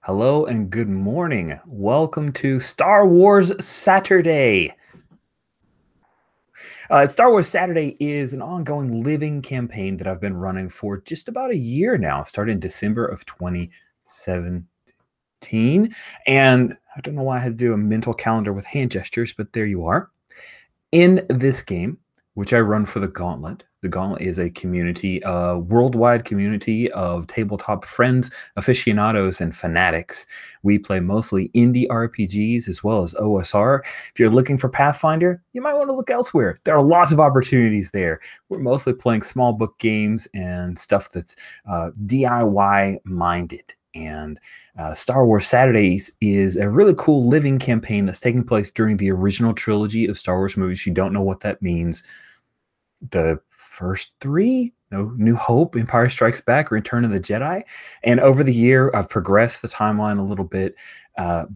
Hello and good morning. Welcome to Star Wars Saturday. Star Wars Saturday is an ongoing living campaign that I've been running for just about a year now, started in December of 2017. And I don't know why I had to do a mental calendar with hand gestures, but there you are. In this game, which I run for the Gauntlet is a community, a worldwide community of tabletop friends, aficionados, and fanatics. We play mostly indie RPGs as well as OSR. If you're looking for Pathfinder, you might want to look elsewhere. There are lots of opportunities there. We're mostly playing small book games and stuff that's DIY minded. And Star Wars Saturdays is a really cool living campaign that's taking place during the original trilogy of Star Wars movies. You don't know what that means. The first three, New Hope, Empire Strikes Back, Return of the Jedi. And over the year, I've progressed the timeline a little bit,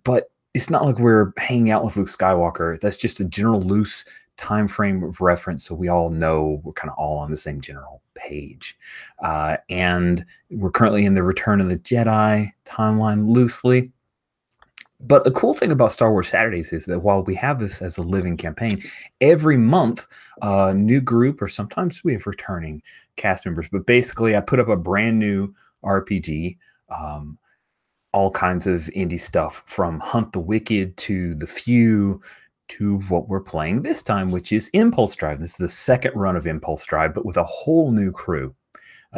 but it's not like we're hanging out with Luke Skywalker. That's just a general loose time frame of reference, so we all know we're kind of all on the same general page. And we're currently in the Return of the Jedi timeline loosely. But the cool thing about Star Wars Saturdays is that while we have this as a living campaign, every month a new group, or sometimes we have returning cast members, but basically I put up a brand new RPG, all kinds of indie stuff from Hunt the Wicked to The Few to what we're playing this time, which is Impulse Drive. This is the second run of Impulse Drive, but with a whole new crew.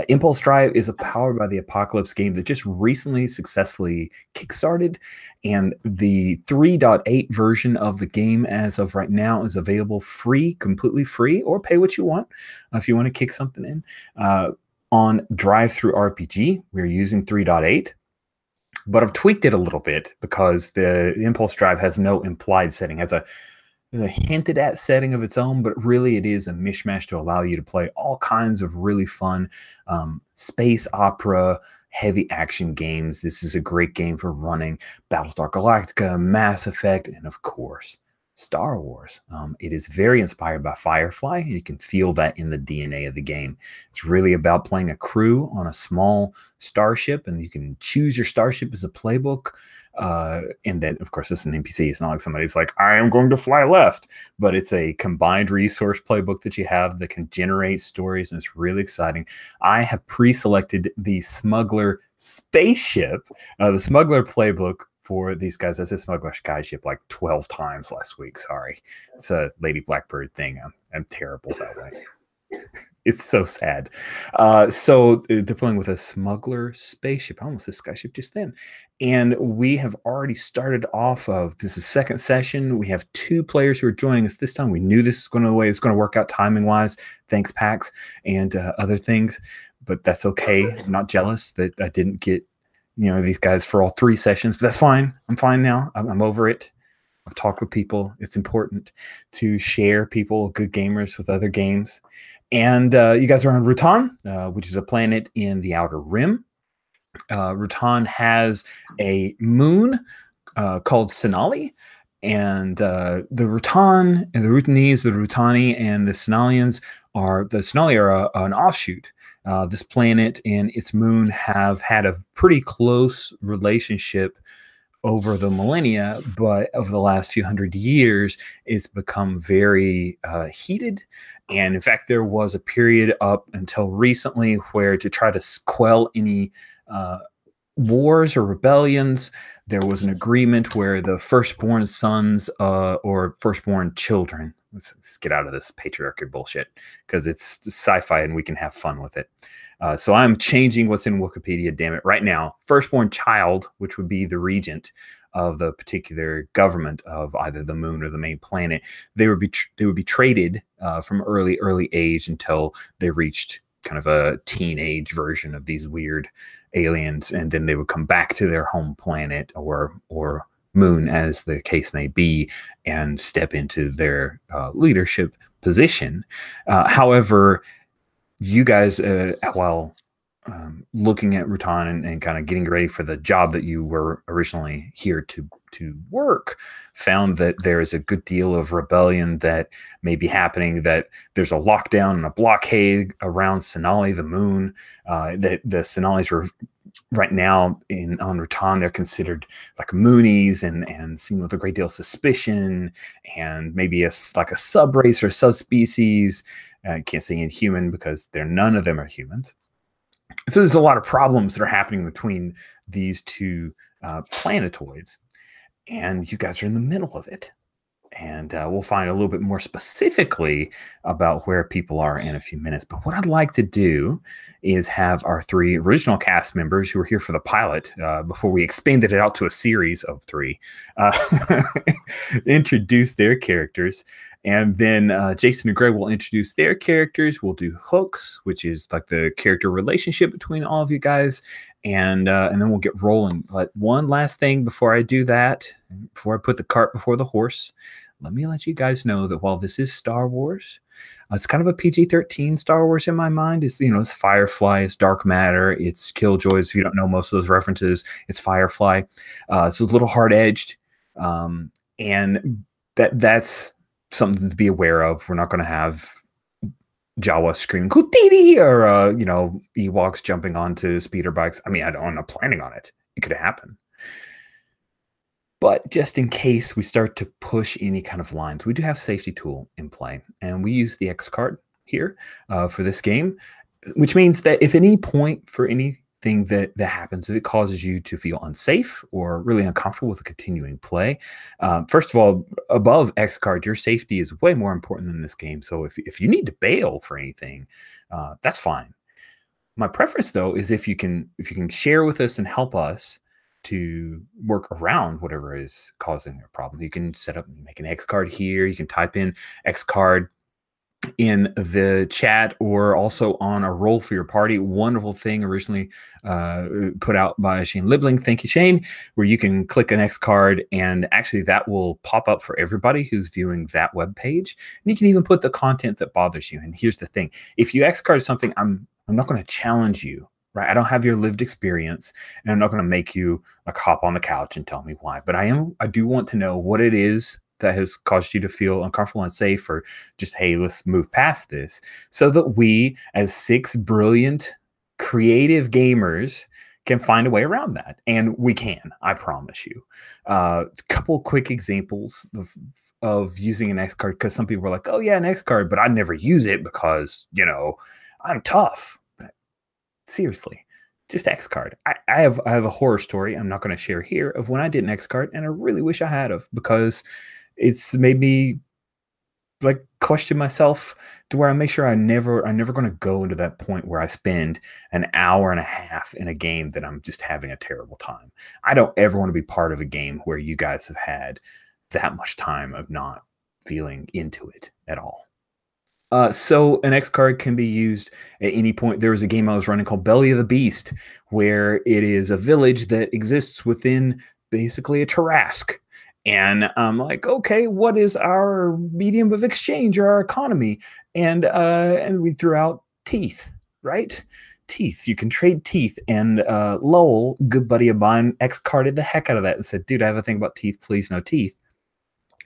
Impulse Drive is a Powered by the Apocalypse game that just recently successfully kickstarted, and the 3.8 version of the game as of right now is available free, completely free, or pay what you want if you want to kick something in. On Drive-Thru RPG, we're using 3.8. But I've tweaked it a little bit because the Impulse Drive has no implied setting. It has a hinted at setting of its own, but really it is a mishmash to allow you to play all kinds of really fun space opera, heavy action games. This is a great game for running Battlestar Galactica, Mass Effect, and of course, Star Wars. It is very inspired by Firefly. You can feel that in the DNA of the game. It's really about playing a crew on a small starship, and you can choose your starship as a playbook. And then, of course, it's an NPC. It's not like somebody's like, I am going to fly left, but it's a combined resource playbook that you have that can generate stories, and it's really exciting. I have pre-selected the Smuggler spaceship, the Smuggler playbook for these guys. I said Smuggler Skyship like 12 times last week. Sorry. It's a Lady Blackbird thing. I'm terrible that way. It's so sad. So they're playing with a Smuggler spaceship. I almost said Skyship just then. And we have already started off of, this is second session. We have 2 players who are joining us this time. We knew this was going to the way it's going to work out timing wise. Thanks, PAX and other things. But that's okay. I'm not jealous that I didn't get these guys for all 3 sessions, but that's fine. I'm fine now. I'm over it. I've talked with people. It's important to share people, good gamers, with other games. And you guys are on Rutan, which is a planet in the Outer Rim. Rutan has a moon called Sinali. And the Rutan and the Rutanese, the Rutani, and the Sinalians are an offshoot. This planet and its moon have had a pretty close relationship over the millennia, but over the last few hundred years, it's become very heated. And in fact, there was a period up until recently where, to try to quell any wars or rebellions, there was an agreement where the firstborn sons or firstborn children, let's get out of this patriarchy bullshit because it's sci-fi and we can have fun with it. So I'm changing what's in Wikipedia, damn it, right now. Firstborn child, which would be the regent of the particular government of either the moon or the main planet, they would be traded from early age until they reached kind of a teenage version of these weird aliens, and then they would come back to their home planet or moon, as the case may be, and step into their leadership position. However, you guys, while looking at Rutan and kind of getting ready for the job that you were originally here to work, found that there is a good deal of rebellion that may be happening, that there's a lockdown and a blockade around Sinali, the moon, that the Sinalis were right now on Raton, they're considered like moonies and seen with a great deal of suspicion, and maybe like a subrace or subspecies. I can't say inhuman because none of them are humans. So there's a lot of problems that are happening between these two planetoids, and you guys are in the middle of it. And we'll find a little bit more specifically about where people are in a few minutes. But what I'd like to do is have our 3 original cast members who were here for the pilot, before we expanded it out to a series of 3, introduce their characters. And then Jason and Greg will introduce their characters. We'll do hooks, which is like the character relationship between all of you guys. And then we'll get rolling. But one last thing before I do that, before I put the cart before the horse, let me let you guys know that while this is Star Wars, it's kind of a PG-13 Star Wars in my mind. It's, it's Firefly, it's Dark Matter, it's Killjoys. If you don't know most of those references, it's Firefly. So it's a little hard-edged, and that's something to be aware of. We're not going to have Jawa screaming "Kutiri" or Ewoks jumping onto speeder bikes. I mean, I'm not planning on it. It could happen. But just in case we start to push any kind of lines, we do have safety tool in play, and we use the X card here for this game, which means that if at any point for anything that happens, if it causes you to feel unsafe or really uncomfortable with the continuing play, first of all, above X card, your safety is way more important than this game. So if you need to bail for anything, that's fine. My preference, though, is if you can share with us and help us to work around whatever is causing a problem. You can make an X card here. You can type in X card in the chat or also on a roll for your party. Wonderful thing originally put out by Shane Libling. Thank you, Shane, where you can click an X card and actually that will pop up for everybody who's viewing that web page. And you can even put the content that bothers you. And here's the thing. If you X card something, I'm not going to challenge you. Right, I don't have your lived experience, and I'm not going to make you like hop on the couch and tell me why. But I do want to know what it is that has caused you to feel uncomfortable and unsafe, or just, hey, let's move past this, so that we, as 6 brilliant, creative gamers, can find a way around that. And we can, I promise you. A couple quick examples of using an X card, because some people are like, oh yeah, an X card, but I never use it because, I'm tough. Seriously, just X card. I have a horror story I'm not going to share here of when I did an X card, and I really wish I had of, because it's made me like question myself to where I make sure I'm never going to go into that point where I spend an hour and a half in a game that I'm just having a terrible time. I don't ever want to be part of a game where you guys have had that much time of not feeling into it at all. So an X card can be used at any point. There was a game I was running called Belly of the Beast, where it is a village that exists within basically a Tarrasque. And I'm like, okay, what is our medium of exchange or our economy? And we threw out teeth, right? Teeth. You can trade teeth. And Lowell, good buddy of mine, X carded the heck out of that and said, dude, I have a thing about teeth. Please, no teeth.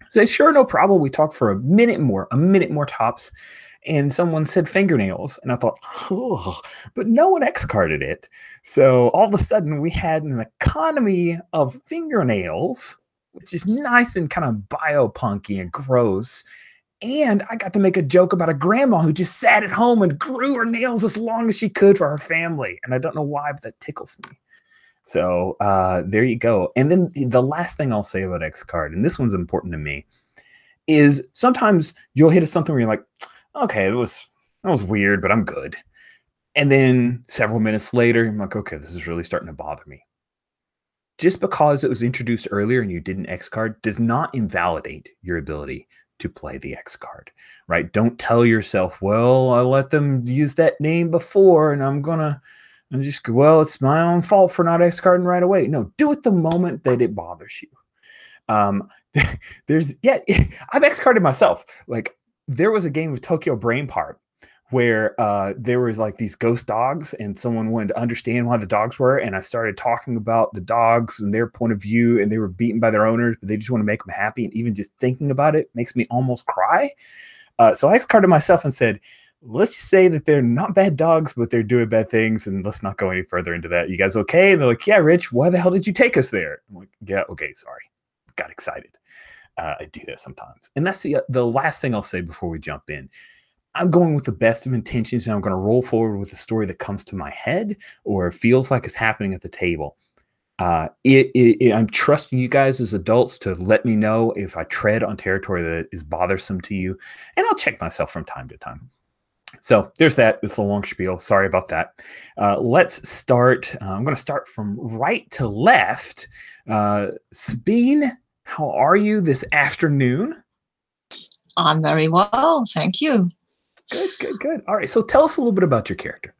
I said, sure, no problem. We talked for a minute more tops. And someone said fingernails. And I thought, oh, but no one X carded it. So all of a sudden we had an economy of fingernails, which is nice and kind of biopunky and gross. And I got to make a joke about a grandma who just sat at home and grew her nails as long as she could for her family. And I don't know why, but that tickles me. So there you go. And then the last thing I'll say about X card, and this one's important to me, is sometimes you'll hit something where you're like, okay, that was weird, but I'm good. And then several minutes later, I'm like, okay, this is really starting to bother me. Just because it was introduced earlier and you did an X card does not invalidate your ability to play the X card, right? Don't tell yourself, well, I let them use that name before and well, it's my own fault for not X carding right away. No, do it the moment that it bothers you. I've X carded myself. Like, there was a game of Tokyo Brain Part where there was like these ghost dogs, and someone wanted to understand why the dogs were, and I started talking about the dogs and their point of view, and they were beaten by their owners, but they just want to make them happy, and even just thinking about it makes me almost cry. So I X carded myself and said, let's just say that they're not bad dogs, but they're doing bad things, and let's not go any further into that. You guys okay? And they're like, yeah, Rich, why the hell did you take us there? I'm like, yeah, okay, sorry. Got excited. I do that sometimes. And that's the last thing I'll say before we jump in. I'm going with the best of intentions, and I'm going to roll forward with a story that comes to my head or feels like it's happening at the table. I'm trusting you guys as adults to let me know if I tread on territory that is bothersome to you, and I'll check myself from time to time. So there's that. It's a long spiel. Sorry about that. Let's start. I'm going to start from right to left. Sabine, how are you this afternoon? I'm very well, thank you. Good, good, good. All right, so tell us a little bit about your character.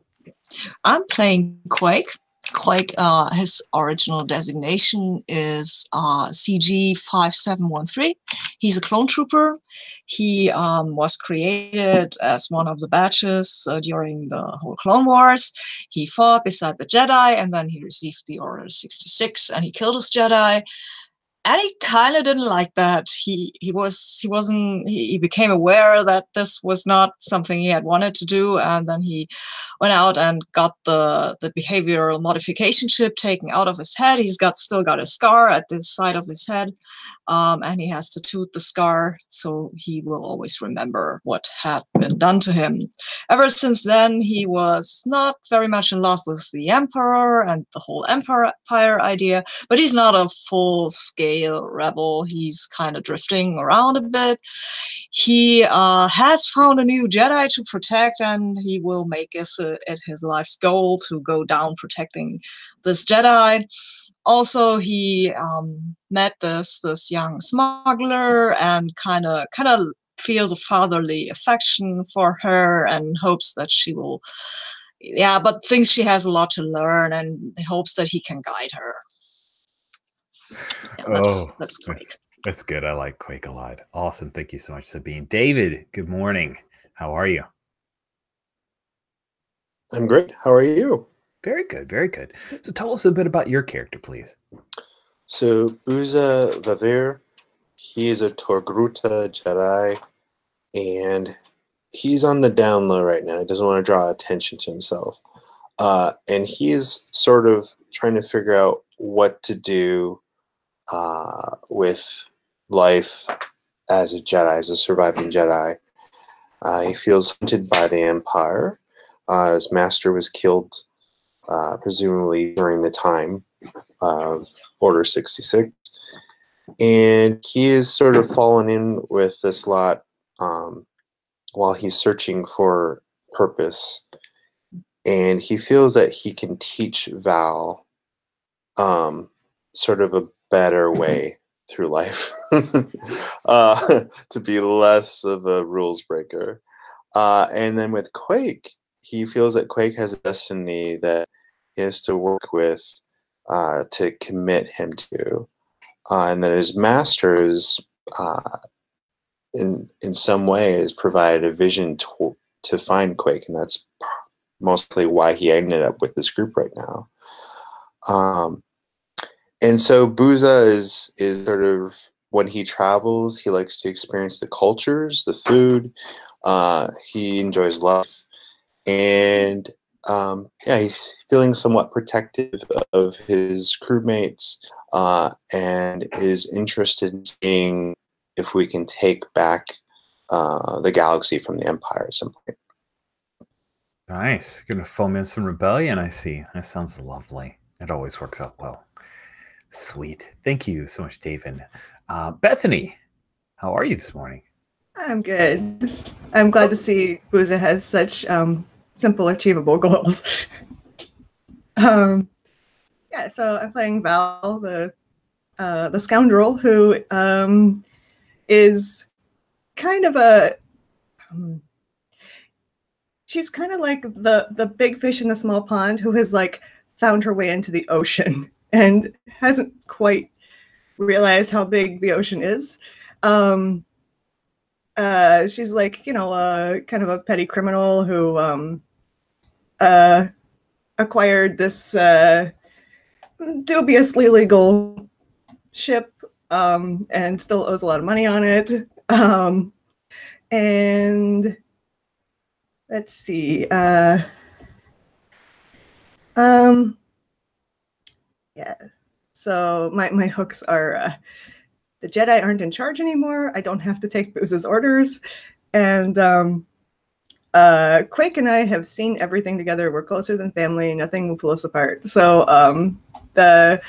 I'm playing Quake. Quake, his original designation is CG 5713. He's a clone trooper. He was created as one of the batches during the whole Clone Wars. He fought beside the Jedi, and then he received the Order 66, and he killed his Jedi. And he kind of didn't like that. He became aware that this was not something he had wanted to do, and then he went out and got the behavioral modification chip taken out of his head. He's still got a scar at the side of his head, and he has to toot the scar, so he will always remember what had been done to him. Ever since then, he was not very much in love with the Emperor and the whole Empire idea, but he's not a full-scale rebel. He's kind of drifting around a bit. He has found a new Jedi to protect, and he will make it his life's goal to go down protecting this Jedi. Also, he met this young smuggler and kind of feels a fatherly affection for her and hopes that she will, but thinks she has a lot to learn and hopes that he can guide her. Yeah, that's Quake. That's good. I like Quake a lot. Awesome. Thank you so much, Sabine. David, good morning. How are you? I'm great. How are you? Very good. Very good. So tell us a bit about your character, please. So Uza Vavir, he is a Torgruta Jedi, and he's on the down low right now. He doesn't want to draw attention to himself. And he is sort of trying to figure out what to do with life as a Jedi, as a surviving Jedi. He feels hunted by the Empire. His master was killed, presumably during the time of Order 66. And he is sort of fallen in with this lot while he's searching for purpose. And he feels that he can teach Val sort of a better way through life, to be less of a rules breaker. And then with Quake, he feels that Quake has a destiny that he has to work with to commit him to. And that his master is, in some way, has provided a vision to find Quake, and that's mostly why he ended up with this group right now. And so Booza is sort of, when he travels, he likes to experience the cultures, the food. He enjoys life, and he's feeling somewhat protective of his crewmates, and is interested in seeing if we can take back the galaxy from the Empire at some point. Nice. You're going to foment some rebellion, I see. That sounds lovely. It always works out well. Sweet. Thank you so much, David. Bethany, how are you this morning? I'm good. I'm glad to see Booza has such simple, achievable goals. So I'm playing Val, the scoundrel who is kind of a... she's kind of like the big fish in the small pond who has like found her way into the ocean and hasn't quite realized how big the ocean is. She's like, kind of a petty criminal who acquired this dubiously legal ship and still owes a lot of money on it. And let's see. Yeah. So my hooks are the Jedi aren't in charge anymore. I don't have to take Booze's orders, and Quake and I have seen everything together. We're closer than family. Nothing will pull us apart. So the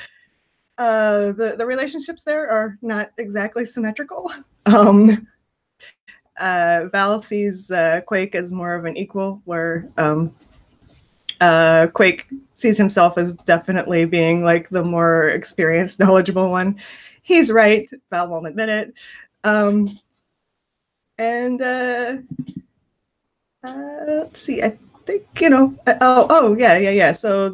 relationships there are not exactly symmetrical. Val sees Quake as more of an equal, where Quake sees himself as definitely being like the more experienced, knowledgeable one. He's right. Val won't admit it. Let's see. I think yeah. So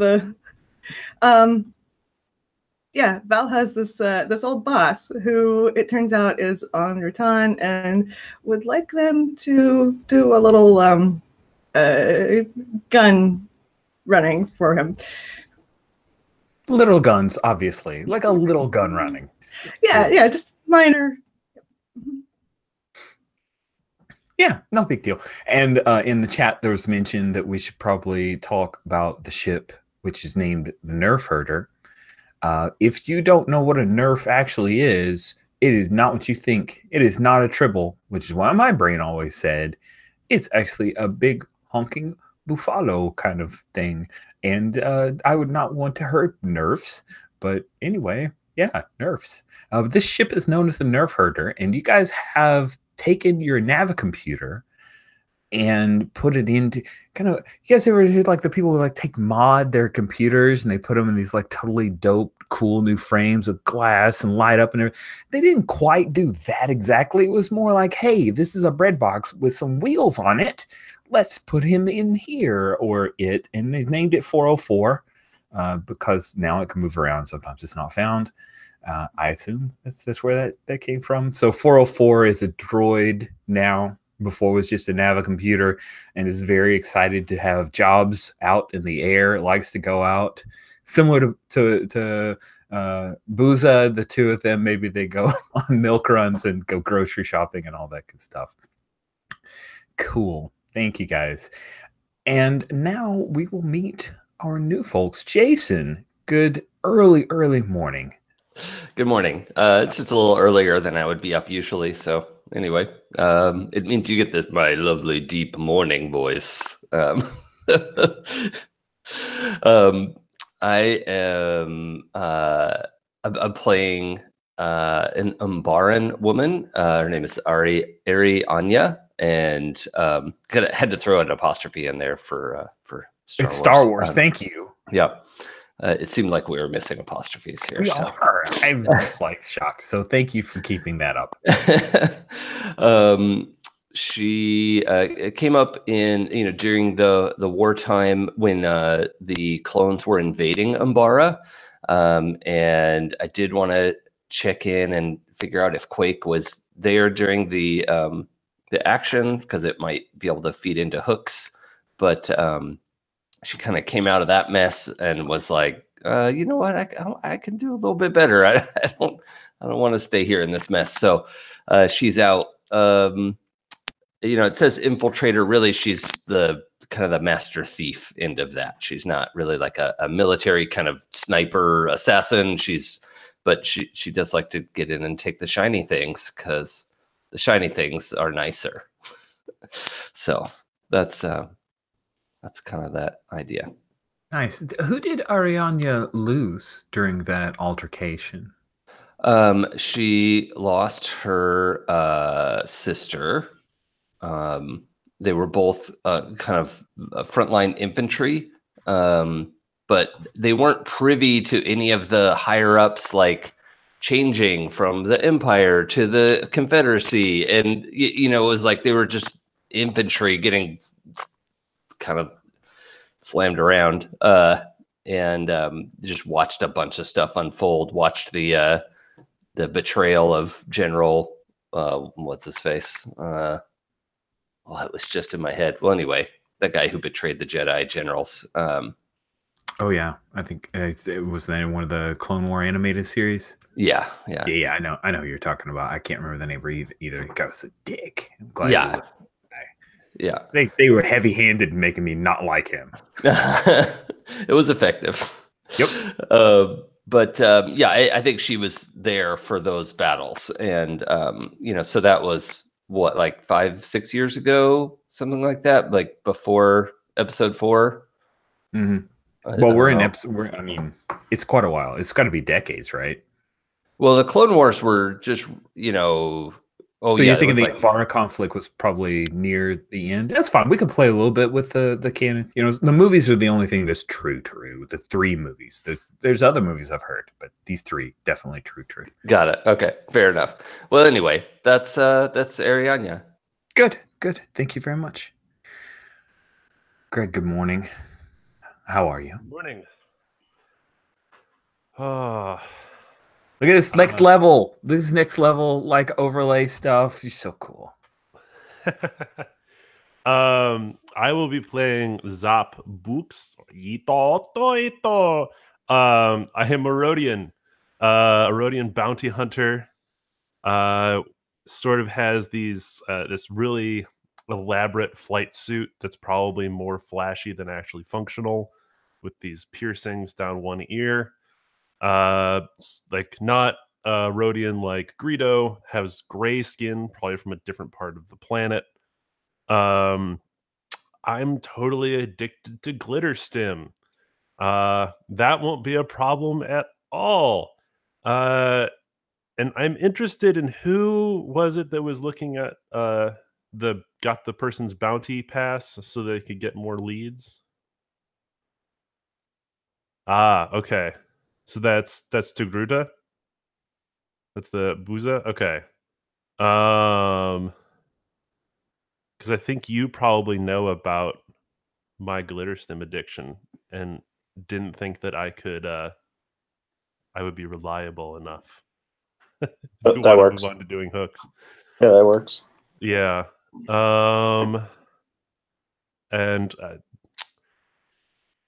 Val has this old boss who it turns out is on Rutan and would like them to do a little gun running for him. Little guns, obviously, like a little gun running. Yeah, just minor. Yeah, no big deal. And in the chat, there was mention that we should probably talk about the ship, which is named the Nerf Herder. If you don't know what a Nerf actually is, it is not what you think. It is not a tribble, which is why my brain always said it's actually a big honking buffalo kind of thing. And I would not want to hurt Nerfs. But anyway, yeah, Nerfs. This ship is known as the Nerf Herder, and you guys have taken your Navicomputer and put it into kind of, you guys ever heard like the people who like take mod their computers and they put them in these like totally dope, cool new frames of glass and light up and everything? They didn't quite do that exactly. It was more like, hey, this is a bread box with some wheels on it. Let's put him in here or it. And they named it 404 because now it can move around. Sometimes it's not found. I assume that's where that came from. So 404 is a droid now. Before it was just a Navicomputer, and is very excited to have jobs out in the air. It likes to go out. Similar to Booza, the two of them, maybe they go on milk runs and go grocery shopping and all that good stuff. Cool. Thank you, guys. And now we will meet our new folks. Jason, good early morning. Good morning. It's just a little earlier than I would be up usually. So anyway, it means you get my lovely deep morning voice. I am I'm playing an Umbaran woman. Her name is Ari Anya, and had to throw an apostrophe in there for Star Wars. It's Star Wars. Thank you. Yeah. It seemed like we were missing apostrophes here. We are. I'm just like shocked. So thank you for keeping that up. She came up in during the wartime when the clones were invading Umbara, and I did want to check in and figure out if Quake was there during the action because it might be able to feed into hooks, but. She kind of came out of that mess and was like, you know what, I can do a little bit better. I don't want to stay here in this mess. So she's out. It says infiltrator. Really, she's the kind of the master thief end of that. She's not really like a military kind of sniper assassin. But she does like to get in and take the shiny things because the shiny things are nicer. So that's kind of that idea. Nice. Who did Arianya lose during that altercation? She lost her sister. They were both kind of frontline infantry, but they weren't privy to any of the higher ups, like changing from the Empire to the Confederacy, and it was like they were just infantry getting kind of slammed around and just watched a bunch of stuff unfold, watched the betrayal of General what's his face, it was just in my head. Well, anyway, that guy who betrayed the Jedi generals. Oh yeah, I think it was in one of the Clone War animated series. Yeah. I know who you're talking about. I can't remember the name either. He was a dick. I'm glad. Yeah. They were heavy-handed in making me not like him. It was effective. Yep. Yeah, I think she was there for those battles, and so that was what, like 5-6 years ago, something like that, like before episode 4. Mm-hmm. I Well, we're don't in know. episode. I mean, it's quite a while. It's got to be decades, right? Well, the Clone Wars were just, oh So yeah, you're it thinking was the like, bar conflict was probably near the end? That's fine. We can play a little bit with the canon. The movies are the only thing that's true. The 3 movies. There's other movies I've heard, but these 3 definitely true. got it. Okay, fair enough. Well, anyway, that's Arianya. Good. Thank you very much, Greg. Good morning. How are you? Good morning. Oh, Look at this next level. This next level, like overlay stuff. You're so cool. I will be playing Zap Books. I am a Rodian. A Rodian bounty hunter. Sort of has this really elaborate flight suit that's probably more flashy than actually functional, with these piercings down one ear. Like not Rhodian like Greedo, has gray skin, probably from a different part of the planet. I'm totally addicted to glitter stim. That won't be a problem at all. And I'm interested in who was it that was looking at got the person's bounty pass so they could get more leads. Okay. So that's Togruta. That's the Booza. Okay. Because I think you probably know about my glitter stim addiction and didn't think that I would be reliable enough. That works. Move on to doing hooks. Yeah, that works. Yeah. And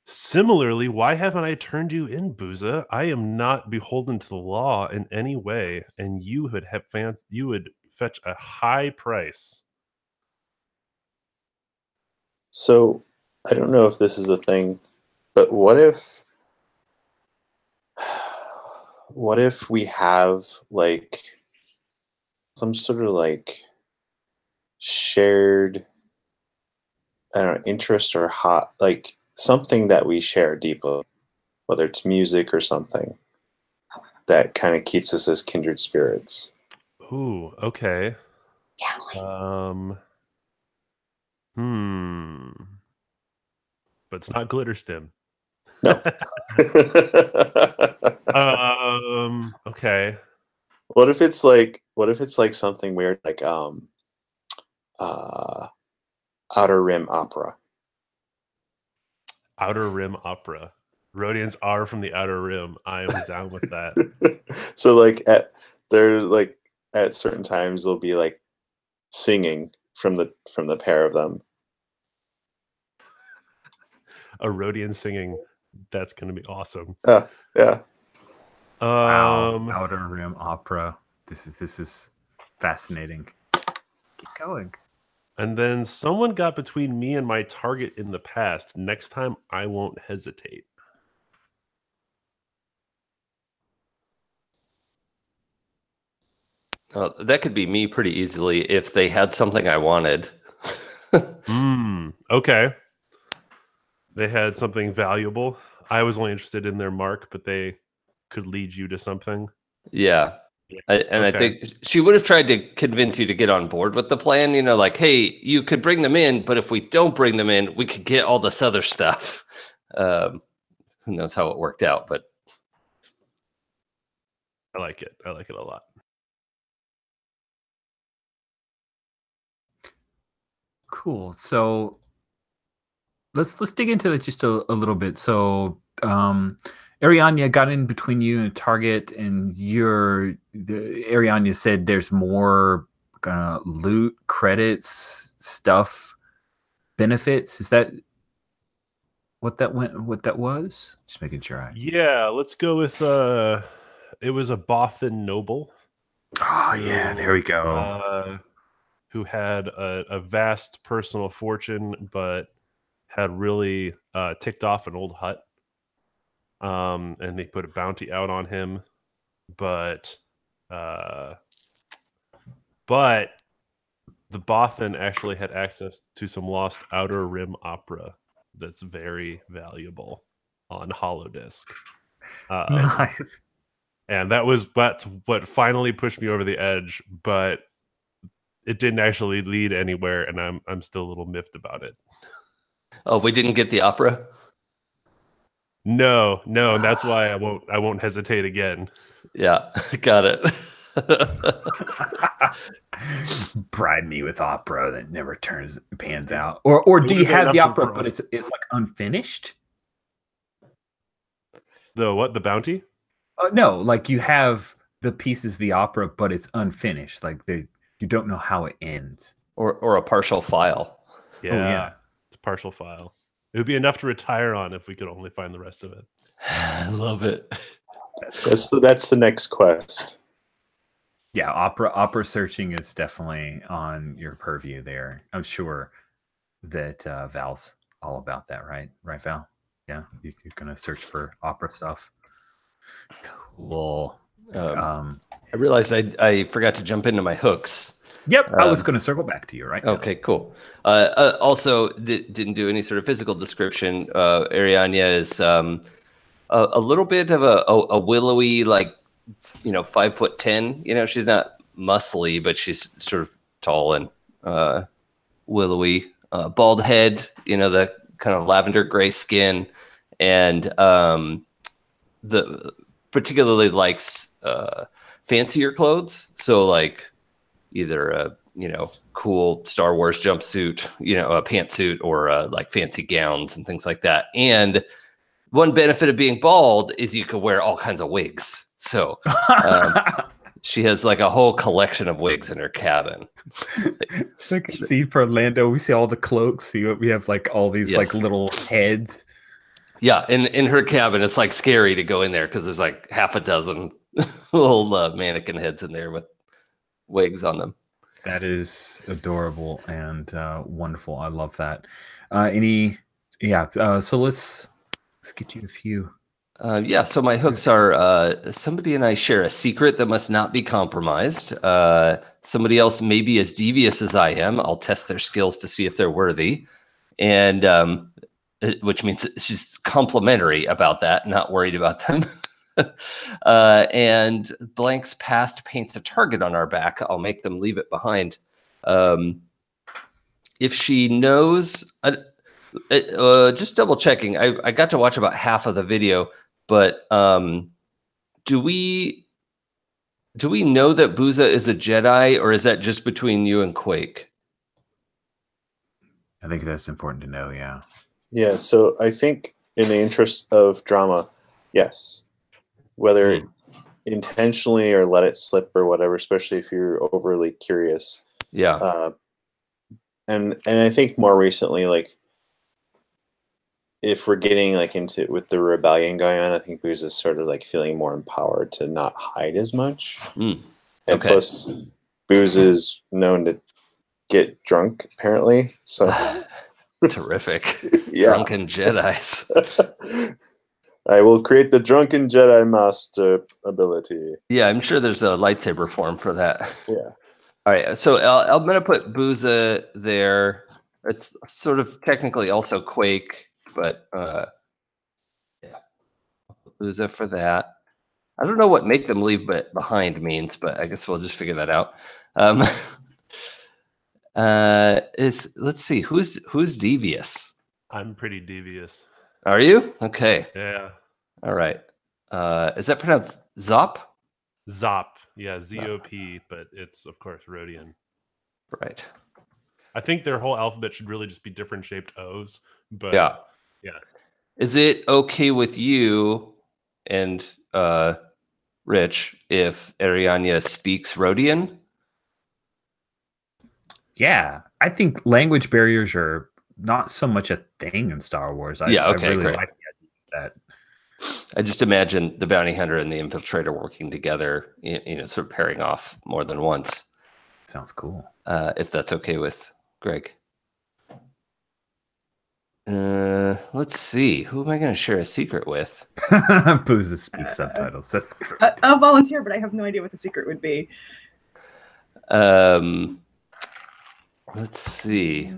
similarly, why haven't I turned you in, Booza? I am not beholden to the law in any way, and you would fetch a high price. So I don't know if this is a thing, but what if we have like some sort of like shared, I don't know, interest or like something that we share deeply, whether it's music or something that kind of keeps us as kindred spirits. Ooh, okay. Yeah. But it's not glitter stim. No. Okay. What if it's like something weird like Outer Rim opera? Outer Rim opera. Rhodians are from the Outer Rim. I am down with that. So like at certain times they'll be like singing from the pair of them. A Rhodian singing. That's going to be awesome. Yeah. Wow. Outer Rim opera. This is fascinating. Keep going. And then someone got between me and my target in the past. Next time, I won't hesitate. That could be me pretty easily if they had something I wanted. Okay. They had something valuable. I was only interested in their mark, but they could lead you to something. Yeah. I think she would have tried to convince you to get on board with the plan, like, hey, you could bring them in, but if we don't bring them in, we could get all this other stuff. Who knows how it worked out, but I like it. I like it a lot. Cool. So let's dig into it just a little bit. So Arianya got in between you and Target, and Arianya said there's more kind of loot, credits, stuff, benefits. Is that what that was? Just making sure. Yeah, let's go with it was a Bothan noble. Oh yeah, there we go. who had a vast personal fortune, but had really ticked off an old hut. And they put a bounty out on him, but the Bothan actually had access to some lost Outer Rim opera that's very valuable on holodisk. Nice. And that's what finally pushed me over the edge, but it didn't actually lead anywhere, and I'm still a little miffed about it. Oh, we didn't get the opera? No, and that's why I won't hesitate again. Yeah, got it. Bribe me with opera that never pans out. Or do you have the opera, but it's like unfinished? The what? The bounty? No, like you have the pieces of the opera, but it's unfinished. Like you don't know how it ends. Or a partial file. Yeah, yeah. It's a partial file. It would be enough to retire on if we could only find the rest of it. I love it. That's the next quest. Yeah, opera searching is definitely on your purview there. I'm sure that Val's all about that, right? Right, Val? Yeah, you're gonna search for opera stuff. Cool. I realized I forgot to jump into my hooks. Yep, I was going to circle back to you, right? Okay, cool. Also, didn't do any sort of physical description. Arianya is a little bit of a willowy, like, 5'10". She's not muscly, but she's sort of tall and willowy. Bald head, the kind of lavender gray skin, and the particularly likes fancier clothes. So like either a cool Star Wars jumpsuit, a pantsuit, or like fancy gowns and things like that. And one benefit of being bald is you can wear all kinds of wigs. So she has like a whole collection of wigs in her cabin. Like, see, for Lando, we see all the cloaks. See, we have like all these like little heads. Yeah, in her cabin, it's like scary to go in there because there's like half a dozen little mannequin heads in there with wigs on them. That is adorable and wonderful. I love that. So let's get you a few. So my hooks are somebody and I share a secret that must not be compromised. Somebody else may be as devious as I am. I'll test their skills to see if they're worthy. And which means she's complimentary about that, not worried about them. And blanks past paints a target on our back. I'll make them leave it behind. If she knows, just double checking. I got to watch about half of the video, but do we know that Booza is a Jedi, or is that just between you and Quake? I think that's important to know. Yeah. Yeah. So I think, in the interest of drama, yes. Whether intentionally or let it slip or whatever, especially if you're overly curious. Yeah. And I think more recently, like, if we're getting like into it with the rebellion going on, I think Booz is sort of like feeling more empowered to not hide as much. And plus, Booz is known to get drunk, apparently. So terrific. Drunken Jedis. I will create the Drunken Jedi Master ability. Yeah, I'm sure there's a lightsaber form for that. Yeah. All right, so I'm going to put Booza there. It's sort of technically also Quake, but yeah, Booza for that. I don't know what make them leave behind means, but I guess we'll just figure that out. Let's see, who's devious? I'm pretty devious. Are you? Okay. Yeah. All right. Is that pronounced Zop? Zop. Yeah, Z-O-P, but it's, of course, Rhodian. Right. I think their whole alphabet should really just be different shaped O's. But yeah. Is it okay with you and Rich if Arianya speaks Rhodian? Yeah. I think language barriers are not so much a thing in Star Wars. I really great. like the idea of that. I just imagine the bounty hunter and the infiltrator working together, sort of pairing off more than once. Sounds cool. If that's okay with Greg. Let's see. Who am I going to share a secret with? Booza speaks subtitles. That's great. I'll volunteer, but I have no idea what the secret would be. Let's see.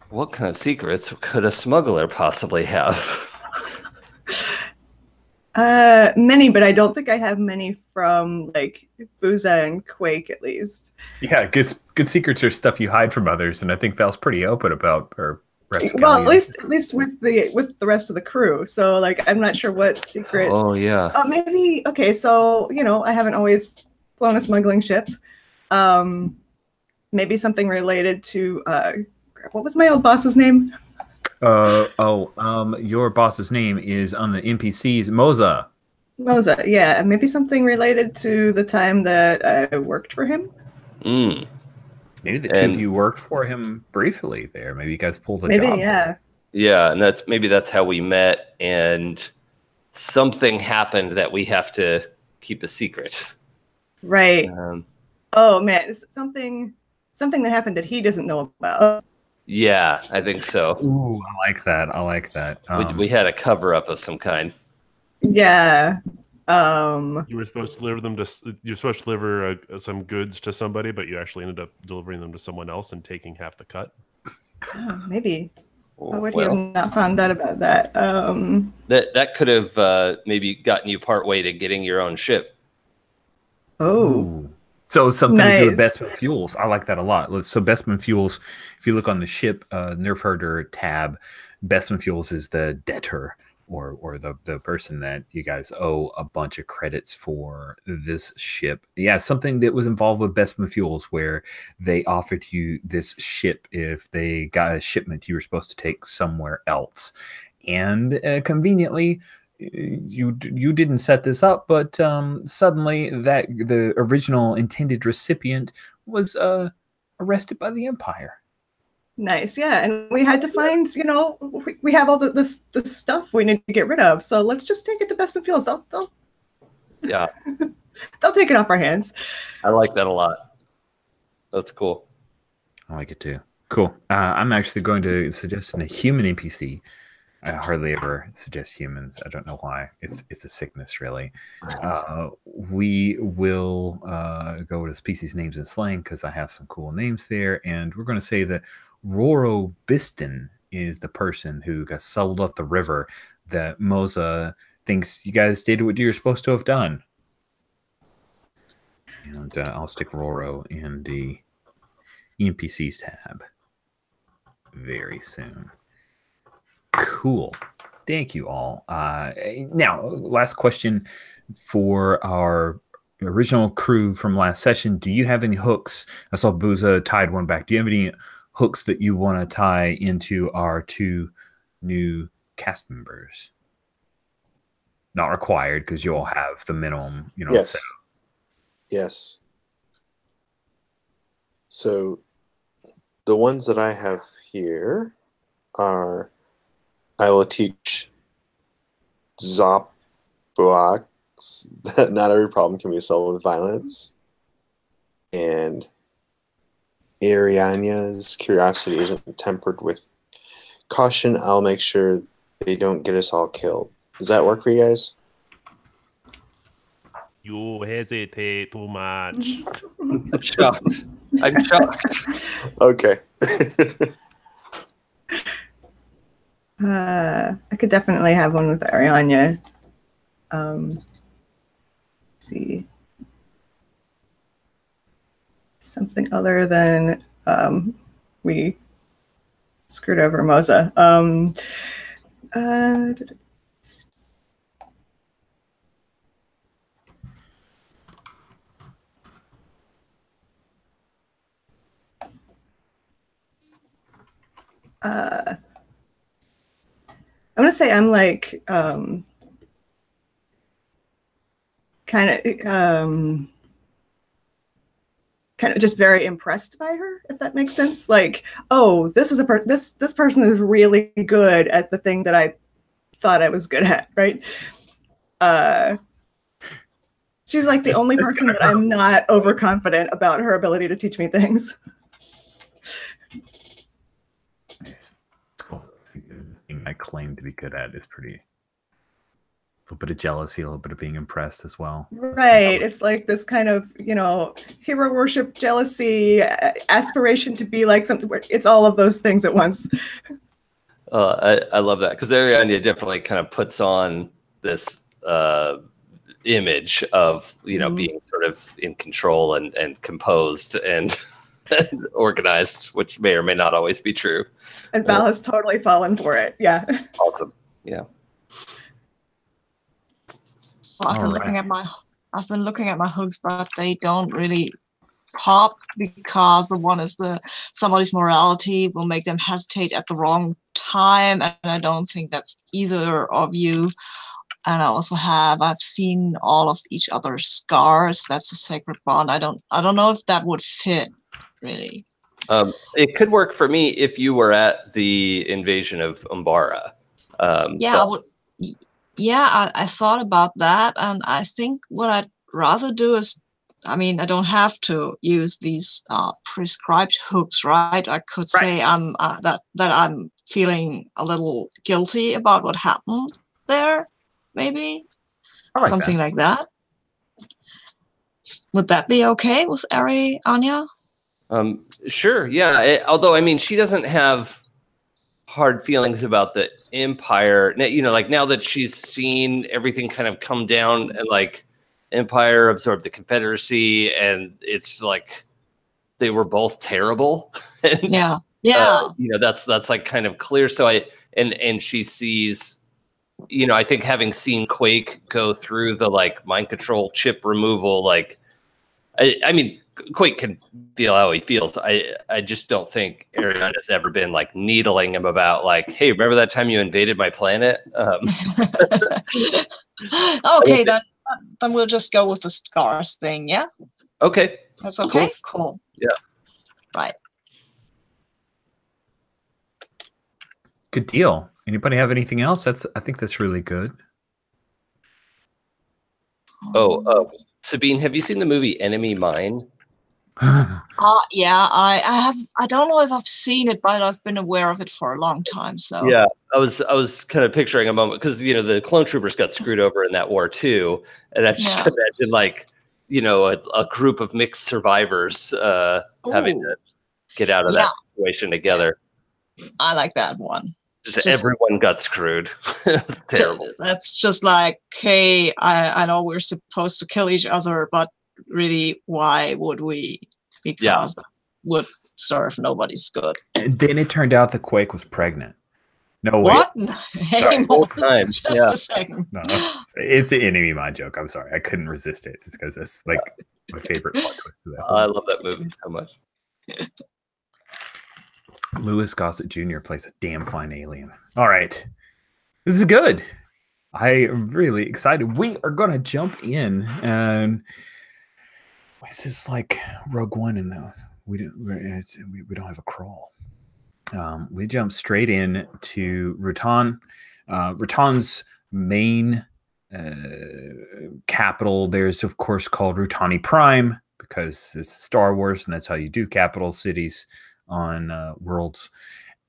What kind of secrets could a smuggler possibly have? Many, but I don't think I have many from like Booza and Quake, at least. Yeah, good secrets are stuff you hide from others, and I think Val's pretty open about her. Well, at least with the rest of the crew. So like, I'm not sure what secrets. Oh yeah. Maybe okay. So I haven't always flown a smuggling ship. Maybe something related to what was my old boss's name? Your boss's name is on the NPCs, Moza. Moza, yeah. Maybe something related to the time that I worked for him. Maybe the two of you worked for him briefly there. Maybe you guys pulled a job. Maybe, yeah. Yeah, and that's how we met, and something happened that we have to keep a secret. Right. Oh man, it's something that happened that he doesn't know about. Yeah, I think so. Ooh, I like that. I like that. We had a cover up of some kind. Yeah. You were supposed to deliver some goods to somebody, but you actually ended up delivering them to someone else and taking half the cut. Maybe. Why would he have not found out about that? That could have maybe gotten you part way to getting your own ship. Oh. So something to do with Bestman Fuels. I like that a lot. So Bestman Fuels, if you look on the ship nerf herder tab, Bestman Fuels is the debtor or the person that you guys owe a bunch of credits for this ship. Yeah, something that was involved with Bestman Fuels where they offered you this ship if they got a shipment you were supposed to take somewhere else. And conveniently, you didn't set this up, but suddenly the original intended recipient was arrested by the Empire. Nice, yeah, and we had to find, we have all this stuff we need to get rid of, so let's just take it to Bestman Fuels. They'll take it off our hands. I like that a lot. That's cool. I like it too. Cool. I'm actually going to suggest a human NPC. I hardly ever suggest humans. I don't know why. It's a sickness, really. We will go with species names and slang because I have some cool names there. And we're going to say that Roro Biston is the person who got sold up the river that Moza thinks you guys did what you're supposed to have done. And I'll stick Roro in the NPCs tab very soon. Cool. Thank you all. Now, last question for our original crew from last session. Do you have any hooks? I saw Booza tied one back. Do you have any hooks that you want to tie into our two new cast members? Not required because you all have the minimum, Yes. set. Yes. So the ones that I have here are I will teach Zopbox that not every problem can be solved with violence. And Arianya's curiosity isn't tempered with caution. I'll make sure they don't get us all killed. Does that work for you guys? You hesitate too much. I'm shocked. I'm shocked. Okay. I could definitely have one with Arianya. Let's see. Something other than we screwed over Moza. I want to say I'm like kind of just very impressed by her, if that makes sense. Like, oh, this is this person is really good at the thing that I thought I was good at, right? She's like the only person that I'm not overconfident about her ability to teach me things. It's cool. The thing I claim to be good at is pretty. A little bit of jealousy, a little bit of being impressed as well. Right. It's like this kind of, hero worship, jealousy, aspiration to be like something. It's all of those things at once. I love that because Ariana definitely kind of puts on this image of being sort of in control and composed and organized, which may or may not always be true. And Val has totally fallen for it. Yeah. Awesome. Yeah. So I've been looking at my hooks, but they don't really pop because the one is somebody's morality will make them hesitate at the wrong time, and I don't think that's either of you. And I've seen all of each other's scars. That's a sacred bond. I don't know if that would fit really. It could work for me if you were at the invasion of Umbara. I thought about that, and I think what I'd rather do is, I don't have to use these prescribed hooks, right? I could say that I'm feeling a little guilty about what happened there, maybe something like that. Would that be okay with Anya? Sure, yeah. Although she doesn't have hard feelings about the Empire. Like now that she's seen everything kind of come down and like Empire absorbed the Confederacy, and it's like they were both terrible. And, that's like kind of clear. So and she sees, I think having seen Quake go through the like mind control chip removal, like Quake can feel how he feels. I just don't think Ariana's ever been like needling him about like, hey, remember that time you invaded my planet? Okay, then we'll just go with the scars thing, yeah? Okay. That's okay? Cool. Yeah. Right. Good deal. Anybody have anything else? I think that's really good. Sabine, have you seen the movie Enemy Mine? Yeah, I have. I don't know if I've seen it, but I've been aware of it for a long time. So yeah, I was kind of picturing a moment because the clone troopers got screwed over in that war too, and I just imagine like a group of mixed survivors having to get out of that situation together. I like that one. Just everyone got screwed. It's terrible. That's just like, hey, I know we're supposed to kill each other, but really, why would we? Because that would serve nobody's good. And then it turned out the Quake was pregnant. No way. What? Hey, just a second. No, it's an Enemy Mine joke. I'm sorry. I couldn't resist it. It's because it's like my favorite plot twist of that. I love that movie so much. Louis Gossett Jr. plays a damn fine alien. All right. This is good. I am really excited. We are going to jump in, and this is like Rogue One, and we don't have a crawl. We jump straight in to Rutan. Rutan's main capital, there's of course called Rutani Prime because it's Star Wars, and that's how you do capital cities on worlds.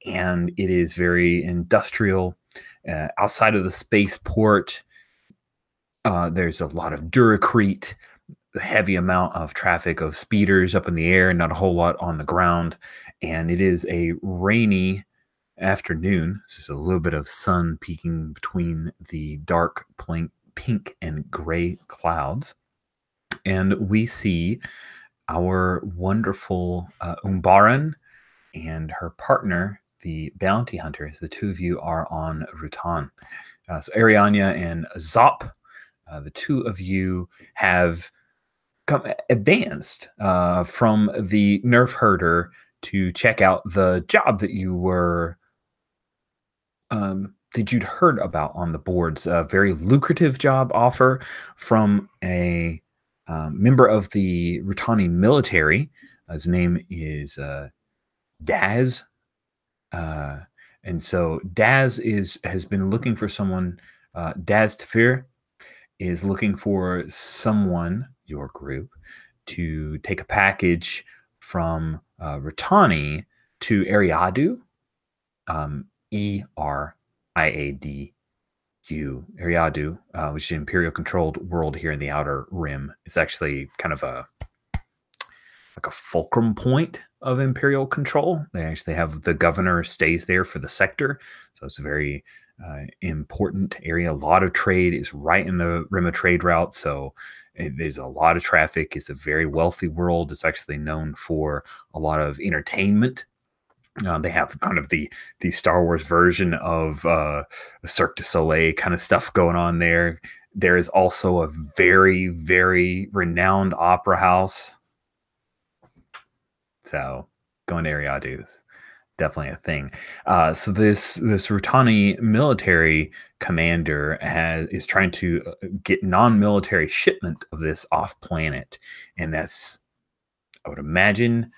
And it is very industrial. Outside of the spaceport, there's a lot of Duracrete, a heavy amount of traffic of speeders up in the air, not a whole lot on the ground. And it is a rainy afternoon. So there's a little bit of sun peeking between the dark pink and gray clouds. And we see our wonderful Umbaran and her partner, the bounty hunters. The two of you are on Rutan. So Arianya and Zop, the two of you have advanced from the nerf herder to check out the job that you were that you'd heard about on the boards. A very lucrative job offer from a member of the Rutani military. His name is Daz. And so Daz has been looking for someone, Daz Tafir, is looking for someone, your group, to take a package from Ritani to Eriadu, Eriadu, which is an Imperial-controlled world here in the Outer Rim. It's actually kind of like a fulcrum point of Imperial control. They actually have the governor stays there for the sector, so it's a very important area. A lot of trade is right in the rim of trade route, so there's a lot of traffic. It's a very wealthy world. It's actually known for a lot of entertainment. They have kind of the Star Wars version of Cirque du Soleil kind of stuff going on there. There is also a very, very renowned opera house. So going to Eriadu is definitely a thing. So this Rutani military commander is trying to get non-military shipment of this off planet, and that's, I would imagine,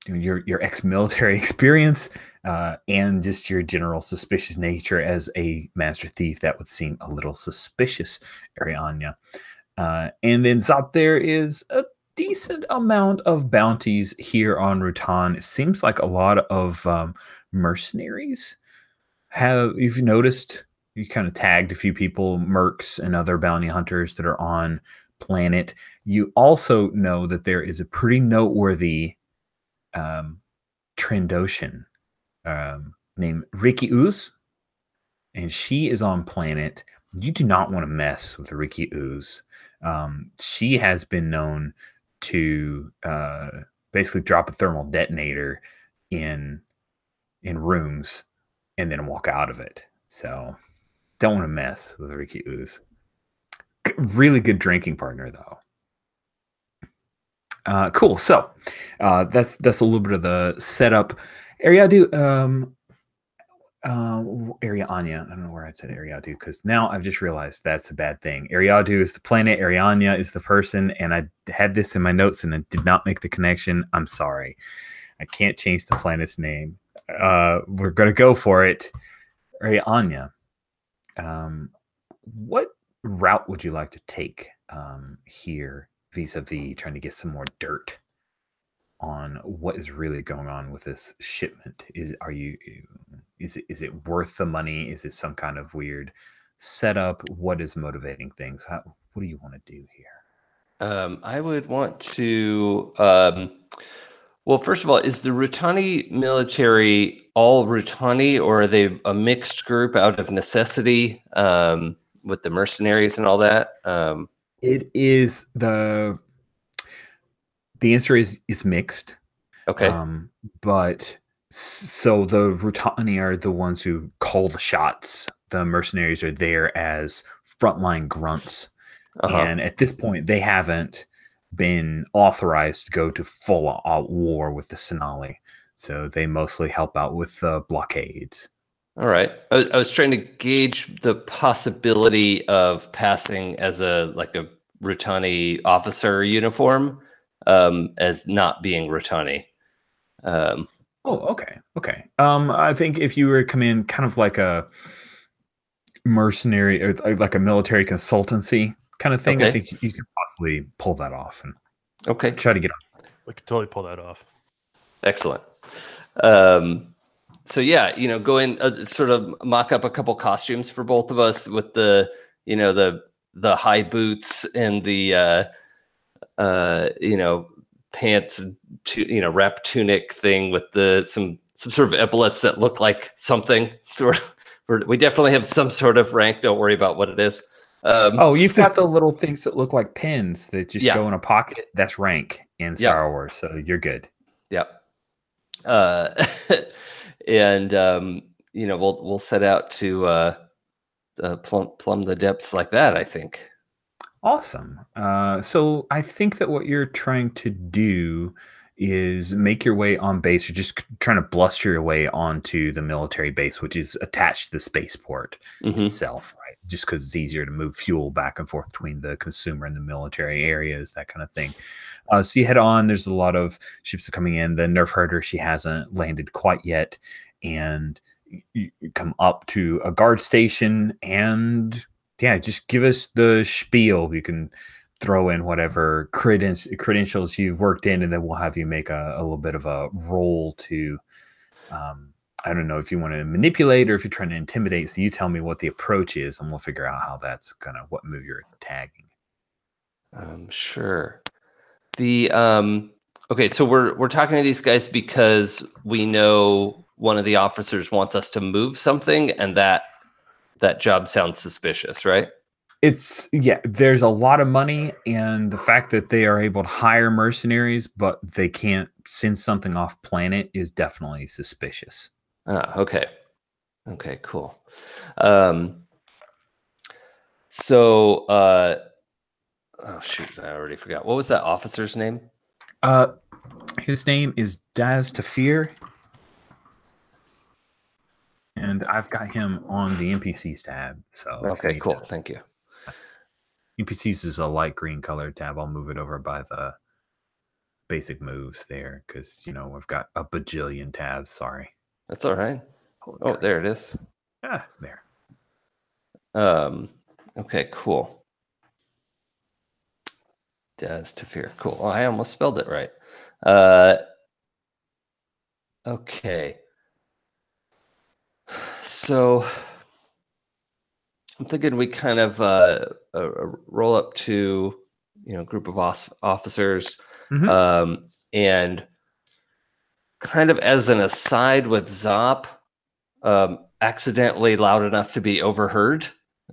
your ex-military experience and just your general suspicious nature as a master thief. That would seem a little suspicious, Arianya. And then Zop, there is a decent amount of bounties here on Rutan. It seems like a lot of mercenaries you've noticed, you kind of tagged a few people, mercs and other bounty hunters that are on planet. You also know that there is a pretty noteworthy Trandoshan named Ricky Ooze, and she is on planet. You do not want to mess with Ricky Ooze. She has been known to basically drop a thermal detonator in rooms and then walk out of it. So don't want to mess with Ricky Ooze. Really good drinking partner, though. Cool. So that's a little bit of the setup. Ariadu, Arianya. I don't know where I said Ariadu because now I've just realized that's a bad thing. Ariadu is the planet. Arianya is the person, and I had this in my notes and I did not make the connection. I'm sorry. I can't change the planet's name. We're gonna go for it. Arianya. What route would you like to take here vis-a-vis trying to get some more dirt on what is really going on with this shipment? Is it worth the money? Is it some kind of weird setup? What is motivating things? What do you want to do here? I would want to well, first of all, is the Rutani military all Rutani, or are they a mixed group out of necessity with the mercenaries and all that? It is the answer is mixed. Okay. But so the Rutani are the ones who call the shots. The mercenaries are there as frontline grunts. And at this point, they haven't been authorized to go to full out war with the Sonali. So they mostly help out with blockades. All right. I was trying to gauge the possibility of passing as a Rutani officer uniform as not being Rutani. Okay. I think if you were to come in kind of like a mercenary or like a military consultancy kind of thing, I think you could possibly pull that off and try to get on. We could totally pull that off. Excellent. So yeah, go in, sort of mock up a couple costumes for both of us with the high boots and the pants, wrap tunic thing with some sort of epaulets that look like something. We definitely have some sort of rank. Don't worry about what it is. You've got the little things that look like pins that just go in a pocket. That's rank in Star Wars, so you're good. Yep. And we'll set out to plumb the depths like that, I think. Awesome. So I think that what you're trying to do is make your way on base. You're just trying to bluster your way onto the military base, which is attached to the spaceport itself, right? Just because it's easier to move fuel back and forth between the consumer and the military areas, that kind of thing. So you head on. There's a lot of ships that are coming in. The Nerf Herder, she hasn't landed quite yet. And you come up to a guard station, and Yeah, just give us the spiel. You can throw in whatever credentials you've worked in, and then we'll have you make a little bit of a roll to. I don't know if you want to manipulate or if you're trying to intimidate. So you tell me what the approach is, and we'll figure out how that's gonna what move you're tagging. Sure. The okay, so we're talking to these guys because we know one of the officers wants us to move something, and that job sounds suspicious, right? There's a lot of money, and the fact that they are able to hire mercenaries, but they can't send something off planet is definitely suspicious. Okay. Okay, cool. So oh shoot, I already forgot. What was that officer's name? His name is Daz Tafir, and I've got him on the NPCs tab. So okay, cool. Thank you. NPCs is a light green color tab. I'll move it over by the basic moves there because we've got a bajillion tabs. Sorry. That's all right. Oh, there it is. There. Okay, cool. Daz Tafir. Cool. Oh, I almost spelled it right. Okay. So I'm thinking we kind of roll up to a group of officers, and kind of as an aside with Zop, accidentally loud enough to be overheard.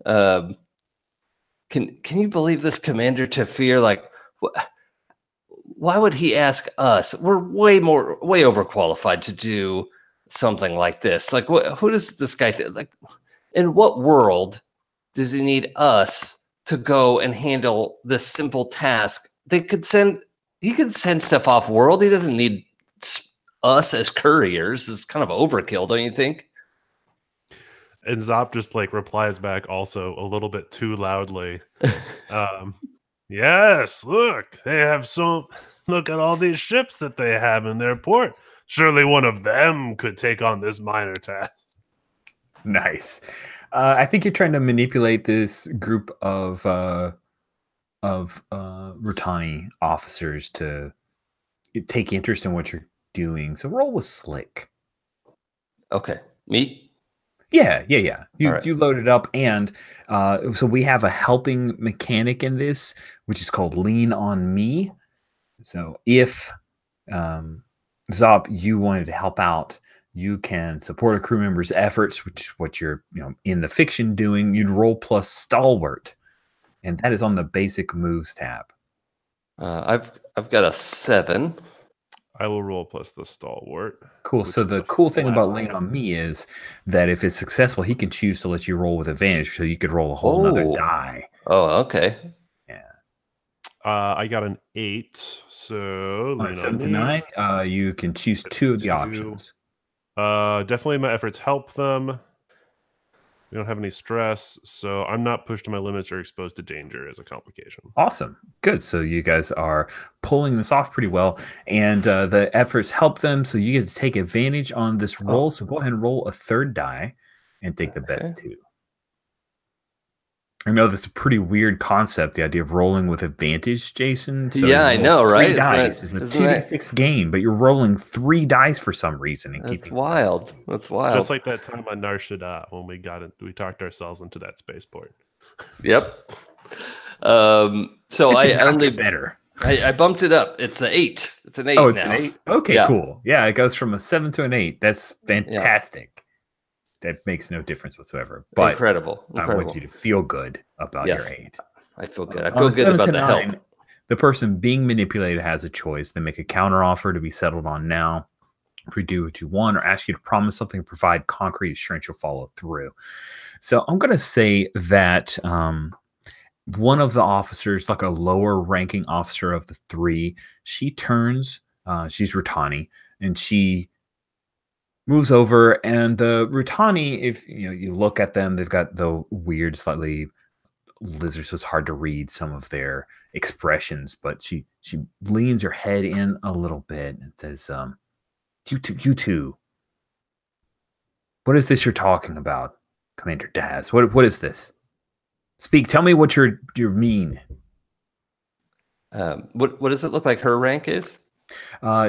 Can you believe this, Commander Tafir? Like, why would he ask us? We're way overqualified to do something like this. Like, who does this guy think? Like, in what world does he need us to go and handle this simple task? He could send stuff off world. He doesn't need us as couriers. It's kind of overkill, don't you think? And Zop just replies back also a little bit too loudly. Yes, look, they have look at all these ships that they have in their port. Surely one of them could take on this minor task. Nice. I think you're trying to manipulate this group of Rutani officers to take interest in what you're doing. So roll with slick. Okay. Me? Yeah. You load it up, and so we have a helping mechanic in this, which is called lean on me. So if Zop, you wanted to help out, you can support a crew member's efforts, which is what you're in the fiction doing. You'd roll plus stalwart, and that is on the basic moves tab. I've got a 7. I will roll plus the stalwart. Cool. So the cool thing about lean on me is that if it's successful, he can choose to let you roll with advantage, so you could roll a whole nother die. Oh, okay. Yeah. I got an 8. So on 7 to 9, you can choose 2 of the options. Definitely my efforts help them. We don't have any stress, so I'm not pushed to my limits or exposed to danger as a complication. Awesome. Good. So you guys are pulling this off pretty well, and the efforts help them, so you get to take advantage on this roll. So go ahead and roll a 3rd die and take the best 2. I know that's a pretty weird concept, the idea of rolling with advantage, Jason. So yeah, I know, right? 3 dice. It's a 2d6 game, but you're rolling 3 dice for some reason. And that's wild. That's wild. Just like that time on Nar Shaddaa when we talked ourselves into that spaceport. Yep. So I only better. I bumped it up. It's an 8. It's an 8 Oh, it's now. an 8? Okay, cool. Yeah, it goes from a 7 to an 8. That's fantastic. Yeah. That makes no difference whatsoever. But incredible. I want you to feel good about your 8. I feel good. I feel good about the help. The person being manipulated has a choice. They make a counteroffer to be settled on now. If we do what you want or ask you to promise something, provide concrete assurance you'll follow through. So I'm going to say that one of the officers, like a lower ranking officer of the 3, she turns, she's Rutani, and she moves over, and the Rutani, if you look at them, they've got the weird, slightly lizards, so it's hard to read some of their expressions, but she leans her head in a little bit and says, you two, what is this you're talking about, Commander Daz? What is this? Speak. Tell me what your mean. What does it look like her rank is?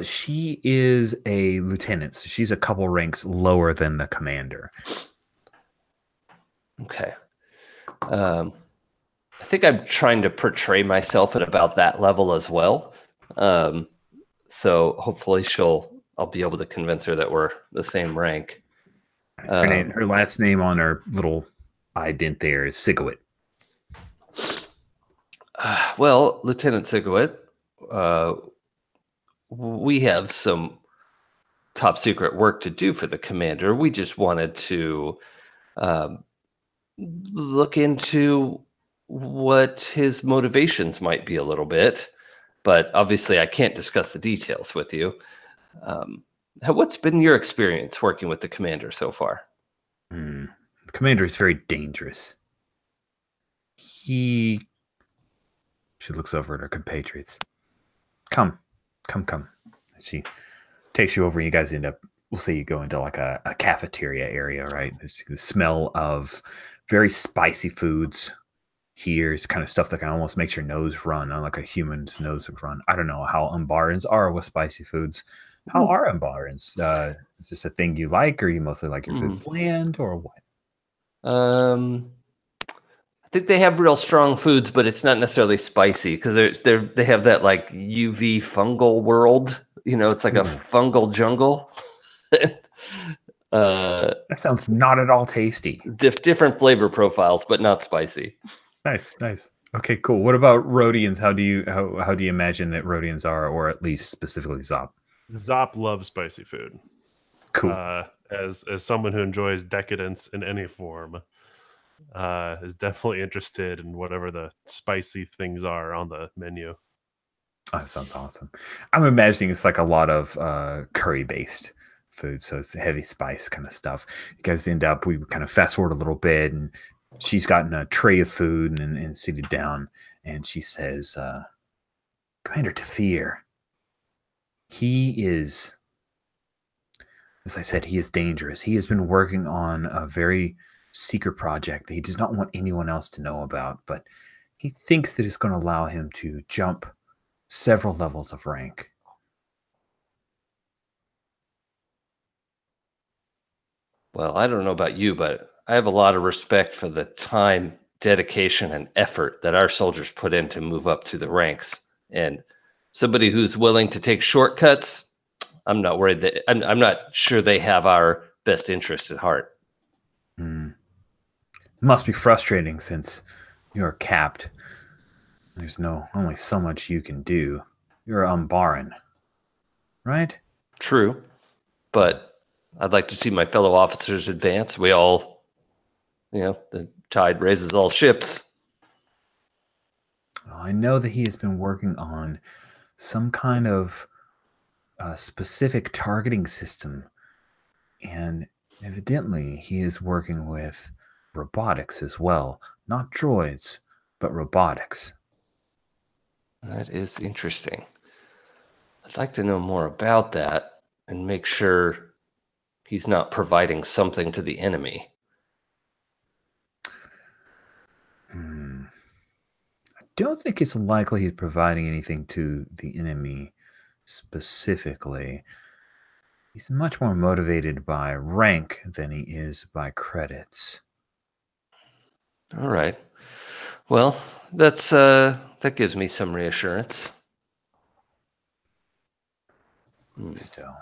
She is a lieutenant, so she's a couple ranks lower than the commander. Okay. I think I'm trying to portray myself at about that level as well. So hopefully I'll be able to convince her that we're the same rank. Her last name on her little ident there is Sigawit. Well, Lieutenant Sigawit, we have some top secret work to do for the commander. We just wanted to look into what his motivations might be a little bit, but obviously I can't discuss the details with you. What's been your experience working with the commander so far? The commander is very dangerous. She looks over at her compatriots. Come. She takes you over, and you guys end up, we'll say you go into like a cafeteria area, right? There's the smell of very spicy foods. Here's kind of stuff that can almost makes your nose run, like a human's nose would run. I don't know how Umbarans are with spicy foods. How are Umbarans? Is this a thing you like, or you mostly like your food bland, or what? I think they have real strong foods, but it's not necessarily spicy because they have that like UV fungal world. You know, it's like a fungal jungle. That sounds not at all tasty. Different flavor profiles, but not spicy. Nice. Okay, cool. What about Rhodians? How do you imagine that Rhodians are, or at least specifically Zop? Zop loves spicy food. Cool. As someone who enjoys decadence in any form, is definitely interested in whatever the spicy things are on the menu. Oh, that sounds awesome. I'm imagining it's like a lot of curry-based food, so it's heavy spice kind of stuff. You guys end up, we kind of fast forward a little bit, and she's gotten a tray of food and seated down, and she says, Commander Tafir, he is, as I said, he is dangerous. He has been working on a very secret project that he does not want anyone else to know about, but he thinks that it's going to allow him to jump several levels of rank. Well, I don't know about you, but I have a lot of respect for the time, dedication, and effort that our soldiers put in to move up through the ranks. And somebody who's willing to take shortcuts, I'm not worried that I'm not sure they have our best interest at heart. It must be frustrating since you're capped. There's only so much you can do. You're Umbaran, right? True, but I'd like to see my fellow officers advance. We all, the tide raises all ships. I know that he has been working on some kind of specific targeting system, and evidently he is working with robotics as well. Not droids, but robotics. That is interesting. I'd like to know more about that and make sure he's not providing something to the enemy. I don't think it's likely he's providing anything to the enemy specifically. He's much more motivated by rank than he is by credits. All right. Well, that gives me some reassurance. Still.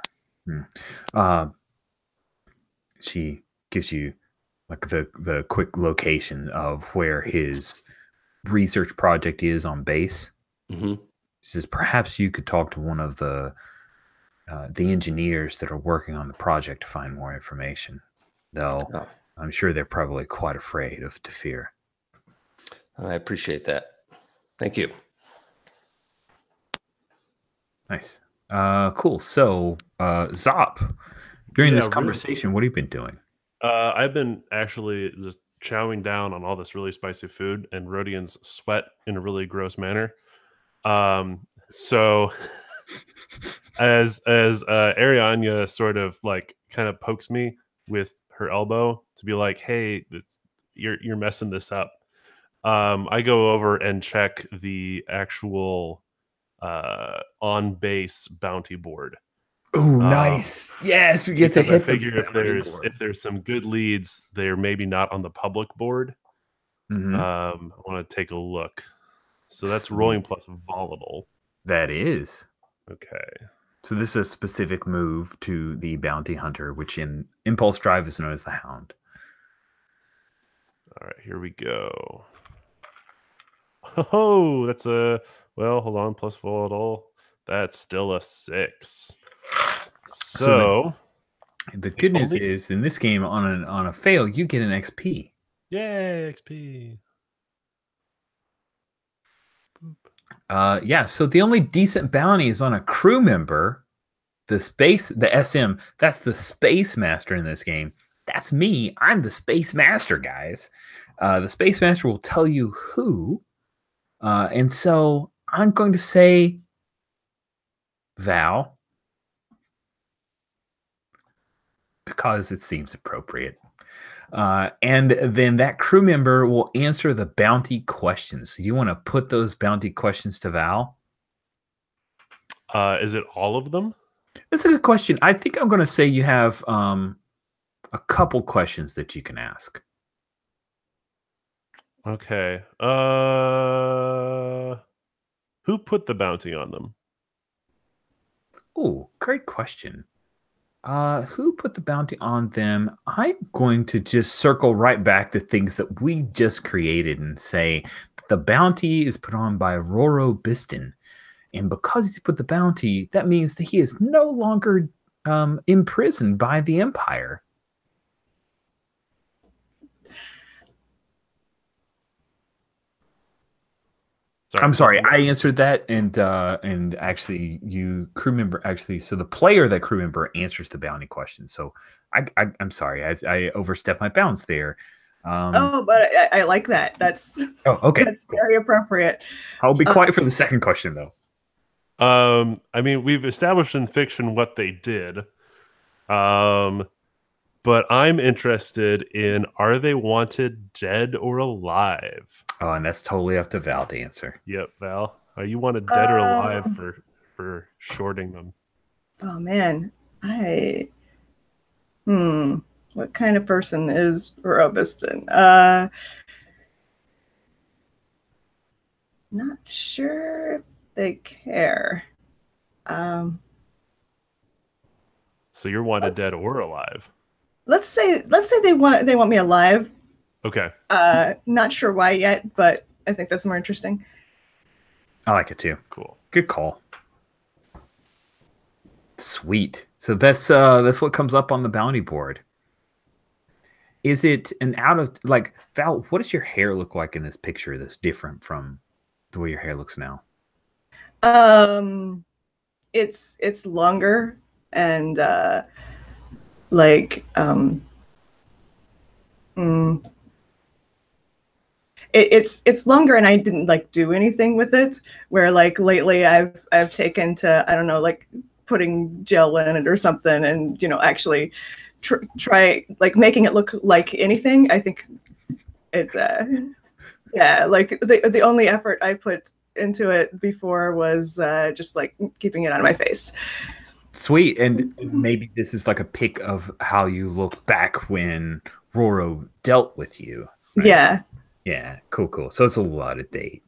She gives you like the quick location of where his research project is on base. Mm-hmm. She says, perhaps you could talk to one of the engineers that are working on the project to find more information. Though I'm sure they're probably quite afraid of Tafir. I appreciate that. Thank you. Nice. Cool. So, Zop, during this conversation, what have you been doing? I've been actually just chowing down on all this really spicy food, and Rhodians sweat in a really gross manner. So as Arianya sort of like kind of pokes me with her elbow to be like, hey, you're messing this up. I go over and check the actual on base bounty board. Oh, nice. Yes, we get to Because I hit the figure bounty board. if there's some good leads, they're maybe not on the public board. Mhm. I want to take a look. So that's rolling plus volatile. That is. Okay. So this is a specific move to the bounty hunter, which in Impulse Drive is known as the Hound. All right, here we go. Oh, that's a, well, hold on, plus volatile. That's still a 6. So the good news is in this game on a fail, you get an XP. Yay, XP. Yeah, so the only decent bounty is on a crew member. The SM, that's the Space Master in this game. That's me. I'm the Space Master, guys. The Space Master will tell you who. And so I'm going to say Val, because it seems appropriate. And then that crew member will answer the bounty questions. So you want to put those bounty questions to Val? Is it all of them? That's a good question. I think I'm going to say you have a couple questions that you can ask. Okay. Who put the bounty on them? Oh, great question. Who put the bounty on them? I'm going to just circle right back to things that we just created and say the bounty is put on by Roro Biston. And because he's put the bounty, that means that he is no longer imprisoned by the Empire. I'm sorry, I answered that, and actually, crew member so the player that crew member answers the bounty question. So I'm sorry, I overstepped my bounds there. But I like that. That's okay. That's very appropriate. I'll be quiet for the second question though. I mean, we've established in fiction what they did. But I'm interested in, are they wanted dead or alive? Oh, and that's totally up to Val to answer. Yep, Val. Are you wanted dead or alive for shorting them? Oh man, what kind of person is Robiston? Not sure if they care. So you're wanted dead or alive? Let's say they want me alive. Okay. Not sure why yet, but I think that's more interesting. I like it too. Cool. Good call. Sweet. So that's what comes up on the bounty board. Is it an Val, what does your hair look like in this picture that's different from the way your hair looks now? It's longer and it's longer, and I didn't do anything with it. Where lately I've taken to, I don't know, putting gel in it or something, and actually try making it look like anything. I think it's yeah, the only effort I put into it before was just keeping it on my face. Sweet. And maybe this is a pic of how you look back when Roro dealt with you. Right? Yeah, cool. So it's a little out of date.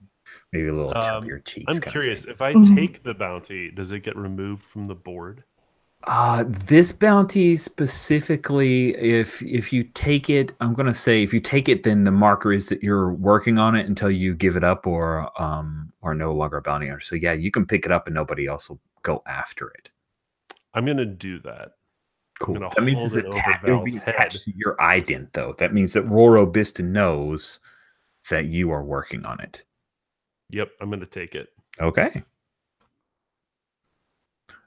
Maybe a little tip of your cheeks. I'm curious, if I take the bounty, does it get removed from the board? This bounty specifically, if you take it, I'm gonna say if you take it, then the marker is that you're working on it until you give it up or are no longer a bounty hunter. So yeah, you can pick it up and nobody else will go after it. I'm gonna do that. Cool. That means it'll be attached to your ident, though. That means that Roro Biston knows that you are working on it. Yep, I'm gonna take it. Okay.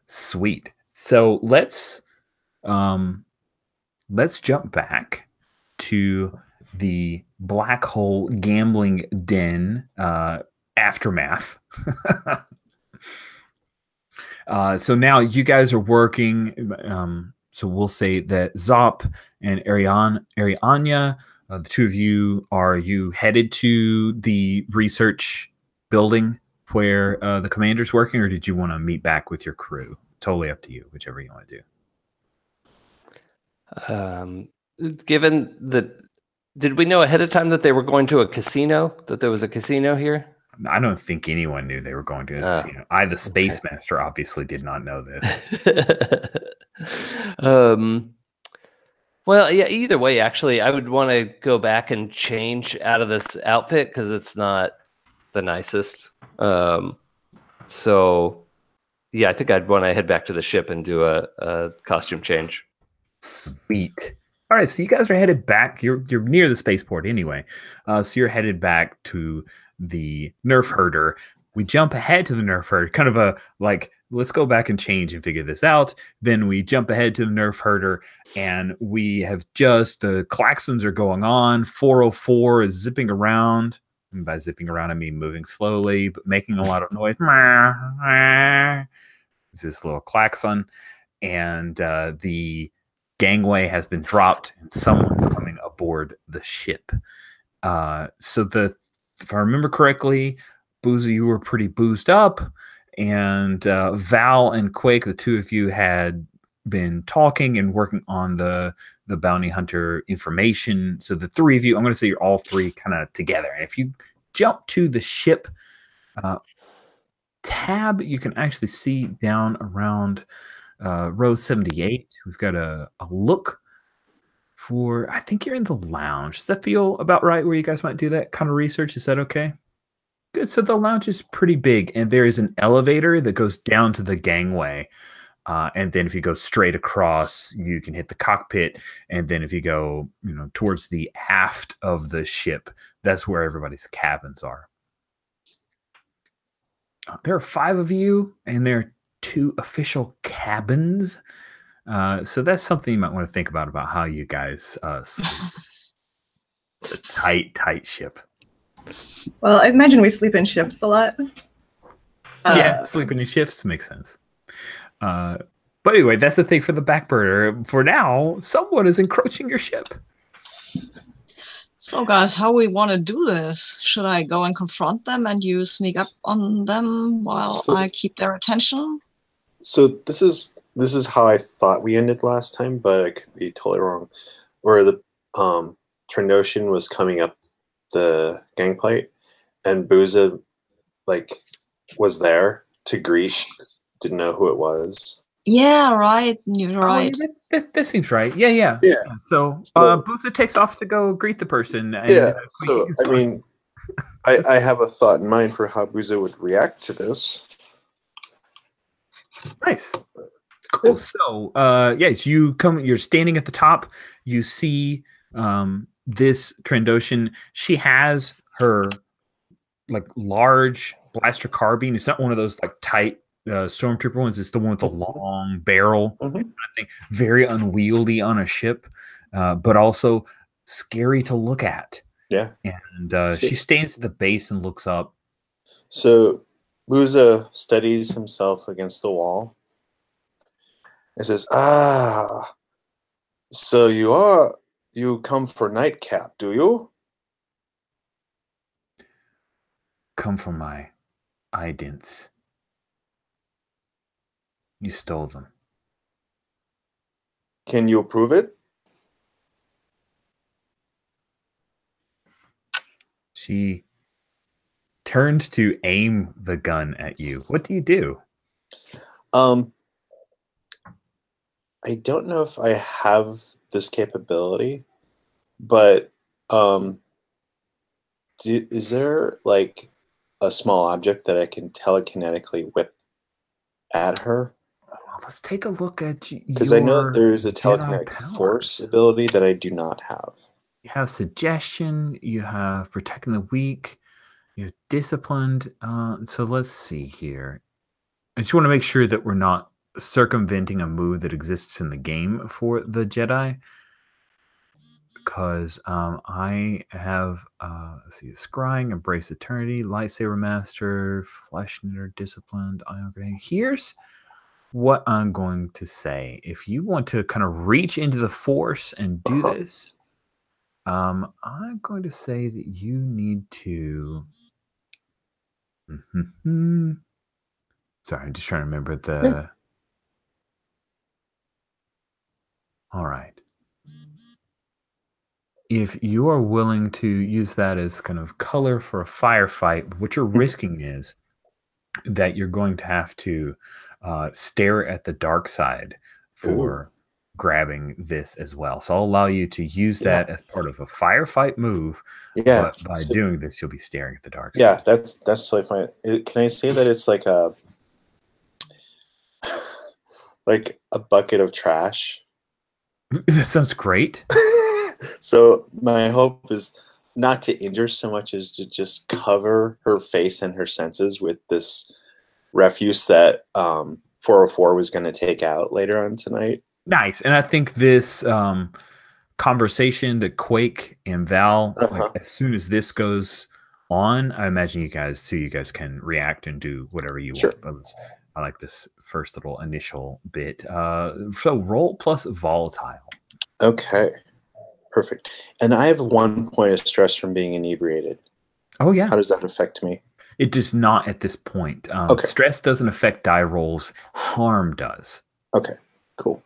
Sweet. So let's jump back to the black hole gambling den aftermath. So now you guys are working. So we'll say that Zop and Arianya The two of you, are you headed to the research building where the commander's working, or did you want to meet back with your crew? Totally up to you, whichever you want to do. Given that, did we know ahead of time that they were going to a casino? That there was a casino here? I don't think anyone knew they were going to a casino. The Space Master, obviously did not know this. Well, yeah, either way, actually, I would want to go back and change out of this outfit because it's not the nicest. So, yeah, I think I'd want to head back to the ship and do a costume change. Sweet. All right, so you guys are headed back. You're near the spaceport anyway. So you're headed back to the Nerf herder. We jump ahead to the Nerf herder, kind of a like, let's go back and change and figure this out. Then we jump ahead to the Nerf herder, and we have just, the klaxons are going on. 404 is zipping around. And by zipping around, I mean moving slowly, but making a lot of noise. It's this little klaxon. And the gangway has been dropped, and someone is coming aboard the ship. So if I remember correctly, Boozy, you were pretty boozed up, and Val and Quake, the two of you, had been talking and working on the bounty hunter information. So the three of you, I'm going to say you're all three kind of together. And if you jump to the ship tab, you can actually see down around row 78. We've got a look for, I think you're in the lounge. Does that feel about right where you guys might do that kind of research? Is that okay? Good. So the lounge is pretty big, and there is an elevator that goes down to the gangway. And then if you go straight across, you can hit the cockpit. And then if you go, towards the aft of the ship, that's where everybody's cabins are. There are 5 of you, and there are 2 official cabins. So that's something you might want to think about how you guys sleep. It's a tight ship. Well, I imagine we sleep in shifts a lot. Yeah, sleeping in shifts makes sense. But anyway, that's the thing for the back burner. For now, someone is encroaching your ship. So, guys, how we want to do this? Should I go and confront them and you sneak up on them while I keep their attention? So this is how I thought we ended last time, but I could be totally wrong. Where the Trandoshan was coming up the gangplank, and Booza was there to greet, didn't know who it was. Yeah, right. You're right. That seems right. Yeah. So Booza takes off to go greet the person. And, so I mean, I have a thought in mind for how Booza would react to this. Nice. Cool. So you're standing at the top. You see this Trandoshan. She has her large blaster carbine. It's not one of those tight stormtrooper ones. It's the one with the long barrel. I think very unwieldy on a ship, but also scary to look at. Yeah. And she stands at the base and looks up. So Booza steadies himself against the wall and says, so you come for Nightcap, do you? Come for my idents. You stole them. Can you prove it? She turns to aim the gun at you. What do you do? I don't know if I have this capability, but is there a small object that I can telekinetically whip at her? Let's take a look at you. Because I know there's a telekinetic force ability that I do not have. You have suggestion, you have protecting the weak, you have disciplined. So let's see here. I just want to make sure that we're not circumventing a move that exists in the game for the Jedi. Because I have, let's see, Scrying, Embrace Eternity, Lightsaber Master, Flesh Knitter, Disciplined, Ion Grenade. Here's what I'm going to say. If you want to kind of reach into the Force and do this, I'm going to say that you need to. Sorry, I'm just trying to remember the. All right. If you are willing to use that as kind of color for a firefight, what you're risking is that you're going to have to stare at the dark side for grabbing this as well. So I'll allow you to use that as part of a firefight move. Yeah. But by doing this, you'll be staring at the dark side. Yeah, that's totally fine. Can I say that it's like a bucket of trash? That sounds great. So my hope is not to injure so much as to just cover her face and her senses with this refuse that 404 was going to take out later on tonight. Nice. And I think this conversation that Quake and Val, like, as soon as this goes on, I imagine you guys can react and do whatever you want. But I like this first little initial bit. So roll plus volatile. Okay. Perfect. And I have 1 point of stress from being inebriated. Oh, yeah. How does that affect me? It does not at this point. Stress doesn't affect die rolls. Harm does. Okay, cool.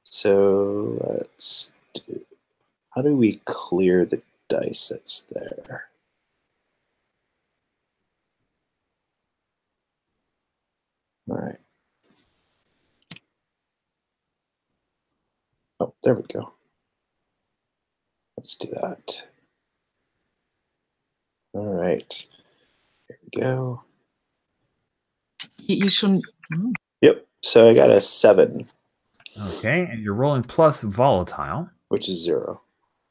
So let's do... How do we clear the dice that's there? All right. Oh, there we go. Let's do that. All right. Here we go. You shouldn't. Yep. So I got a 7. Okay, and you're rolling plus volatile, which is 0.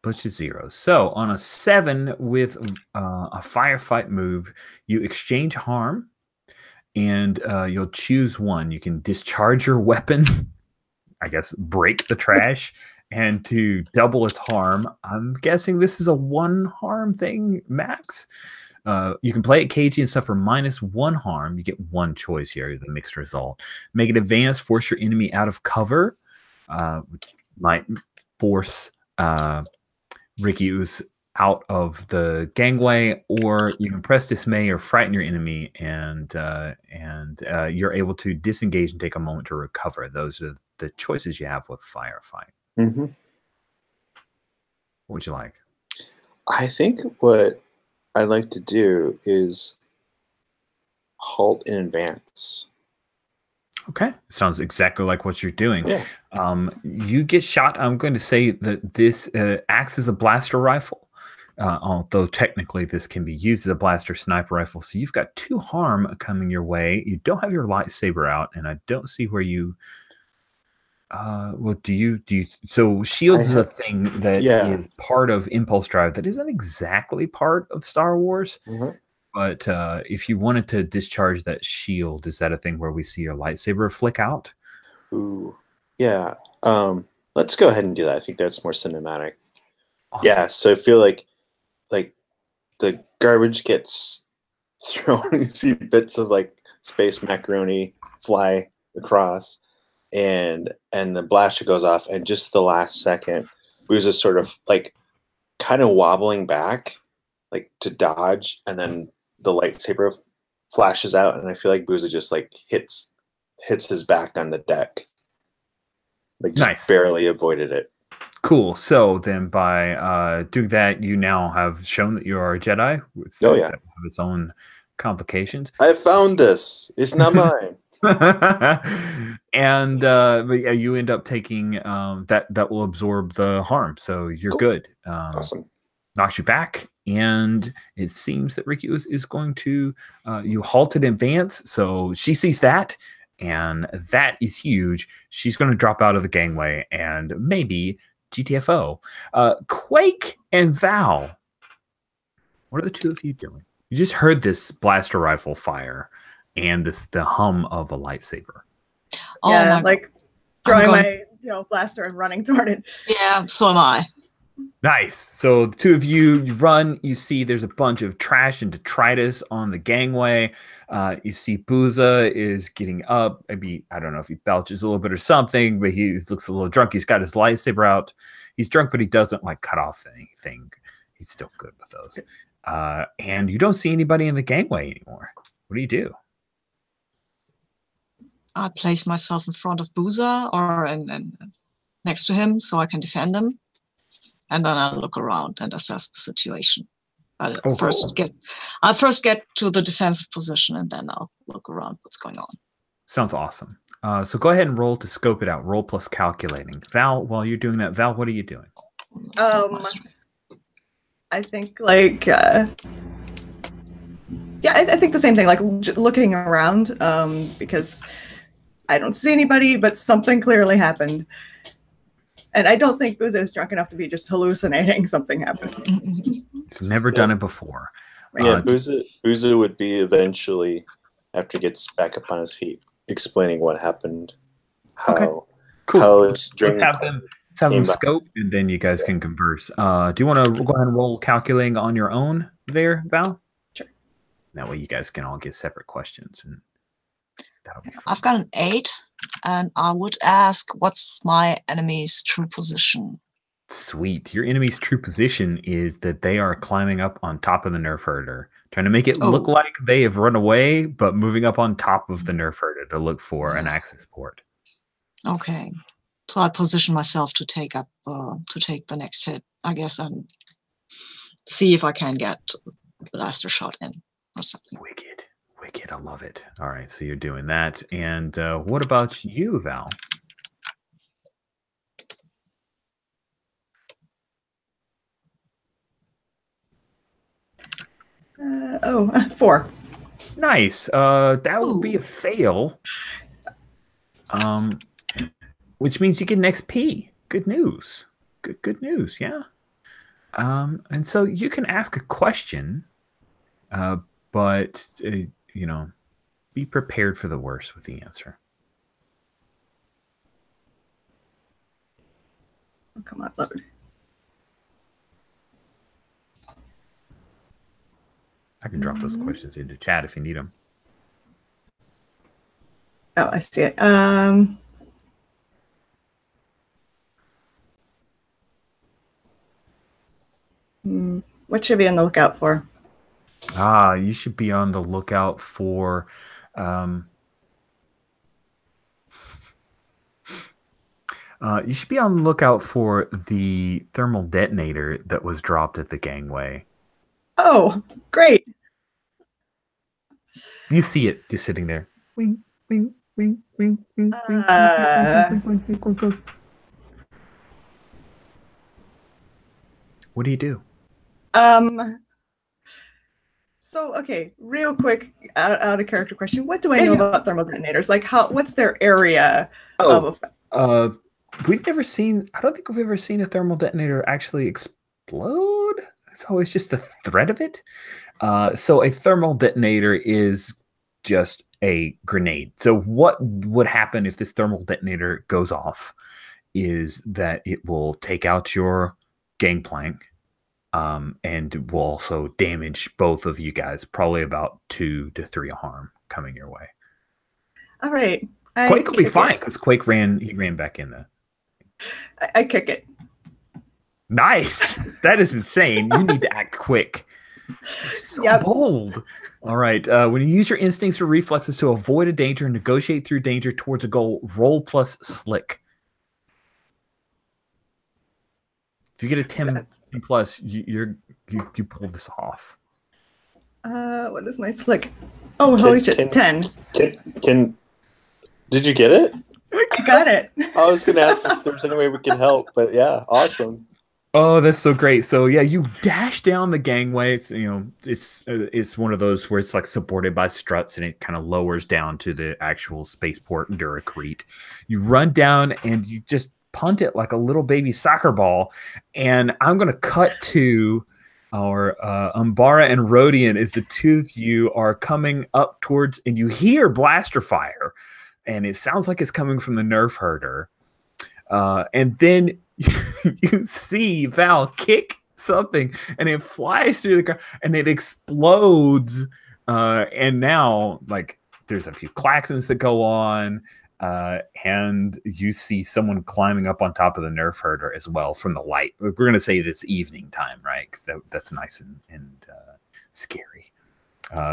Which is 0. So on a 7 with a firefight move, you exchange harm, and you'll choose one. You can discharge your weapon, I guess, break the trash, and to double its harm. I'm guessing this is a 1 harm thing max. You can play it cagey and suffer -1 harm. You get 1 choice here, the mixed result. Make it advance, force your enemy out of cover, which might force Rikyu's out of the gangway, or you can press dismay or frighten your enemy, and you're able to disengage and take a moment to recover. Those are the choices you have with firefight. Mm-hmm. What would you like? I think what I'd like to do is halt in advance. Okay, sounds exactly like what you're doing. Yeah. You get shot. I'm going to say that this acts as a blaster rifle, although technically this can be used as a blaster sniper rifle. So you've got 2 harm coming your way. You don't have your lightsaber out, and I don't see where you. Well, do you? So shield is a thing that is part of Impulse Drive that isn't exactly part of Star Wars. Mm-hmm. But if you wanted to discharge that shield, is that a thing where we see your lightsaber flick out? Ooh, yeah. Let's go ahead and do that. I think that's more cinematic. Awesome. Yeah. So I feel like the garbage gets thrown. You see bits of like space macaroni fly across, and the blaster goes off, and just the last second, Booz is sort of like kind of wobbling back, like to dodge, and then the lightsaber flashes out, and I feel like Booza just like hits his back on the deck. Like just barely avoided it. Cool. So then by doing that, you now have shown that you are a Jedi. Oh yeah. That will have its own complications. I found this. It's not mine. And but yeah, you end up taking that will absorb the harm. So you're good. Awesome. Knocks you back, and it seems that Ricky is going to you halted in advance, so she sees that, and that is huge. She's going to drop out of the gangway and maybe GTFO. Quake and Val, what are the two of you doing? You just heard this blaster rifle fire and the hum of a lightsaber. Yeah, like drawing my blaster and running toward it. Yeah, so am I. Nice. So the two of you run. You see there's a bunch of trash and detritus on the gangway. You see Booza is getting up. Maybe, I don't know if he belches a little bit or something, but he looks a little drunk. He's got his lightsaber out. He's drunk, but he doesn't like cut off anything. He's still good with those. And you don't see anybody in the gangway anymore. What do you do? I place myself in front of Booza or next to him so I can defend him. And then I look around and assess the situation. I'll first get to the defensive position, and then I'll look around what's going on. Sounds awesome. So go ahead and roll to scope it out. Roll plus calculating. Val, while you're doing that, Val, what are you doing? I think like I think the same thing. Like looking around because I don't see anybody, but something clearly happened. And I don't think Booza is drunk enough to be just hallucinating something happened. He's never done it before. Right. Yeah, Booza would be eventually, after he gets back up on his feet, explaining what happened. How it's during Let's have them scope, and then you guys can converse. Do you want to go ahead and roll calculating on your own there, Val? Sure. That way you guys can all get separate questions. And that'll be fun. I've got an 8. And I would ask, what's my enemy's true position? Sweet. Your enemy's true position is that they are climbing up on top of the nerf herder, trying to make it look like they have run away, but moving up on top of the nerf herder to look for an access port. Okay. So I position myself to take the next hit, I guess, and see if I can get a blaster shot in or something. Wicked. I love it. All right, so you're doing that. And what about you, Val? Four. Nice. That would be a fail. Which means you get an XP. Good news. Good news, yeah. And so you can ask a question, but be prepared for the worst with the answer. Oh, come on, load. I can drop those questions into chat if you need them. Oh, I see it. What should I be on the lookout for? You should be on the lookout for you should be on the lookout for the thermal detonator that was dropped at the gangway. Oh, great. You see it just sitting there. Wing, wing, wing, wing, wing, wing, wing. What do you do? So, okay, real quick, out of character question. What do I know about thermal detonators? Like, what's their area of effect? We've never seen, I don't think we've ever seen a thermal detonator actually explode. It's always just the threat of it. So a thermal detonator is just a grenade. So what would happen if this thermal detonator goes off is that it will take out your gangplank. And will also damage both of you guys, probably about 2 to 3 harm coming your way. All right. Quake will be fine because Quake ran back in there. I kick it. Nice. That is insane. You need to act quick. So bold. All right. When you use your instincts or reflexes to avoid a danger and negotiate through danger towards a goal, roll plus slick. If you get a 10 plus, you pull this off. What is my slick? Oh, holy shit! 10. Did you get it? I got it. I was going to ask if there's any way we can help, but yeah, awesome. Oh, that's so great. So yeah, you dash down the gangway. It's one of those where it's like supported by struts and it kind of lowers down to the actual spaceport Duracrete. You run down and you just punt it like a little baby soccer ball. And I'm going to cut to our Umbara and Rodian as the two of you are coming up towards, and you hear blaster fire. And it sounds like it's coming from the nerf herder. And then you see Val kick something, and it flies through the ground, and it explodes. And now, like, there's a few klaxons that go on, and you see someone climbing up on top of the nerf herder as well from the light. We're going to say this evening time, right? Because that's nice and scary.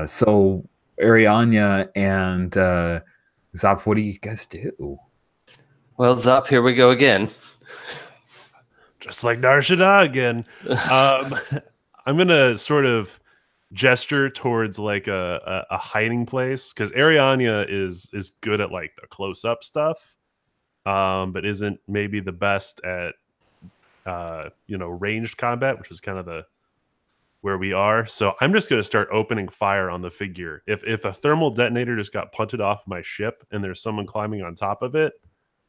So Arianya and Zop, what do you guys do? Well, Zop, here we go again. Just like Nar Shaddaa again. I'm gonna sort of gesture towards like a hiding place, because Arianya is good at like the close-up stuff, but isn't maybe the best at ranged combat, which is kind of where we are. So I'm just gonna start opening fire on the figure. If a thermal detonator just got punted off my ship and there's someone climbing on top of it,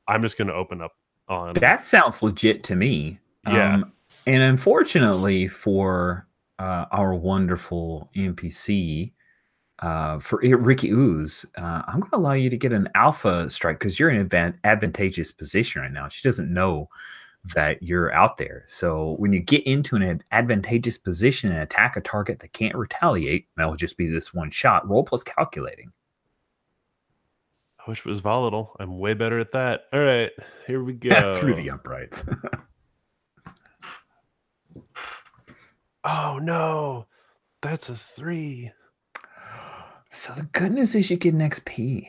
I'm just gonna open up on. That sounds legit to me. Yeah. And unfortunately for our wonderful NPC, for Ricky Ooze, I'm going to allow you to get an alpha strike because you're in an advantageous position right now. She doesn't know that you're out there. So when you get into an advantageous position and attack a target that can't retaliate, that will just be this one shot. Roll plus calculating. I wish it was volatile. I'm way better at that. All right, here we go. Through the uprights. Oh no, that's a 3. So the good news is you get an XP.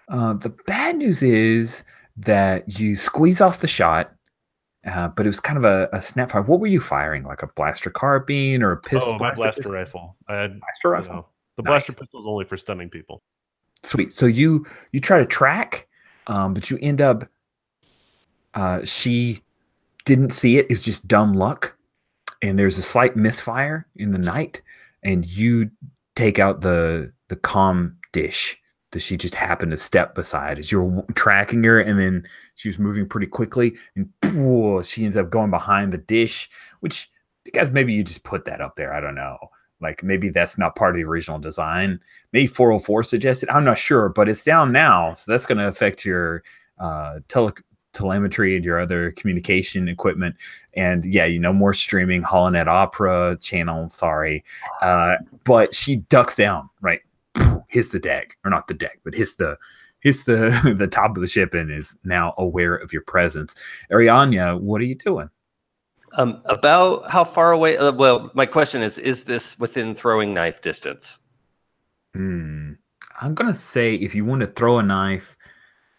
The bad news is that you squeeze off the shot, but it was kind of a snap fire. What were you firing? Like a blaster carbine or a pistol? Oh, my blaster rifle. I had blaster rifle. The blaster pistol is only for stunning people. Sweet. So you try to track, but you end up. She didn't see it. It's just dumb luck. And there's a slight misfire in the night, and you take out the comm dish that she just happened to step beside as you were tracking her, and then she was moving pretty quickly, and she ends up going behind the dish, which, guys, maybe you just put that up there. I don't know. Like, maybe that's not part of the original design. Maybe 404 suggested. I'm not sure, but it's down now, so that's going to affect your telemetry and your other communication equipment. And yeah, more streaming, Holonet Opera channel, sorry. But she ducks down, right? Hits the deck, or not the deck, but hits the top of the ship and is now aware of your presence. Arianya, what are you doing? About how far away? Well, my question is this within throwing knife distance? I'm going to say if you want to throw a knife,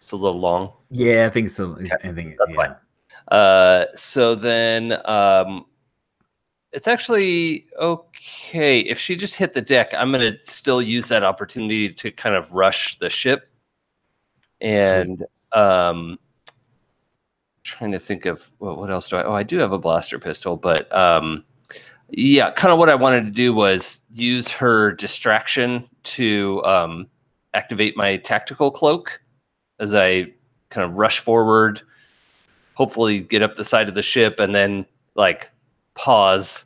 it's a little long. Yeah, I think so. Okay. I think that's fine. So then it's actually okay. If she just hit the deck, I'm going to still use that opportunity to kind of rush the ship. And trying to think of what else do I? Oh, I do have a blaster pistol, but yeah, kind of what I wanted to do was use her distraction to activate my tactical cloak as I kind of rush forward, hopefully get up the side of the ship, and then like pause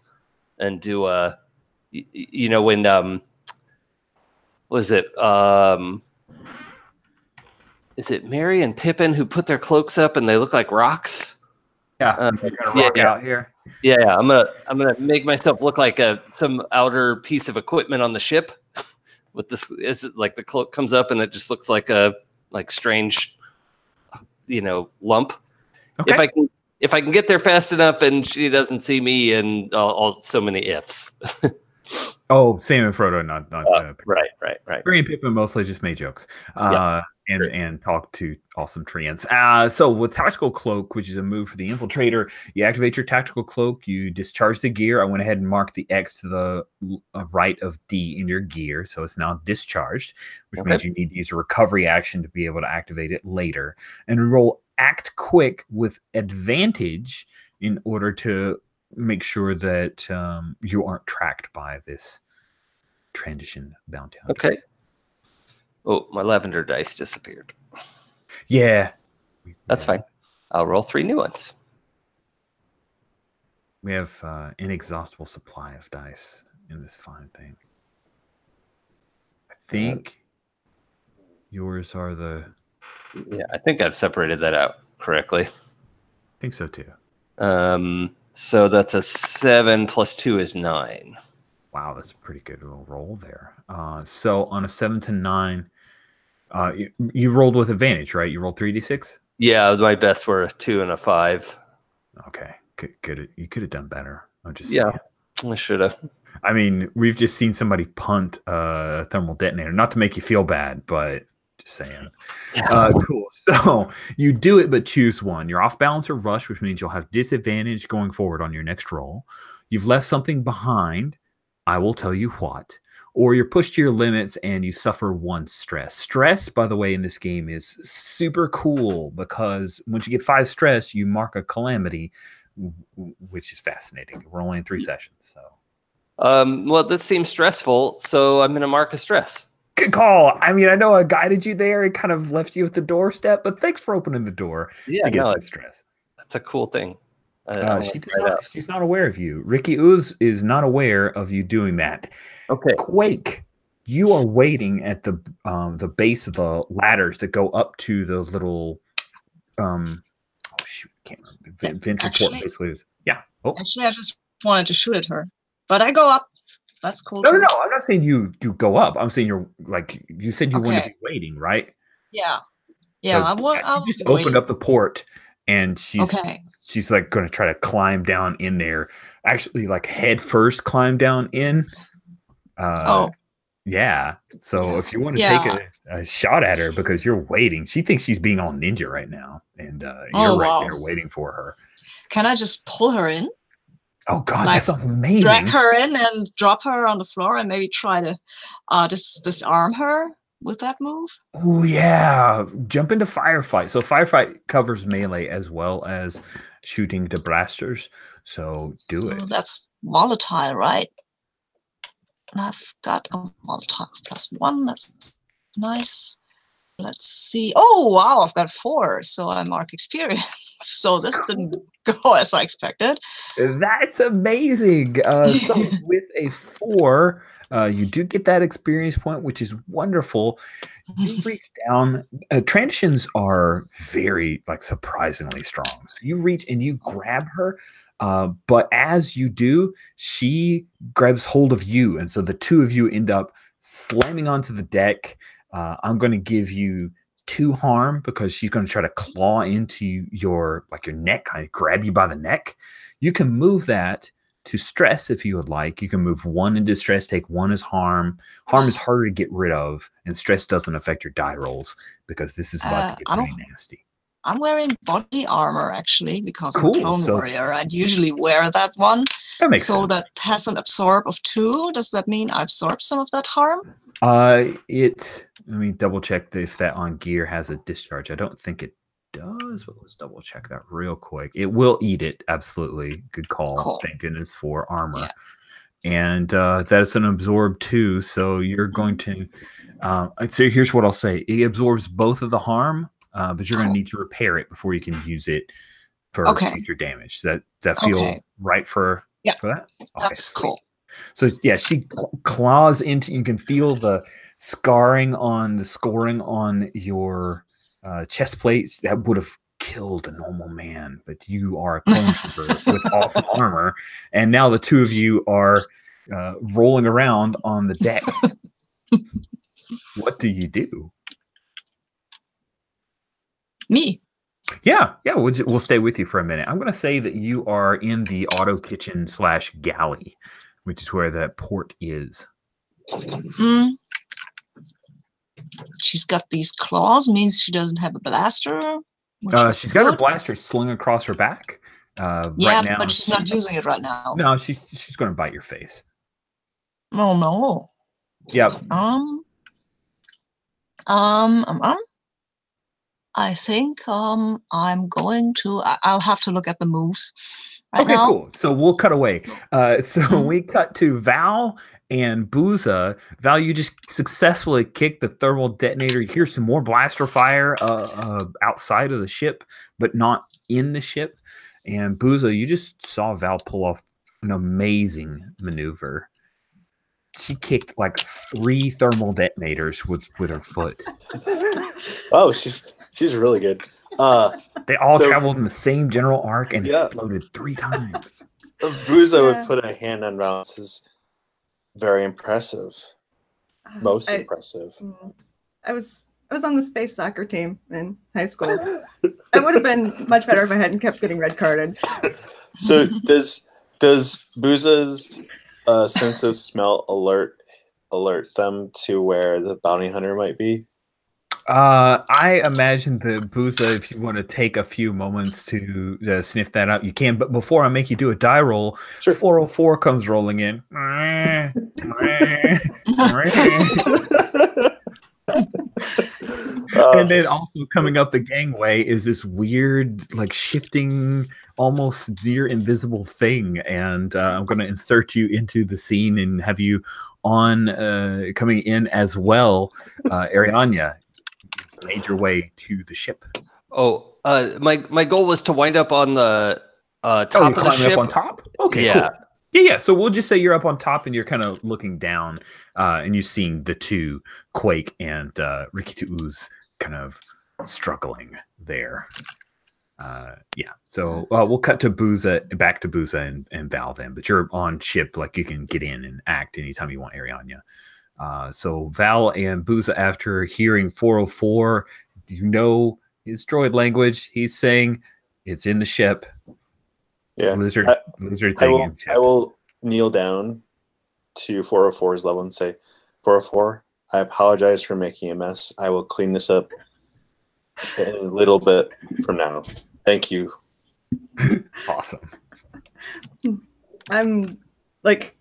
and do a, when was it? Is it Merry and Pippin who put their cloaks up and they look like rocks? Yeah, you're gonna rock out here. Yeah, I'm gonna make myself look like some outer piece of equipment on the ship. With this, is it like the cloak comes up and it just looks like a strange, lump. Okay. If I can get there fast enough and she doesn't see me, and all so many ifs. Oh, Sam and Frodo, not right. Merry and Pippin mostly just made jokes. And talk to awesome treants. So with Tactical Cloak, which is a move for the Infiltrator, you activate your Tactical Cloak, you discharge the gear. I went ahead and marked the X to the right of D in your gear, so it's now discharged, which means you need to use a recovery action to be able to activate it later. And roll Act Quick with advantage in order to make sure that you aren't tracked by this transition bounty hunter. Okay. Oh, my lavender dice disappeared. Yeah. That's fine. I'll roll 3 new ones. We have an inexhaustible supply of dice in this fine thing. I think yours are the Yeah, I think I've separated that out correctly. I think so too. So that's a 7 plus 2 is 9. Wow, that's a pretty good little roll there. So on a 7 to 9, you rolled with advantage, right? You rolled 3d6? Yeah, my best were a 2 and a 5. Okay, good. You could have done better. I'm just Yeah, saying. I should have. I mean, we've just seen somebody punt a thermal detonator. Not to make you feel bad, but just saying. Cool. So you do it, but choose one. You're off balance or rush, which means you'll have disadvantage going forward on your next roll. You've left something behind. I will tell you what. Or you're pushed to your limits and you suffer 1 stress. Stress, by the way, in this game is super cool because once you get 5 stress, you mark a calamity, which is fascinating. We're only in 3 sessions, so. Well, this seems stressful, so I'm going to mark a stress. Good call. I mean, I know I guided you there and kind of left you at the doorstep, but thanks for opening the door to get some stress. That's a cool thing. She's not aware of you. Ricky Ooze is not aware of you doing that. Okay. Quake, you are waiting at the base of the ladders that go up to the little can't remember. Venture port basically is. Yeah. Oh. Actually, I just wanted to shoot at her, but I go up. That's cool. No. I'm not saying you go up. I'm saying you're like you said you want to be waiting, right? Yeah. Yeah. So I just opened up the port, and she's like going to try to climb down in there. Actually, like head first, climb down in. Yeah. So if you want to take a shot at her because you're waiting, she thinks she's being all ninja right now, and you're right there waiting for her. Can I just pull her in? Oh God, that sounds amazing! Drag her in and drop her on the floor, and maybe try to disarm her with that move. Oh yeah, jump into firefight. So firefight covers melee as well as shooting the blasters. So do it. That's volatile, right? I've got a volatile +1. That's nice. Let's see. Oh, wow, I've got 4. So I mark experience. So this didn't go as I expected. That's amazing. So with a 4, you do get that experience point, which is wonderful. You reach down. Transitions are very, surprisingly strong. So you reach and you grab her. But as you do, she grabs hold of you. And so the two of you end up slamming onto the deck. I'm going to give you 2 harm because she's going to try to claw into your neck, kind of grab you by the neck. You can move that to stress if you would like. You can move 1 into stress, take 1 as harm. Harm is harder to get rid of, and stress doesn't affect your die rolls because this is about to get pretty nasty. I'm wearing body armor, actually, because I'm a clone warrior. I'd usually wear that one. That makes sense. So that has an absorb of 2. Does that mean I absorb some of that harm? Let me double check if that on gear has a discharge. I don't think it does, but let's double check that real quick. It will eat it. Absolutely. Good call. Cool. Thank goodness for armor. Yeah. And that is an absorb 2. So you're going to, so here's what I'll say. It absorbs both of the harm. But you're going to need to repair it before you can use it for future damage. That feel right for that? Okay, that's cool. So yeah, she claws into. You can feel the scoring on your chest plates that would have killed a normal man, but you are a clone trooper with awesome armor, and now the two of you are rolling around on the deck. What do you do? Me. Yeah, we'll stay with you for a minute. I'm going to say that you are in the auto kitchen / galley, which is where that port is. She's got these claws, means she doesn't have a blaster. She's got her blaster slung across her back. Right now, but she's not using it right now. No, she's going to bite your face. Oh no. Yep. I think I'm going to. I'll have to look at the moves. Right okay, now. Cool. So we'll cut away. We cut to Val and Booza. Val, you just successfully kicked the thermal detonator. You hear some more blaster fire outside of the ship, but not in the ship. And Booza, you just saw Val pull off an amazing maneuver. She kicked like 3 thermal detonators with her foot. Oh, she's really good. They all So- traveled in the same general arc and Yeah. exploded 3 times. Buza Yeah. would put a hand on Val's is very impressive. Most I- impressive. I was on the space soccer team in high school. I would have been much better if I hadn't kept getting red carded. So does Buza's sense of smell alert them to where the bounty hunter might be? I imagine that Booza, if you want to take a few moments to sniff that out, you can. But before I make you do a die roll, Sure. 404 comes rolling in. And then also coming up the gangway is this weird, like shifting, almost near invisible thing. And I'm going to insert you into the scene and have you on coming in as well, Arianya. Made your way to the ship. Oh, my goal was to wind up on the top You're of the climbing ship. up on top? Okay, Yeah. cool. Yeah. So we'll just say you're up on top and you're kind of looking down and you're seeing the two, Quake and Ricky Ooze, kind of struggling there. So we'll cut to back to Booza and Val then, but you're on ship, like you can get in and act anytime you want, Arianya. So Val and Booza, after hearing 404, you know his droid language. He's saying it's in the ship. Yeah. Lizard I thing will, in ship. I will kneel down to 404's level and say, 404, I apologize for making a mess. I will clean this up in a little bit from now. Thank you. Awesome. I'm like,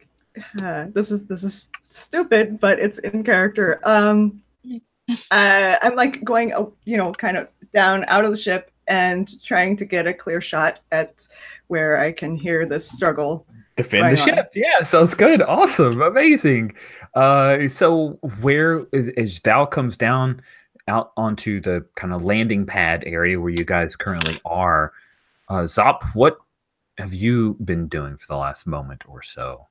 this is stupid, but it's in character. I'm like going, kind of down out of the ship and trying to get a clear shot at where I can hear this struggle. Defend the ship. Yeah, sounds good. Awesome. Amazing. So where as Val comes down out onto the kind of landing pad area where you guys currently are, Zop, what have you been doing for the last moment or so?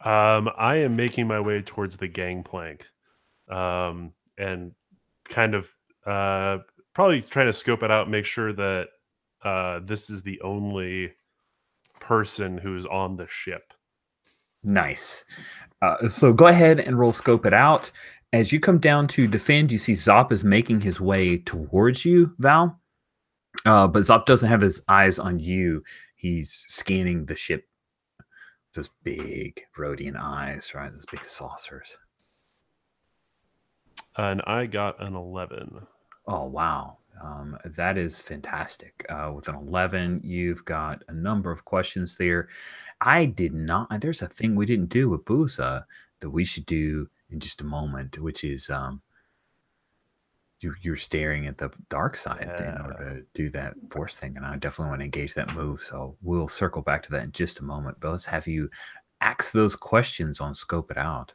I am making my way towards the gangplank, and kind of probably trying to scope it out, make sure that this is the only person who's on the ship. Nice. So go ahead and roll scope it out. As you come down to defend, you see Zop is making his way towards you, Val. But Zop doesn't have his eyes on you. He's scanning the ship. Those big Rhodian eyes, right? Those big saucers. And I got an 11. Oh, wow. That is fantastic. With an 11, you've got a number of questions there. I did not. There's a thing we didn't do with Booza that we should do in just a moment, which is you're staring at the dark side in order to do that force thing. And I definitely want to engage that move. So we'll circle back to that in just a moment. But let's have you ask those questions on Scope It Out.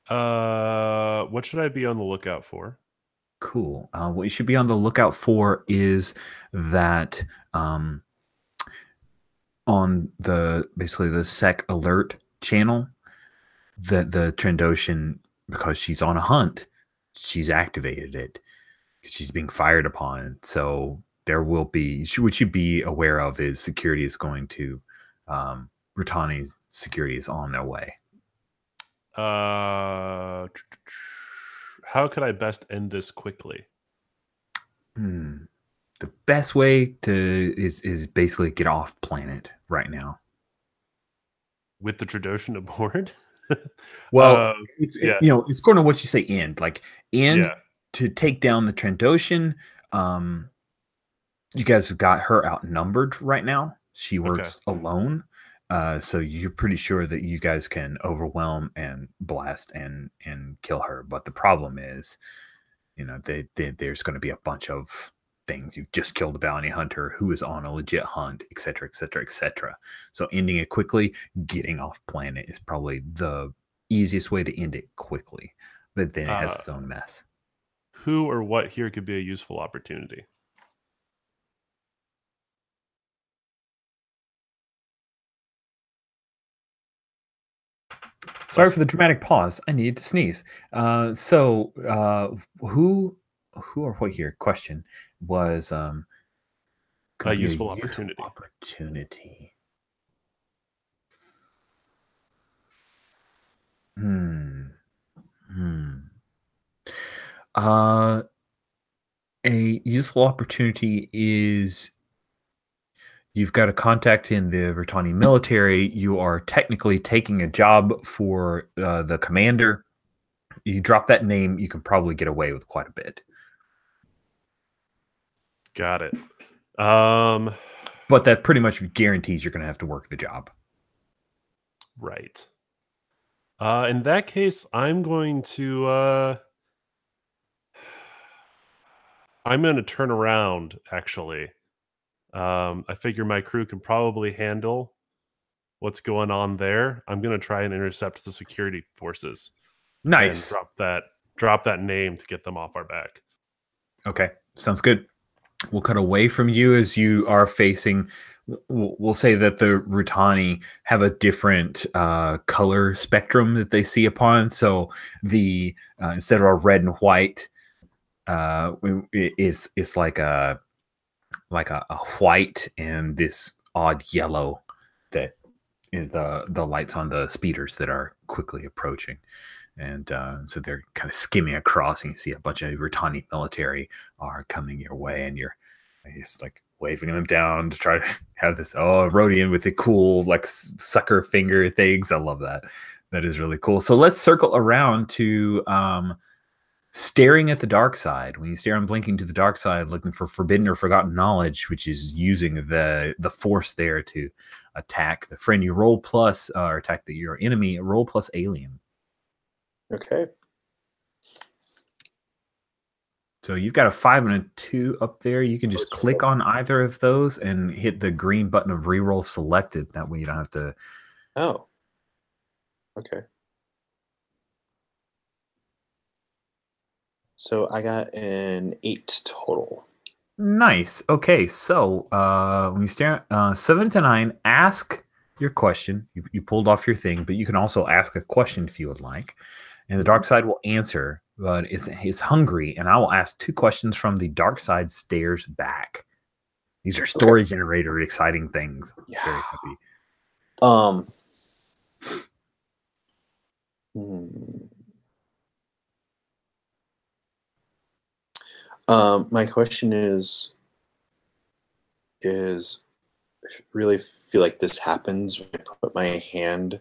What should I be on the lookout for? Cool. What you should be on the lookout for is that on basically the sec alert channel, that the Trandoshan, because she's on a hunt, she's activated it because she's being fired upon. So there will be, what you'd be aware of is security is going to, Brittani's security is on their way. How could I best end this quickly? The best way to is basically get off planet right now. With the Trandoshan aboard? Well, it's according to what you say, end. Like, end to take down the Trandoshan. You guys have got her outnumbered right now. She works alone. So you're pretty sure that you guys can overwhelm and blast and kill her. But the problem is, there's going to be a bunch of things. You've just killed a bounty hunter who is on a legit hunt, et cetera, et cetera, et cetera. So ending it quickly, getting off planet is probably the easiest way to end it quickly. But then it has its own mess. Who or what here could be a useful opportunity? Sorry for the dramatic pause. I needed to sneeze. Who or what here? Question was could A be useful opportunity. Opportunity. A useful opportunity is you've got a contact in the Vertani military. You are technically taking a job for the commander. You drop that name, you can probably get away with quite a bit. Got it. But that pretty much guarantees you're going to have to work the job. Right. In that case, I'm going to turn around, actually. I figure my crew can probably handle what's going on there. I'm going to try and intercept the security forces. Nice. And drop that name to get them off our back. Okay, sounds good. We'll cut away from you as you are facing. We'll say that the Rutani have a different color spectrum that they see upon. So the instead of a red and white, it's like a white and this odd yellow that is the lights on the speeders that are quickly approaching. And so they're kind of skimming across, and you see a bunch of Rutani military are coming your way, and you're just like waving them down to try to have this Rodian with the cool like sucker finger things. I love that. That is really cool. So let's circle around to staring at the dark side. When you stare unblinking to the dark side, looking for forbidden or forgotten knowledge, which is using the force there to attack the friend, you roll plus or attack your enemy. Roll plus alien. Okay. So you've got a 5 and a 2 up there. You can just click on either of those and hit the green button of reroll selected. That way you don't have to. Oh. Okay. So I got an 8 total. Nice. Okay. So when you stare 7 to 9, ask your question. You pulled off your thing, but you can also ask a question if you would like. And the dark side will answer, but it's hungry, and I will ask 2 questions from the dark side stares back. These are story generator exciting things. Yeah. Very happy. My question is I really feel like this happens when I put my hand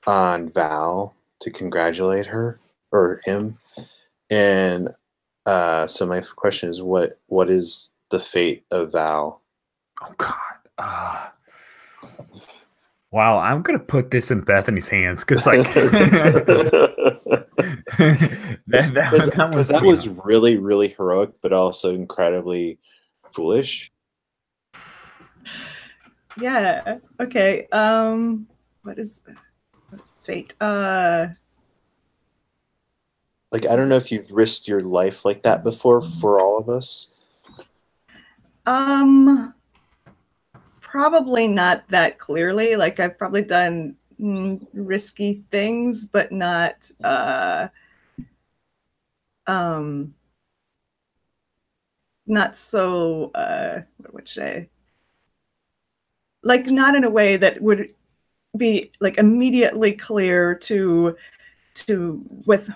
on Val to congratulate her or him, and so my question is, what is the fate of Val? Oh God! Wow, I'm gonna put this in Bethany's hands because, like, that was really, really heroic, but also incredibly foolish. Yeah. Okay. What's fate? Like, I don't know if you've risked your life like that before for all of us. Probably not that clearly. Like, I've probably done risky things, but not not so what should I, like, not in a way that would be like immediately clear to with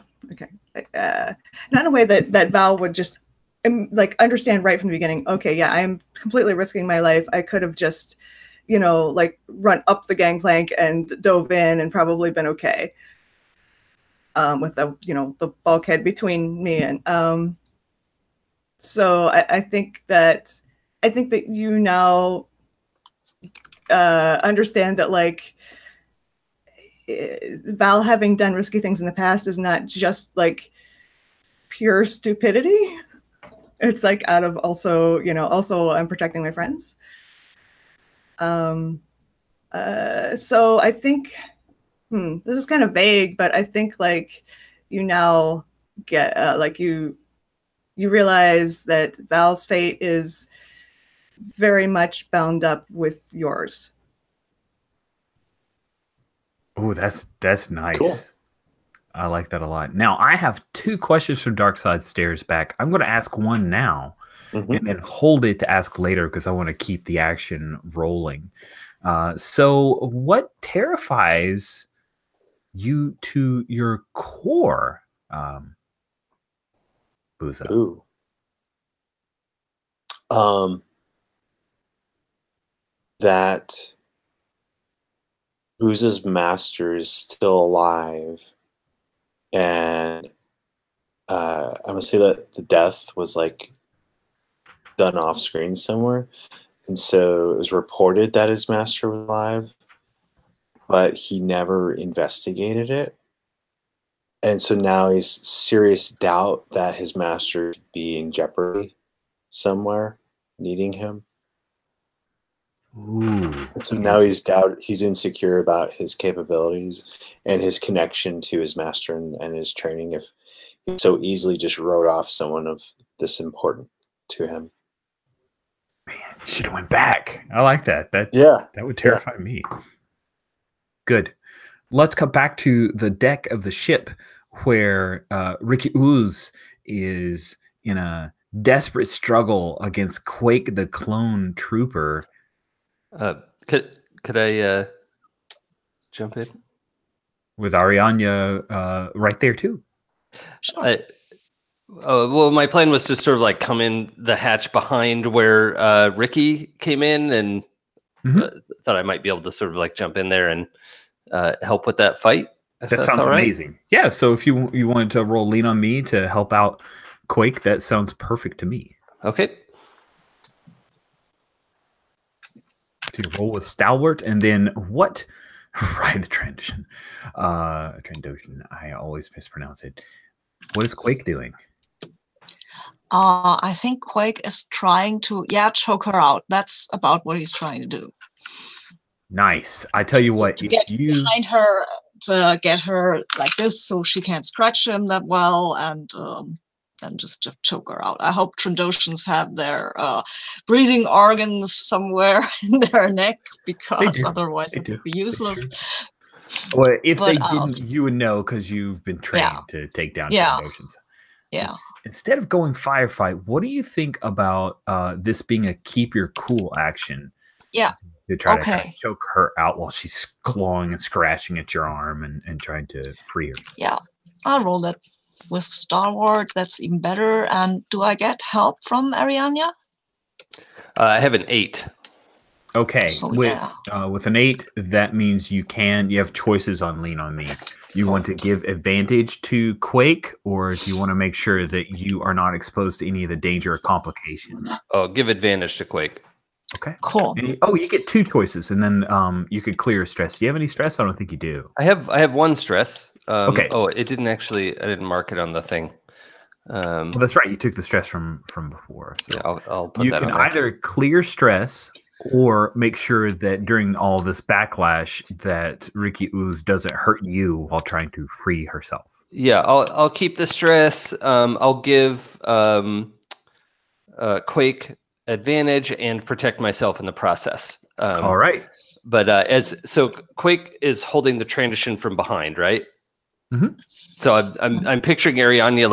not in a way that Val would just like understand right from the beginning. Okay, yeah, I'm completely risking my life. I could have just, like run up the gangplank and dove in and probably been okay. With the bulkhead between me and so I think that you now understand that, like, Val having done risky things in the past is not just like pure stupidity. It's like out of also I'm protecting my friends. So I think this is kind of vague, but I think like you now get like you realize that Val's fate is very much bound up with yours. Oh, that's nice. Cool. I like that a lot. Now, I have 2 questions from Dark Side Stares Back. I'm going to ask one now Mhm. and then hold it to ask later because I want to keep the action rolling. So, what terrifies you to your core, Booza? Ooh. That Booza's master is still alive, and I'm gonna say that the death was like done off screen somewhere, and so it was reported that his master was alive, but he never investigated it, and so now he's serious doubt that his master could be in jeopardy somewhere, needing him. Ooh. So now he's insecure about his capabilities and his connection to his master and his training if he so easily just wrote off someone of this important to him. Man, should have went back. I like that. That would terrify me. Good. Let's come back to the deck of the ship where Ricky Ooze is in a desperate struggle against Quake the Clone Trooper. Could I jump in? With Arianya right there too. Sure. Well, my plan was to sort of like come in the hatch behind where Ricky came in, and thought I might be able to sort of like jump in there and help with that fight. That sounds amazing. Yeah, so if you wanted to roll lean on me to help out Quake, that sounds perfect to me. Okay. To roll with Stalwart, and then what? Right, the transition. Trandotion. I always mispronounce it. What is Quake doing? I think Quake is trying to, choke her out. That's about what he's trying to do. Nice. I tell you what, To get behind her, to get her like this so she can't scratch him that well, and just to choke her out. I hope Trandoshans have their breathing organs somewhere in their neck, because otherwise it would be useless. Well, if they didn't, you would know because you've been trained to take down Trandoshans. Yeah. Instead of going firefight, what do you think about this being a keep your cool action? Yeah. To try to kind of choke her out while she's clawing and scratching at your arm and trying to free her. Yeah, I'll roll that with Stalwart. That's even better. And do I get help from Arianya? I have an 8. Okay, so, with an 8, that means you have choices on lean on me. You want to give advantage to Quake, or do you want to make sure that you are not exposed to any of the danger or complication? Oh, give advantage to Quake. Okay. Cool. You get 2 choices, and then you could clear stress. Do you have any stress? I don't think you do. I have 1 stress. Okay. Oh, it didn't actually. I didn't mark it on the thing. Well, that's right. You took the stress from before. So yeah, I'll put you that can on there. either clear stress or make sure that during all this backlash that Ricky Ooze doesn't hurt you while trying to free herself. Yeah, I'll keep the stress. I'll give Quake advantage and protect myself in the process. All right. But so Quake is holding the transition from behind, right? Mm-hmm. So I'm picturing Arianya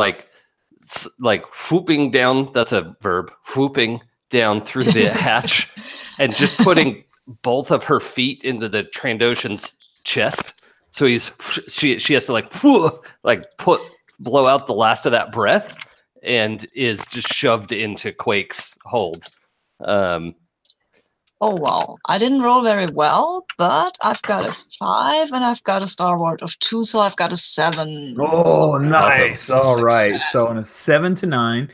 like whooping down. That's a verb. Whooping down through the hatch, and just putting both of her feet into the Trandoshan's chest. So she has to blow out the last of that breath, and is just shoved into Quake's hold. Oh, wow. I didn't roll very well, but I've got a 5 and I've got a Stalwart of 2, so I've got a 7. Oh, nice. Awesome. All right. So on a 7 to 9,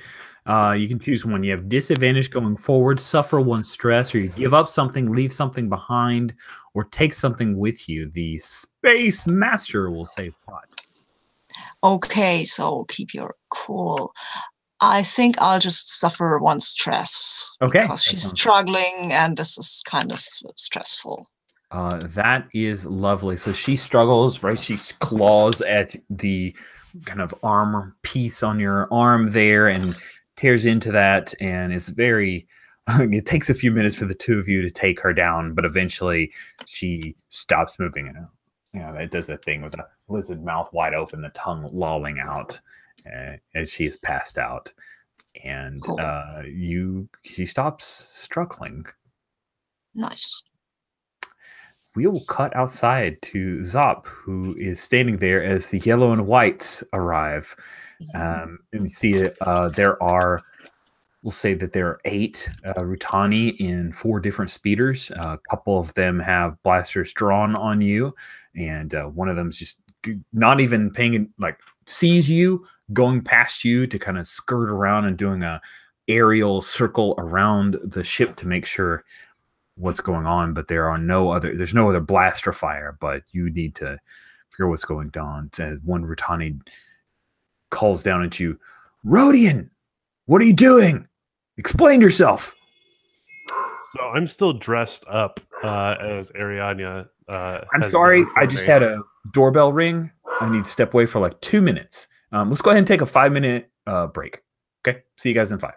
you can choose one. You have disadvantage going forward, suffer 1 stress, or you give up something, leave something behind, or take something with you. The Space Master will say what? Okay, so keep your cool. I think I'll just suffer 1 stress. Okay. Because she's struggling, and this is kind of stressful. That is lovely. So she struggles, right? She claws at the kind of armor piece on your arm there and tears into that, and is very... it takes a few minutes for the 2 of you to take her down, but eventually she stops moving. it does that thing with the lizard mouth wide open, the tongue lolling out as she is passed out. And Cool. she stops struggling. Nice. We will cut outside to Zop, who is standing there as the yellow and whites arrive. And you see we'll say that there are 8 Rutani in 4 different speeders. A couple of them have blasters drawn on you, and one of them's just not even paying, like, sees you going past you to kind of skirt around and doing a aerial circle around the ship to make sure what's going on. But there's no other blaster fire, but you need to figure what's going on. One Rutani calls down at you, Rodian, what are you doing? Explain yourself. So I'm still dressed up as Ariadna. I'm sorry, I just had a doorbell ring. I need to step away for like 2 minutes. Let's go ahead and take a 5-minute break. Okay, see you guys in 5.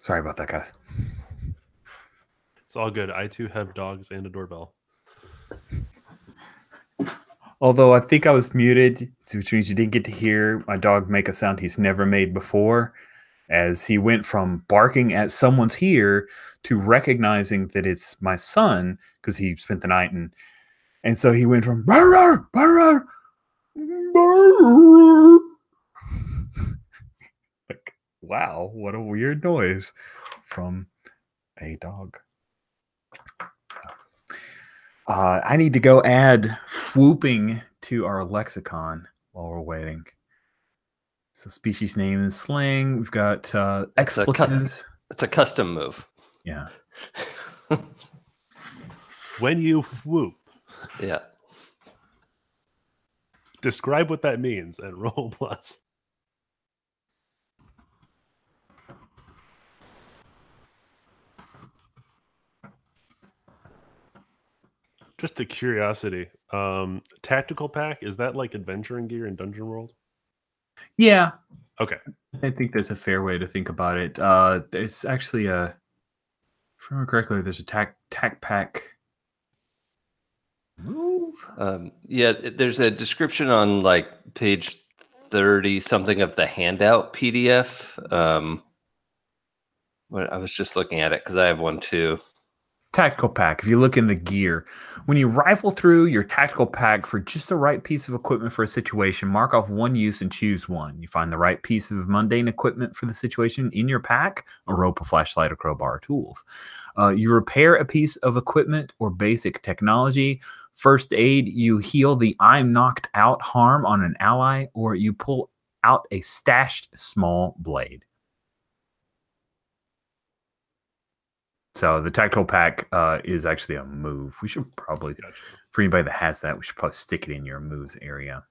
Sorry about that, guys. It's all good. I too have dogs and a doorbell. Although I think I was muted, which means you didn't get to hear my dog make a sound he's never made before, as he went from barking at someone's here to recognizing that it's my son because he spent the night, and so he went from barrr, barrr, barrr. Like, wow, what a weird noise from a dog. So, I need to go add whooping to our lexicon while we're waiting. So species name is slang. We've got expletives. It's a custom move. Yeah. When you whoop, Yeah. describe what that means and roll plus. Just a curiosity. Tactical pack, is that like adventuring gear in Dungeon World? Yeah. Okay. I think that's a fair way to think about it. There's actually if I remember correctly, there's a tac pack move. Yeah, there's a description on like page 30 something of the handout PDF. I was just looking at it because I have one too. Tactical pack. If you look in the gear, when you rifle through your tactical pack for just the right piece of equipment for a situation, mark off one use and choose one. You find the right piece of mundane equipment for the situation in your pack: a rope, a flashlight, a crowbar, or tools. You repair a piece of equipment or basic technology. First aid, you heal the I'm knocked out harm on an ally, or you pull out a stashed small blade. So the tactical pack is actually a move. We should probably, for anybody that has that, we should probably stick it in your moves area.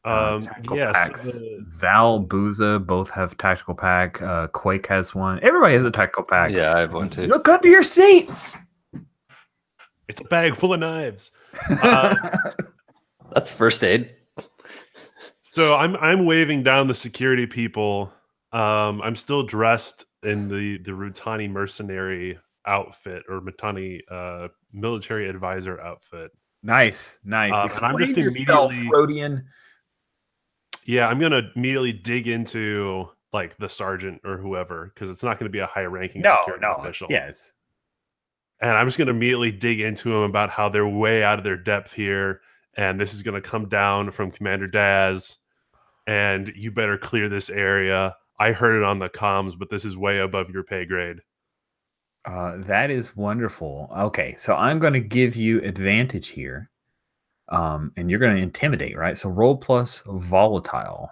Packs. Val, Booza both have tactical pack. Quake has one. Everybody has a tactical pack. Yeah, I have one too. Look under your seats. It's a bag full of knives. That's first aid. So I'm waving down the security people. I'm still dressed in the Rutani mercenary outfit, or Rutani military advisor outfit. Nice. And I'm just immediately Rodian. Yeah, I'm gonna immediately dig into like the sergeant or whoever, because it's not going to be a high-ranking security official. Yes. And I'm just going to immediately dig into them about how they're way out of their depth here, and this is going to come down from Commander Daz, and you better clear this area. I heard it on the comms, but this is way above your pay grade. That is wonderful. Okay, so I'm going to give you advantage here, and you're going to intimidate, right? So roll plus volatile.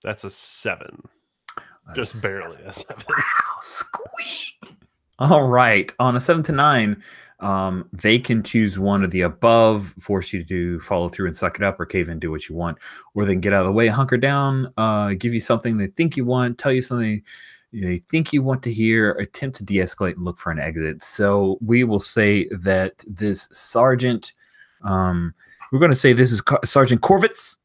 That's a 7. Just barely a 7. Wow, squeak. All right. On a 7 to 9, they can choose one of the above, force you to follow through and suck it up, or cave in, do what you want. Or they can get out of the way, hunker down, give you something they think you want, tell you something they think you want to hear, attempt to de-escalate, and look for an exit. So we will say that this sergeant, we're going to say this is Sergeant Corvitz.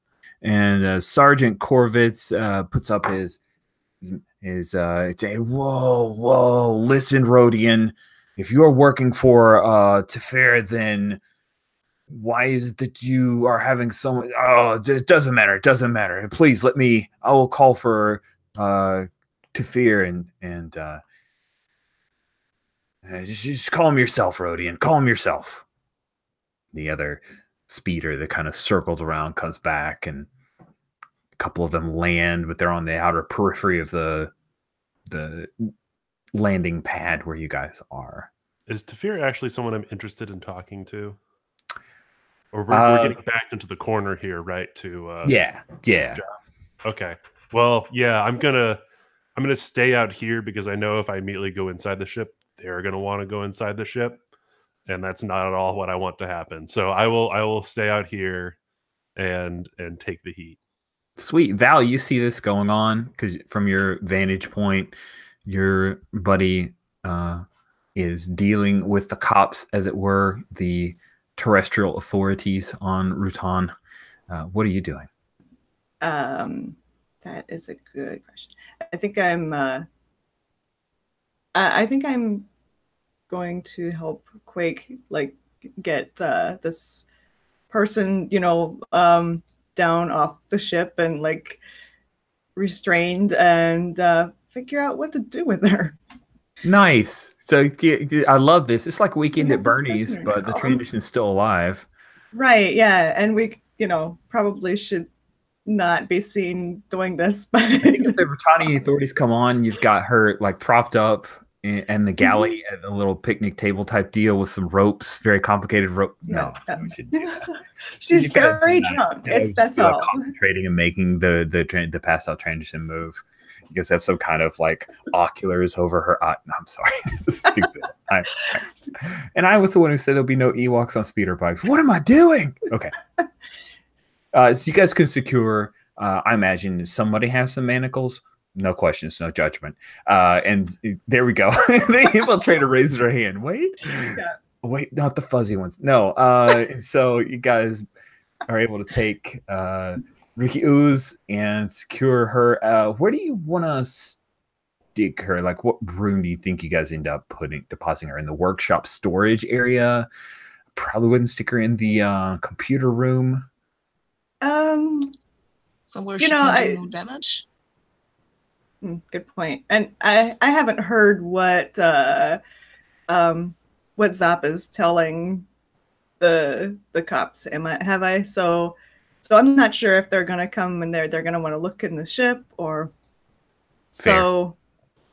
And Sergeant Corvitz puts up his whoa, listen, Rodian, if you're working for Teferi, then why is it that you are having so much? Oh, it doesn't matter. Please let me. I will call for Teferi and just calm yourself, Rodian. Calm yourself. The other speeder that kind of circles around comes back, and a couple of them land, but they're on the outer periphery of the landing pad where you guys are. Is Teferi actually someone I'm interested in talking to? Or we're getting backed into the corner here, right? Yeah. Okay. Well, yeah, I'm gonna stay out here because I know if I immediately go inside the ship, they're gonna want to go inside the ship. And that's not at all what I want to happen. So I will stay out here and take the heat. Sweet. Val, you see this going on because from your vantage point, your buddy is dealing with the cops, as it were. The terrestrial authorities on Rutan. What are you doing? That is a good question. I think I'm going to help Quake like get this person, down off the ship and like restrained and figure out what to do with her. Nice. So I love this. It's like Weekend at have this Bernie's, prisoner but the now. tradition's still alive. Right, yeah. And we, probably should not be seen doing this. But I think if the Britannia authorities come on, you've got her like propped up and the galley at a little picnic table type deal with some ropes, very complicated rope. No, we should do that. She's You've gotta very do that. drunk. You gotta That's do all. concentrating and making the pass out transition move. You guys have some kind of like oculars over her eye. No, I'm sorry. This is stupid. And I was the one who said there'll be no Ewoks on speeder bikes. What am I doing? Okay. So you guys can secure, I imagine somebody has some manacles. No questions, no judgment. And there we go. The infiltrator raises her hand. Wait. Yeah. Wait, not the fuzzy ones. No. So you guys are able to take Ricky Ooze and secure her. Where do you want to stick her? Like, what room do you think you guys end up depositing her in? The workshop storage area? Probably wouldn't stick her in the computer room. Somewhere she can do no damage. Good point. And I haven't heard what Zop is telling the cops. Have I? So I'm not sure if they're gonna come and they're gonna want to look in the ship or so.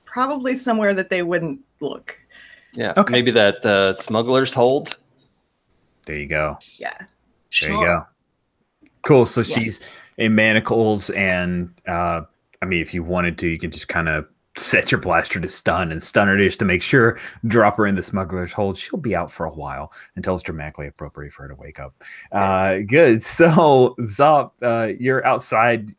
Probably somewhere that they wouldn't look. Yeah, Okay. maybe that smuggler's hold. There you go. Yeah. There you go. Cool. So she's in manacles, and I mean, if you wanted to, you can just kind of set your blaster to stun and stun her just to make sure, drop her in the smuggler's hold. She'll be out for a while until it's dramatically appropriate for her to wake up. Good. So, Zop, you're outside.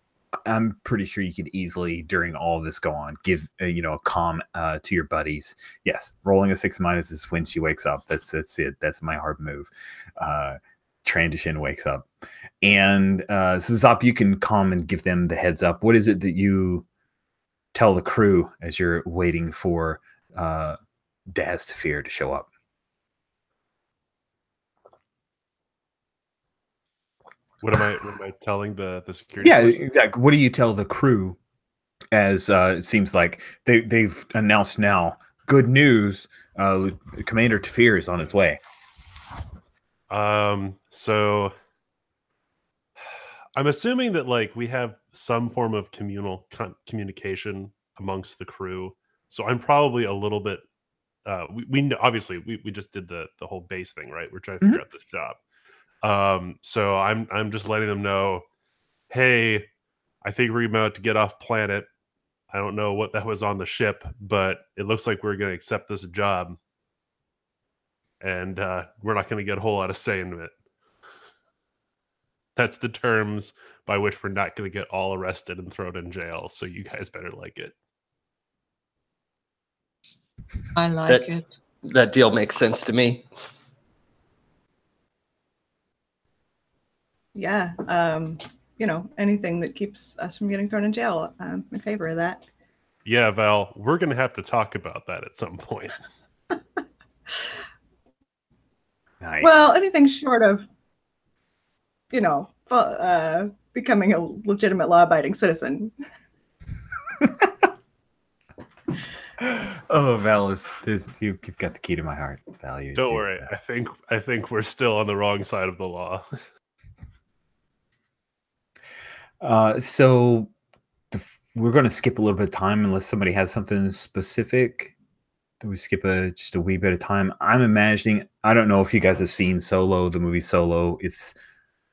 I'm pretty sure you could easily, during all of this go on, give a comm to your buddies. Yes, rolling a 6- is when she wakes up. That's it. That's my hard move. Transition wakes up, and so Zop, you can come and give them the heads up. What is it that you tell the crew as you're waiting for Daz Tafir to show up? What am I telling the security? Yeah, person? exactly. What do you tell the crew? As it seems like they've announced now, good news. Commander Tafir is on his way. So I'm assuming that like we have some form of communal communication amongst the crew. So I'm probably a little bit. We obviously we just did the whole base thing, right? We're trying to figure out this job. So I'm just letting them know, hey, I think we're about to get off planet. I don't know what that was on the ship, but it looks like we're going to accept this job. And we're not going to get a whole lot of say in it. That's the terms by which we're not going to get all arrested and thrown in jail. So you guys better like it. I like it. That deal makes sense to me. Yeah. Anything that keeps us from getting thrown in jail, I'm in favor of that. Yeah, Val, we're going to have to talk about that at some point. Nice. Well, anything short of, becoming a legitimate law-abiding citizen. Oh, Val, you've got the key to my heart. Val, Don't worry. I think we're still on the wrong side of the law. So we're going to skip a little bit of time unless somebody has something specific. Do we skip just a wee bit of time? I'm imagining, I don't know if you guys have seen Solo, the movie Solo. It's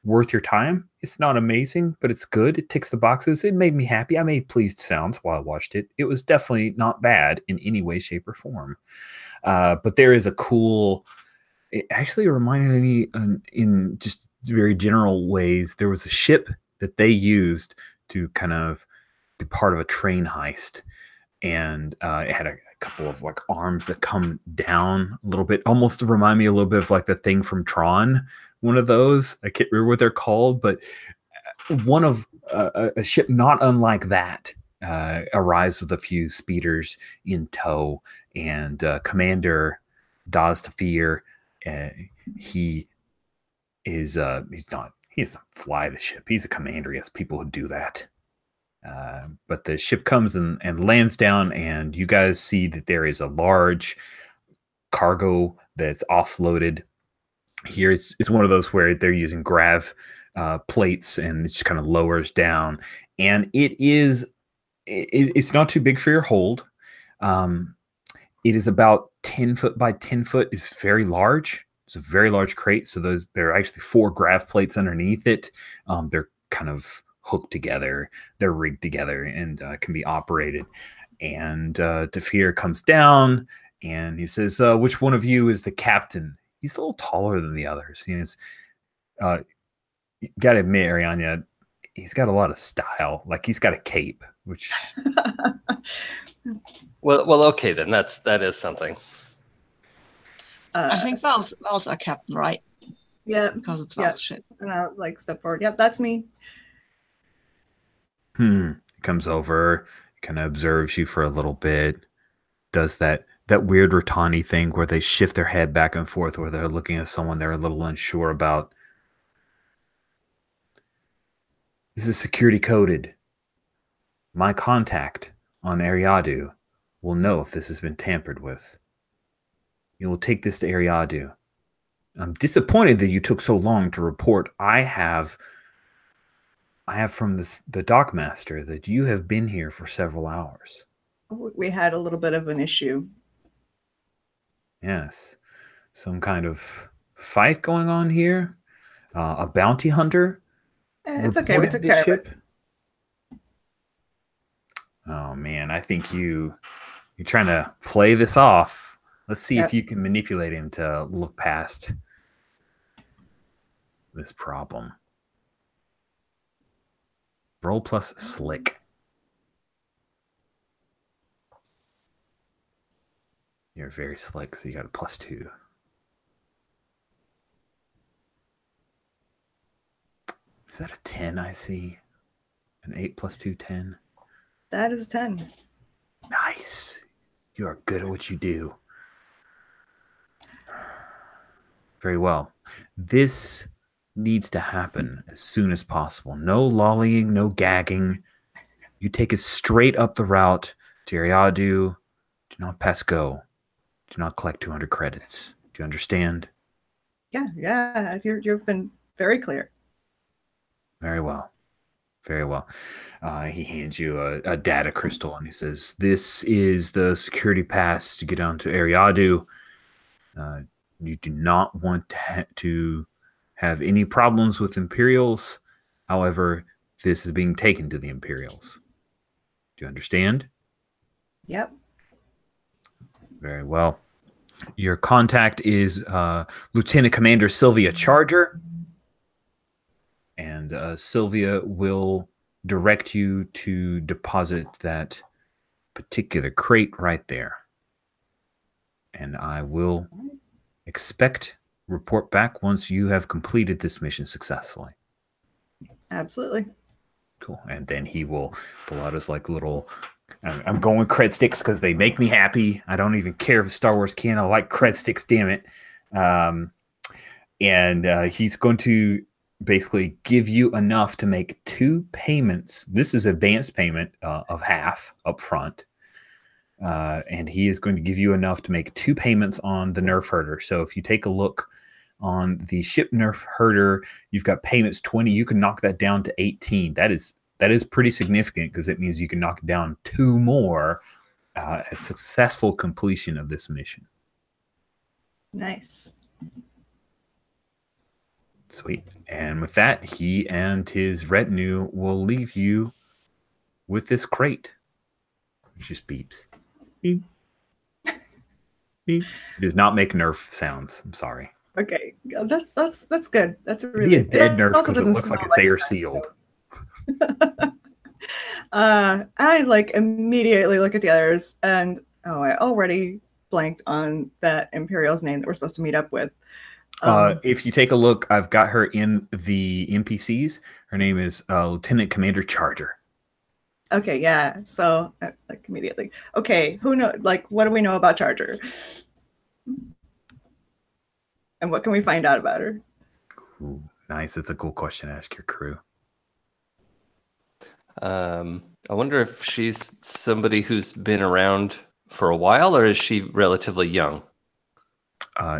worth your time. It's not amazing, but it's good. It ticks the boxes. It made me happy. I made pleased sounds while I watched it. It was definitely not bad in any way, shape, or form. But there is a cool, it actually reminded me in just very general ways, there was a ship that they used to kind of be part of a train heist. And it had a couple of like arms that come down a little bit, almost to remind me a little bit of like the thing from Tron, one of those. I can't remember what they're called, but one of a ship not unlike that arrives with a few speeders in tow, and Commander Daztafir, he doesn't fly the ship. He's a commander. He has people who do that. But the ship comes and lands down, and you guys see that there is a large cargo that's offloaded. Here it's one of those where they're using grav plates, and it just kind of lowers down. And it's not too big for your hold. It is about 10 foot by 10 foot. It's very large. It's a very large crate. So there are actually 4 grav plates underneath it. They're kind of hooked together. They're rigged together and can be operated. And Tafir comes down and he says, which one of you is the captain? He's a little taller than the others. You got to admit, Ariana, he's got a lot of style. Like he's got a cape, which... Well, okay then. That is something. I think Val's our captain, right? Yeah, because it's Val's ship. And I'll like step forward. Yep, that's me. He comes over, kind of observes you for a little bit, does that weird Ratani thing where they shift their head back and forth, where they're looking at someone they're a little unsure about. This is security coded. My contact on Ariadu will know if this has been tampered with. You will take this to Ariadu. I'm disappointed that you took so long to report. I have from the dockmaster that you have been here for several hours. We had a little bit of an issue. Yes. Some kind of fight going on here? A bounty hunter? It's okay. We took care of it. Oh, man. I think you're trying to play this off. Let's see if you can manipulate him to look past this problem. Roll plus slick. You're very slick, so you got a +2. Is that a 10 I see? An 8 + 2, 10? That is a 10. Nice. You are good at what you do. Very well. This needs to happen as soon as possible. No lollying, no gagging. You take it straight up the route to Ariadu. Do not pass go. Do not collect 200 credits. Do you understand? Yeah. You've been very clear. Very well. Very well. He hands you a data crystal, and he says, this is the security pass to get onto Ariadu. You do not want to have any problems with Imperials. However, this is being taken to the Imperials. Do you understand? Yep. Very well. Your contact is Lieutenant Commander Sylvia Charger. And Sylvia will direct you to deposit that particular crate right there. And I will report back once you have completed this mission successfully. Absolutely. Cool. And then he will pull out his like little... I'm going with cred sticks because they make me happy. I don't even care if it's Star Wars canon. I like cred sticks, damn it. And he's going to basically give you enough to make 2 payments. This is advance payment of half up front. And he is going to give you enough to make 2 payments on the nerf herder. So if you take a look on the ship nerf herder, you've got payments 20. You can knock that down to 18. That is pretty significant because it means you can knock down 2 more a successful completion of this mission. Nice. Sweet. And with that, he and his retinue will leave you with this crate. It just beeps. Beep. Beep. It does not make nerf sounds. I'm sorry. Okay. That's good. That's a It'd really... be a dead nerf because it looks smell like it's air sealed. I like immediately look at the others, and Oh, I already blanked on that Imperial's name that we're supposed to meet up with. If you take a look, I've got her in the NPCs. Her name is Lieutenant Commander Charger. Okay, yeah. So like immediately. Okay, who know? Like, what do we know about Charger? And what can we find out about her? Ooh, nice. It's a cool question to ask your crew. I wonder if she's somebody who's been around for a while, or is she relatively young?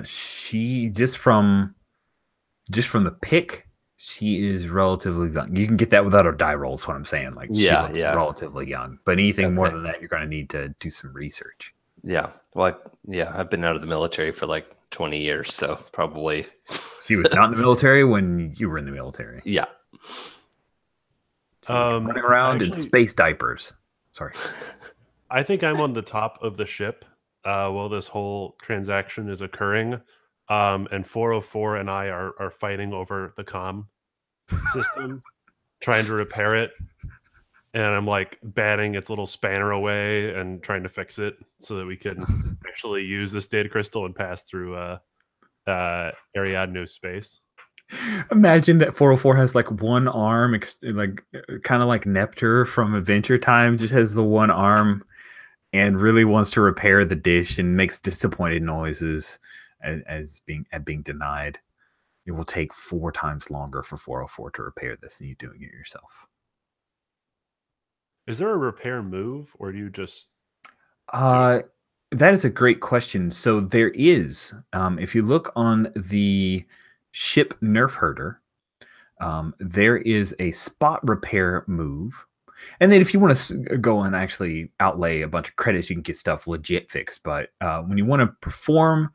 She just from the pick, she is relatively young. You can get that without a die roll, is what I'm saying. Like she looks relatively young. But anything more than that, you're going to need to do some research. Yeah. Well, I've been out of the military for like 20 years, so probably. She was not in the military when you were in the military. Yeah. Running around in space diapers. Sorry. I think I'm on the top of the ship while this whole transaction is occurring. And 404 and I are fighting over the comm system, trying to repair it. And I'm like batting its little spanner away and trying to fix it so that we can actually use this data crystal and pass through Ariadne space. Imagine that 404 has like one arm, like kind of like Neptune from Adventure Time, just has the one arm and really wants to repair the dish and makes disappointed noises as being denied. It will take 4 times longer for 404 to repair this than you doing it yourself. Is there a repair move, or do you just? That is a great question. So there is, if you look on the ship nerf herder, there is a spot repair move. And then if you want to go and actually outlay a bunch of credits, you can get stuff legit fixed. But when you want to perform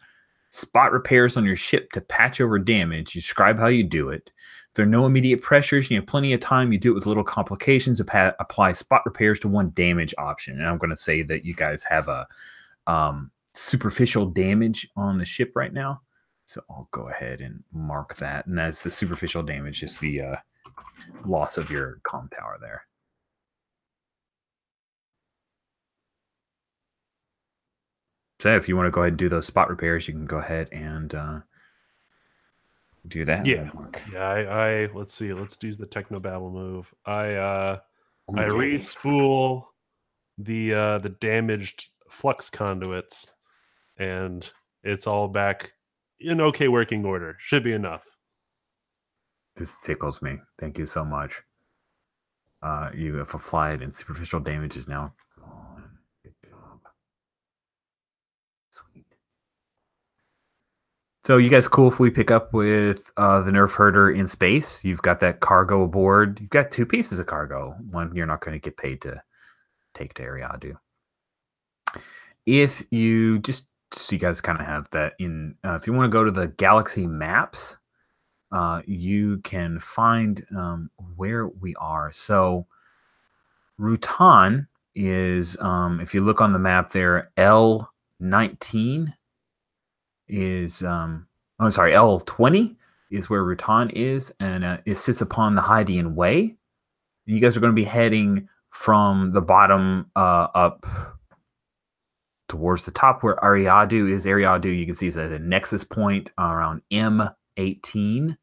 spot repairs on your ship to patch over damage, you describe how you do it. If there are no immediate pressures, you have plenty of time, you do it with little complications, apply spot repairs to one damage option. And I'm going to say that you guys have a superficial damage on the ship right now. So I'll go ahead and mark that. And that's the superficial damage, just the loss of your comm tower there. So if you want to go ahead and do those spot repairs, you can go ahaid and do that. Yeah. I let's see. Let's do the technobabble move. I re-spool the damaged flux conduits, and it's all back in okay working order. Should be enough. This tickles me. Thank you so much. You have applied, and superficial damage is now gone. Good job. Sweet. So you guys cool if we pick up with the nerf herder in space? You've got that cargo aboard. You've got 2 pieces of cargo. One you're not going to get paid to take to Ariadne. If you just so you guys kind of have that in, if you want to go to the galaxy maps, you can find where we are. So Rutan is, if you look on the map there, L19 is, L20 is where Rutan is, and it sits upon the Hydian Way. You guys are going to be heading from the bottom up towards the top where Ariadne is. Ariadne, you can see, is at a nexus point around M18.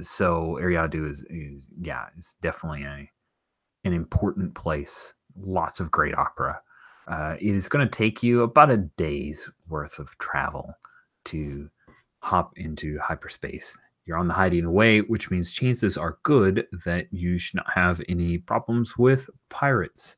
So Ariadne is definitely an important place. Lots of great opera. It is going to take you about a day's worth of travel to hop into hyperspace. You're on the Hydian Way, which means chances are good that you should not have any problems with pirates.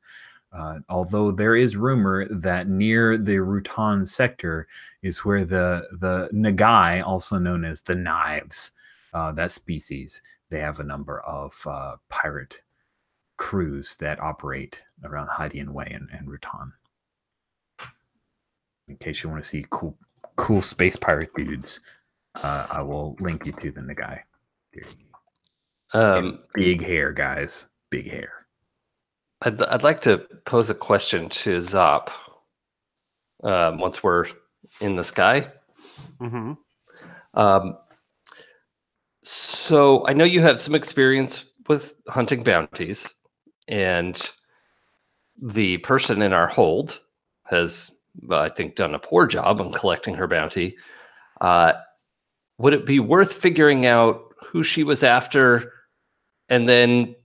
Although there is rumor that near the Rutan sector is where the Nagai, also known as the Knives, that species, they have a number of pirate crews that operate around Hydian Way and Rutan. In case you want to see cool space pirate dudes, I will link you to the Nagai. There you go. Big hair, guys. Big hair. I'd like to pose a question to Zop once we're in the sky. Mm-hmm. So I know you have some experience with hunting bounties, and the person in our hold has, I think, done a poor job on collecting her bounty. Would it be worth figuring out who she was after and then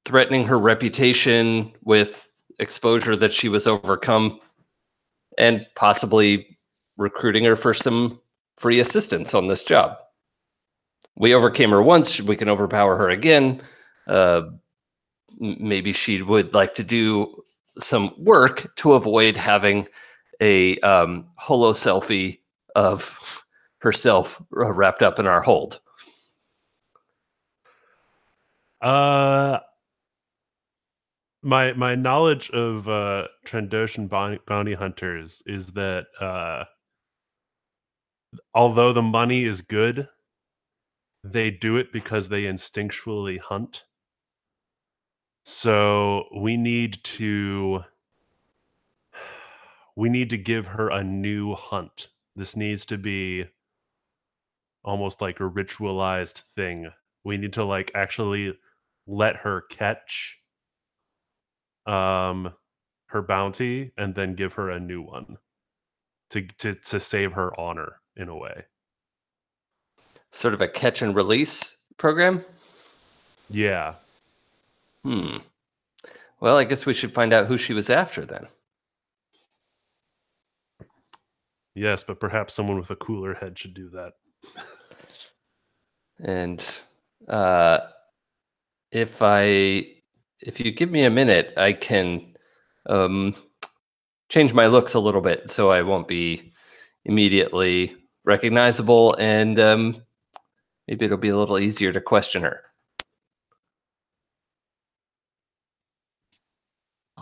threatening her reputation with exposure that she was overcome and possibly recruiting her for some free assistance on this job? We overcame her once, we can overpower her again. Maybe she would like to do some work to avoid having a holo selfie of herself wrapped up in our hold. My knowledge of Trandoshan bounty hunters is that although the money is good, they do it because they instinctually hunt. So we need to give her a new hunt. This needs to be almost like a ritualized thing. We need to like actually let her catch her bounty and then give her a new one to save her honor in a way. Sort of a catch and release program? Yeah. Well, I guess we should find out who she was after then. Yes, but perhaps someone with a cooler head should do that. And if you give me a minute, I can change my looks a little bit so I won't be immediately recognizable, and maybe it'll be a little easier to question her.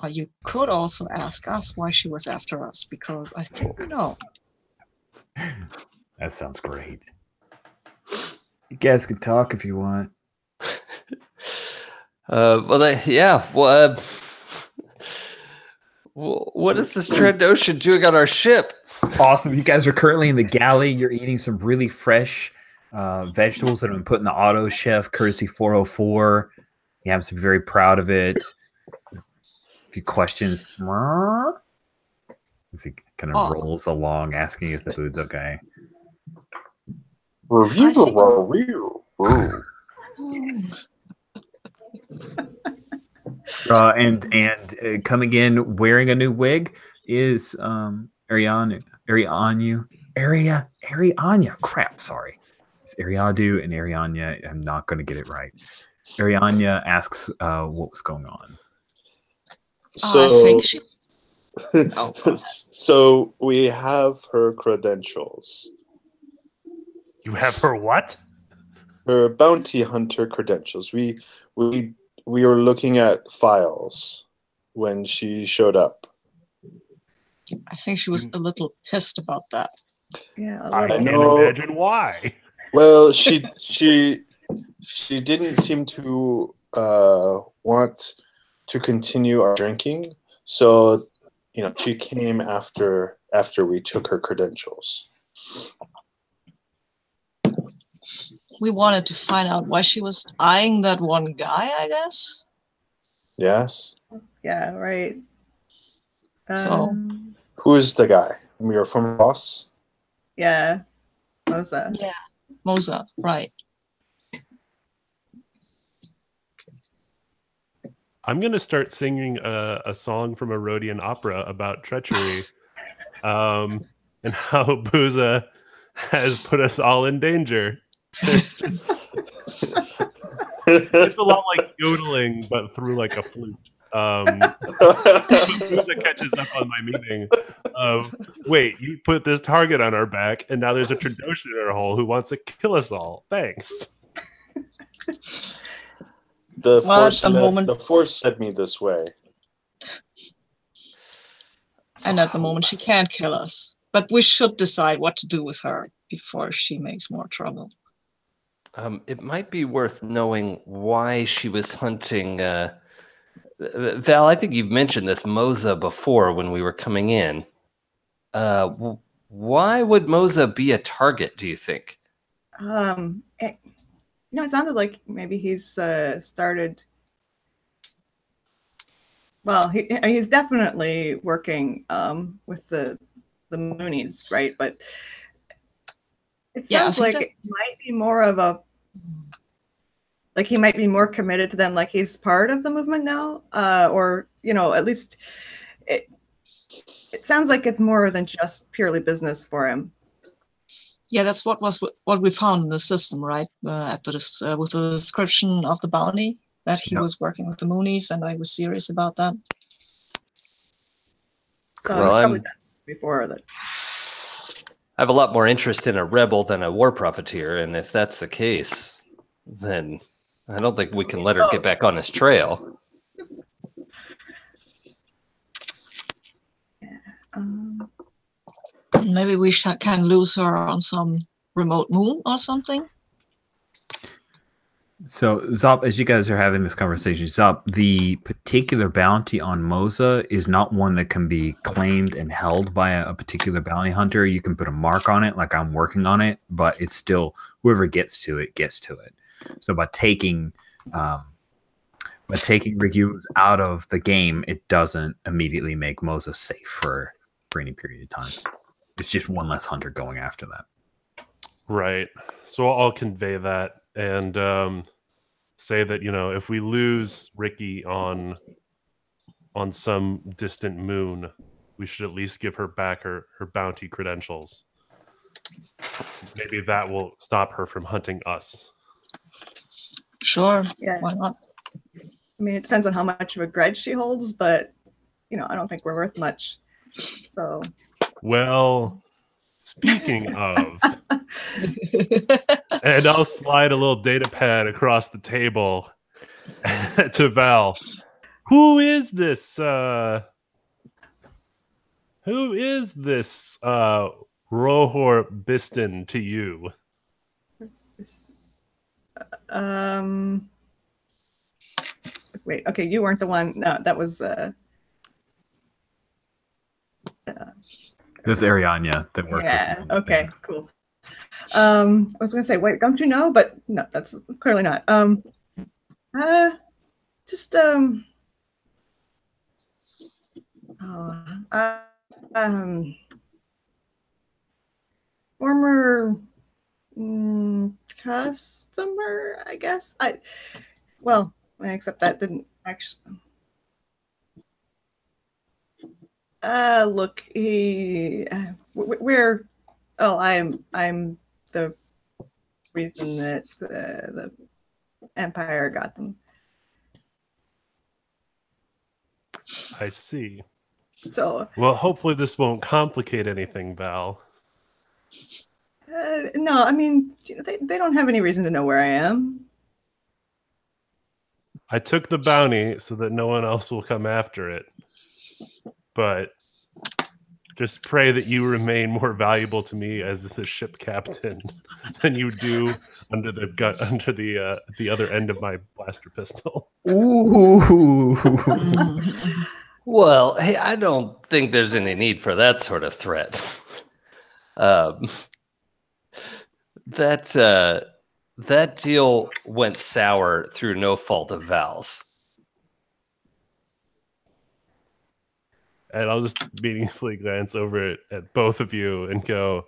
You could also ask us why she was after us, because I think we know. That sounds great. You guys can talk if you want. What is this Trandoshan doing on our ship? Awesome. You guys are currently in the galley. You're eating some really fresh vegetables that have been put in the auto chef, courtesy 404. You have to be very proud of it. A few questions. As he kind of rolls along, asking if the food's okay. Review. And coming in wearing a new wig is Arianya. Crap, sorry. It's Ariadu and Arianya. I'm not going to get it right. Arianya asks what was going on. So, I think she... So we have her credentials. You have her what? Her bounty hunter credentials. We were looking at files when she showed up. I think she was a little pissed about that. Yeah, I can't know. imagine why. Well, she didn't seem to want to continue our drinking, so she came after we took her credentials. We wanted to find out why she was eyeing that one guy, I guess. Yes. Yeah, right. Who is the guy? You're from Ross? Yeah. Moza. Yeah, Moza, right. I'm going to start singing a song from a Rhodian opera about treachery and how Booza has put us all in danger. It's a lot like yodeling, but through like a flute. Booza catches up on my meaning of, wait, you put this target on our back, and now there's a Trandoshan in our hole who wants to kill us all. Thanks. The force led me this way. And at the moment, she can't kill us. But we should decide what to do with her before she makes more trouble. It might be worth knowing why she was hunting. Val, I think you've mentioned this Moza before when we were coming in. Why would Moza be a target, do you think? It sounded like maybe he's started Well, he's definitely working with the Moonies, right? But it sounds like it might be more of a, like he might be more committed to them, like he's part of the movement now, or at least it sounds like it's more than just purely business for him. Yeah, that's what we found in the system, right? After this, with the description of the bounty, that he was working with the Moonies, and I was serious about that. So well, he's probably done before that. I have a lot more interest in a rebel than a war profiteer, and if that's the case, then I don't think we can let her get back on his trail. Maybe we can lose her on some remote moon or something. So, Zop, as you guys are having this conversation, Zop, the particular bounty on Moza is not one that can be claimed and held by a particular bounty hunter. You can put a mark on it, like I'm working on it, but it's still whoever gets to it gets to it. So, by taking Rikyu's out of the game, it doesn't immediately make Moza safe for any period of time. It's just one less hunter going after that. Right. So I'll convey that and say that, if we lose Ricky on some distant moon, we should at least give her back her bounty credentials. Maybe that will stop her from hunting us. Sure. Yeah. Why not? I mean, it depends on how much of a grudge she holds, but, I don't think we're worth much. So. Well, speaking of, and I'll slide a little data pad across the table to Val. Who is this? Rohor Biston to you? Wait. Okay, you weren't the one. No, that was. There's Arianya that worked. Yeah. Okay. Cool. I was gonna say, wait, don't you know? But no, that's clearly not. Former customer, I guess. Except that didn't actually. Look, I'm the reason that the Empire got them. I see. So, well, hopefully this won't complicate anything, Val. No, I mean, they don't have any reason to know where I am. I took the bounty so that no one else will come after it. But just pray that you remain more valuable to me as the ship captain than you do under the other end of my blaster pistol. Ooh. Well, hey, I don't think there's any need for that sort of threat. That deal went sour through no fault of Val's. And I'll just meaningfully glance over at both of you and go,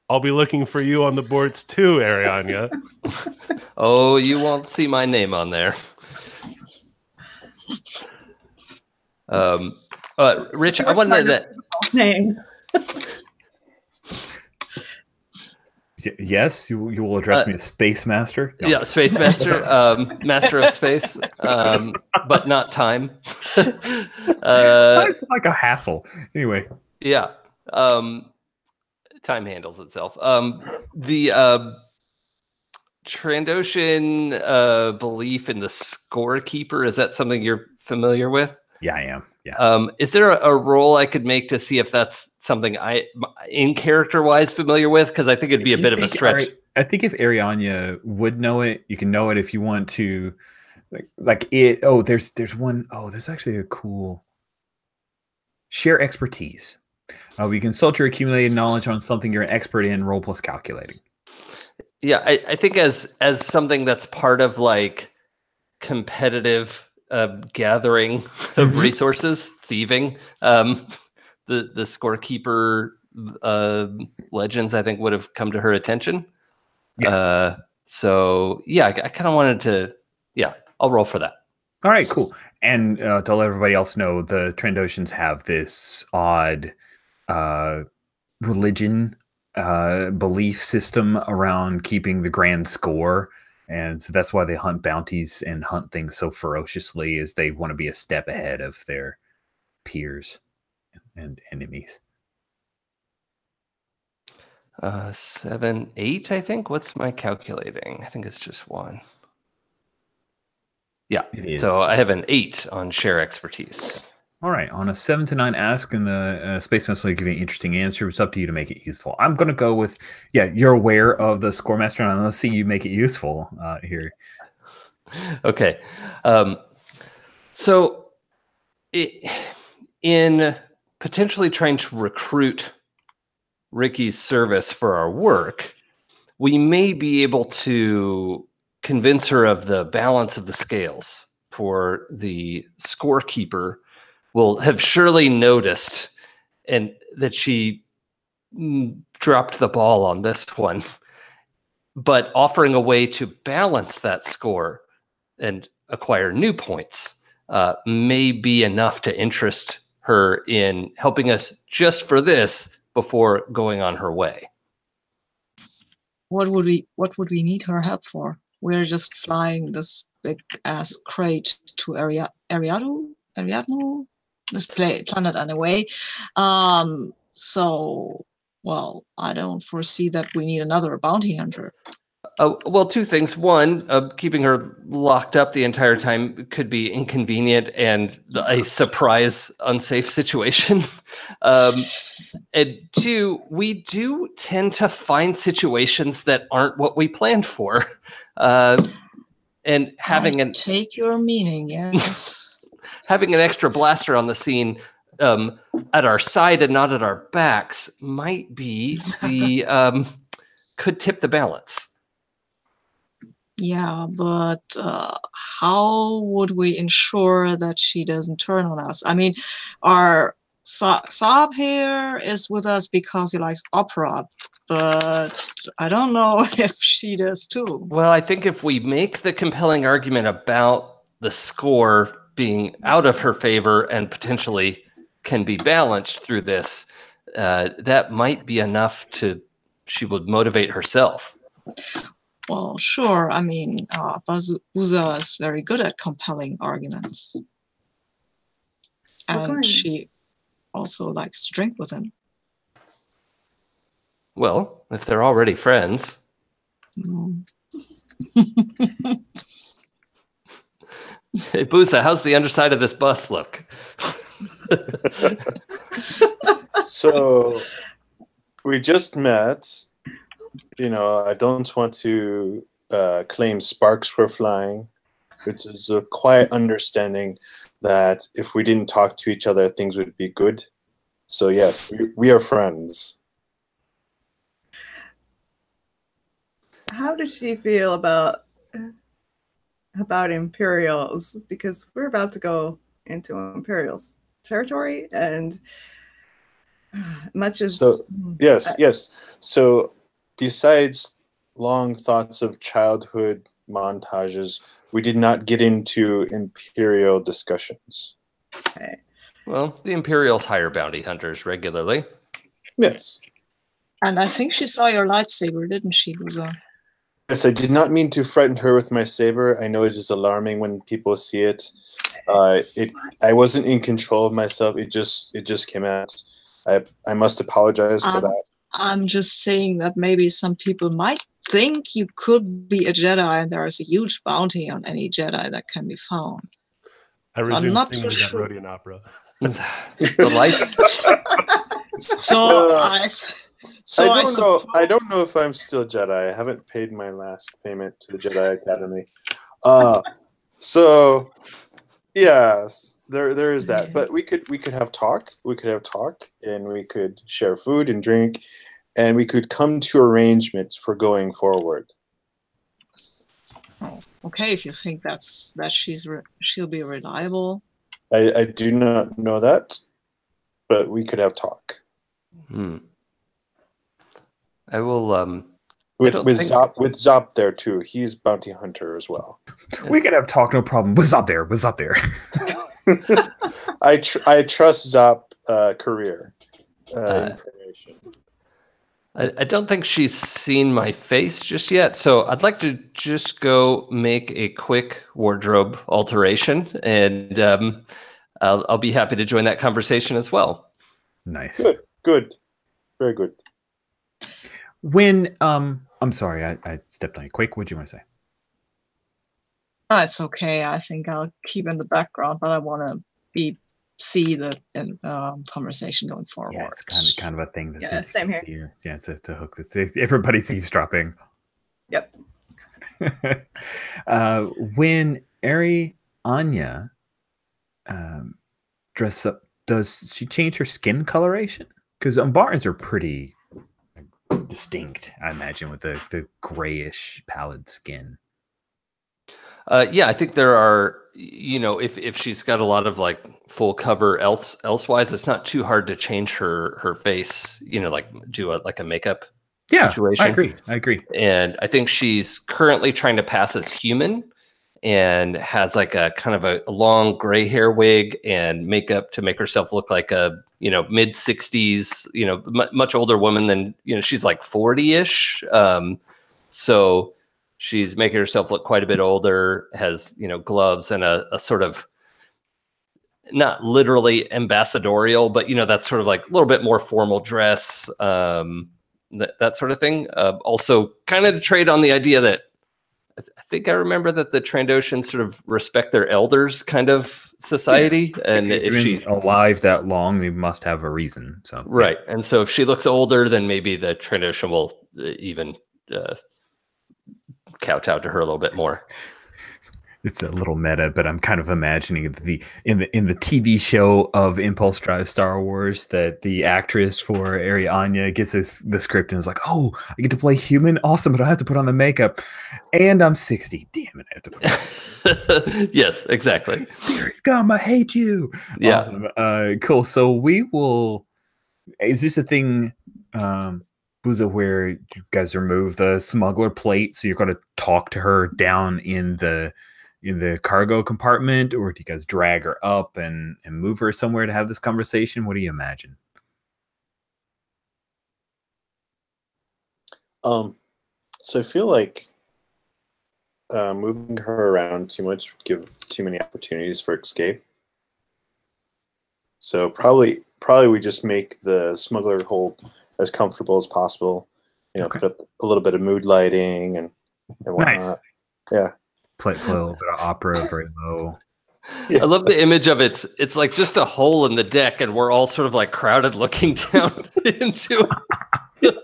I'll be looking for you on the boards too, Arianya. Oh, you won't see my name on there. Rich, I wonder that names. Yes, you will address me as Space Master. No. Yeah, Space Master, Master of Space, but not time. It's like a hassle. Anyway. Yeah, time handles itself. The Trandoshan belief in the scorekeeper, is that something you're familiar with? Yeah, I am. Yeah. Is there a role I could make to see if that's something I, in character-wise, familiar with? Because I think it'd be a bit of a stretch. I think if Arianya would know it, you can know it if you want to, like it. Oh, there's one. Oh, there's actually a cool share expertise. We consult your accumulated knowledge on something you're an expert in. Roll plus calculating. Yeah, I think as something that's part of like competitive gathering of resources, thieving. The scorekeeper legends, I think, would have come to her attention. So yeah, I kind of wanted to. Yeah, I'll roll for that. All right, cool. And to let everybody else know, the Trandoshans have this odd religion belief system around keeping the grand score. And so that's why they hunt bounties and hunt things so ferociously, is they want to be a step ahead of their peers and enemies. 7, 8, I think. What's my calculating? I think it's just 1. Yeah. So I have an 8 on share expertise. All right. On a 7 to 9 ask, and the Space Master will give you an interesting answer. It's up to you to make it useful. I'm going to go with, you're aware of the Score Master, and let's see you make it useful here. Okay. So in potentially trying to recruit Ricky's service for our work, we may be able to convince her of the balance of the scales. For the scorekeeper will have surely noticed and that she dropped the ball on this one, but offering a way to balance that score and acquire new points may be enough to interest her in helping us just for this before going on her way. What would we need her help for? We're just flying this big ass crate to Ariadne, this planet anyway. So, well, I don't foresee that we need another bounty hunter. Well, 2 things. One, keeping her locked up the entire time could be inconvenient and a surprise unsafe situation. And 2, we do tend to find situations that aren't what we planned for. And having take your meaning, yes. Having an extra blaster on the scene at our side and not at our backs might be the could tip the balance. Yeah, but how would we ensure that she doesn't turn on us? I mean, our Saab here is with us because he likes opera, but I don't know if she does too. Well, I think if we make the compelling argument about the score being out of her favor and potentially can be balanced through this, that might be enough she would motivate herself. Well, sure. I mean, Buza is very good at compelling arguments. And she also likes to drink with him. Well, if they're already friends. Hey, Buza, how's the underside of this bus look? So, we just met. I don't want to claim sparks were flying. It's a quiet understanding that if we didn't talk to each other, things would be good. So yes, we are friends. How does she feel about Imperials? Because we're about to go into Imperials territory, and much as yes. So besides long thoughts of childhood montages, we did not get into Imperial discussions. Okay. Well, the Imperials hire bounty hunters regularly. Yes. And I think she saw your lightsaber, didn't she, Buza? Yes, I did not mean to frighten her with my saber. I know it is alarming when people see it. I wasn't in control of myself. It just came out. I must apologize for that. I'm just saying that maybe some people might think you could be a Jedi, and there is a huge bounty on any Jedi that can be found. I resume singing that Rhodian opera. The light. I don't know if I'm still Jedi. I haven't paid my last payment to the Jedi Academy. So yes, there is that. But we could have talk. We could have talk, and we could share food and drink, and we could come to arrangements for going forward. Oh, okay, if you think that she'll be reliable. I do not know that, but we could have talk. I will. With Zop there too. He's bounty hunter as well. We could have talk, no problem. What's up there? What's up there? I trust Zop career information. I don't think she's seen my face just yet, so I'd like to just go make a quick wardrobe alteration, and I'll be happy to join that conversation as well. Nice. Good. Very good. When I'm sorry, I stepped on you. Quake, what do you want to say? Oh, it's okay. I think I'll keep in the background, but I want to see the conversation going forward. Yeah, it's kind of a thing that's same here. to you. Yeah, to hook this. Everybody's eavesdropping. Yep. When Ari Anya dress up, does she change her skin coloration? Because Umbarans are pretty distinct, I imagine, with the grayish pallid skin. Yeah, I think there are, if she's got a lot of like full cover elsewise, it's not too hard to change her face, like do a makeup situation. I agree. And I think she's currently trying to pass as human and has like a kind of a long gray hair wig and makeup to make herself look like a, mid 60s, much older woman than, she's like 40-ish. So she's making herself look quite a bit older, has, gloves and a sort of not literally ambassadorial, but, that's sort of like a little bit more formal dress, that sort of thing. Also kind of to trade on the idea that I think I remember that the Trandoshans sort of respect their elders kind of society. Yeah. And if she's alive that long, they must have a reason. So right. Yeah. And so if she looks older, then maybe the Trandoshan will even kowtow to her a little bit more. It's a little meta, but I'm kind of imagining in the TV show of Impulse Drive Star Wars that the actress for Ari Anya gets the script and is like, "Oh, I get to play human, awesome, but I have to put on the makeup, and I'm 60. Damn it, I have to put on." Yes, exactly. Spirit gum, I hate you. Yeah, awesome. Cool. So we will. Is this a thing? Booza, where you guys remove the smuggler plate, so you're going to talk to her down in the cargo compartment, or do you guys drag her up and move her somewhere to have this conversation? What do you imagine? So I feel like moving her around too much would give too many opportunities for escape. So probably we just make the smuggler hold as comfortable as possible. Okay. Put up a little bit of mood lighting and whatnot. Nice. Yeah. Play a little bit of opera very low. Yeah, I love the image of it's like just a hole in the deck, and we're all sort of like crowded looking down into it.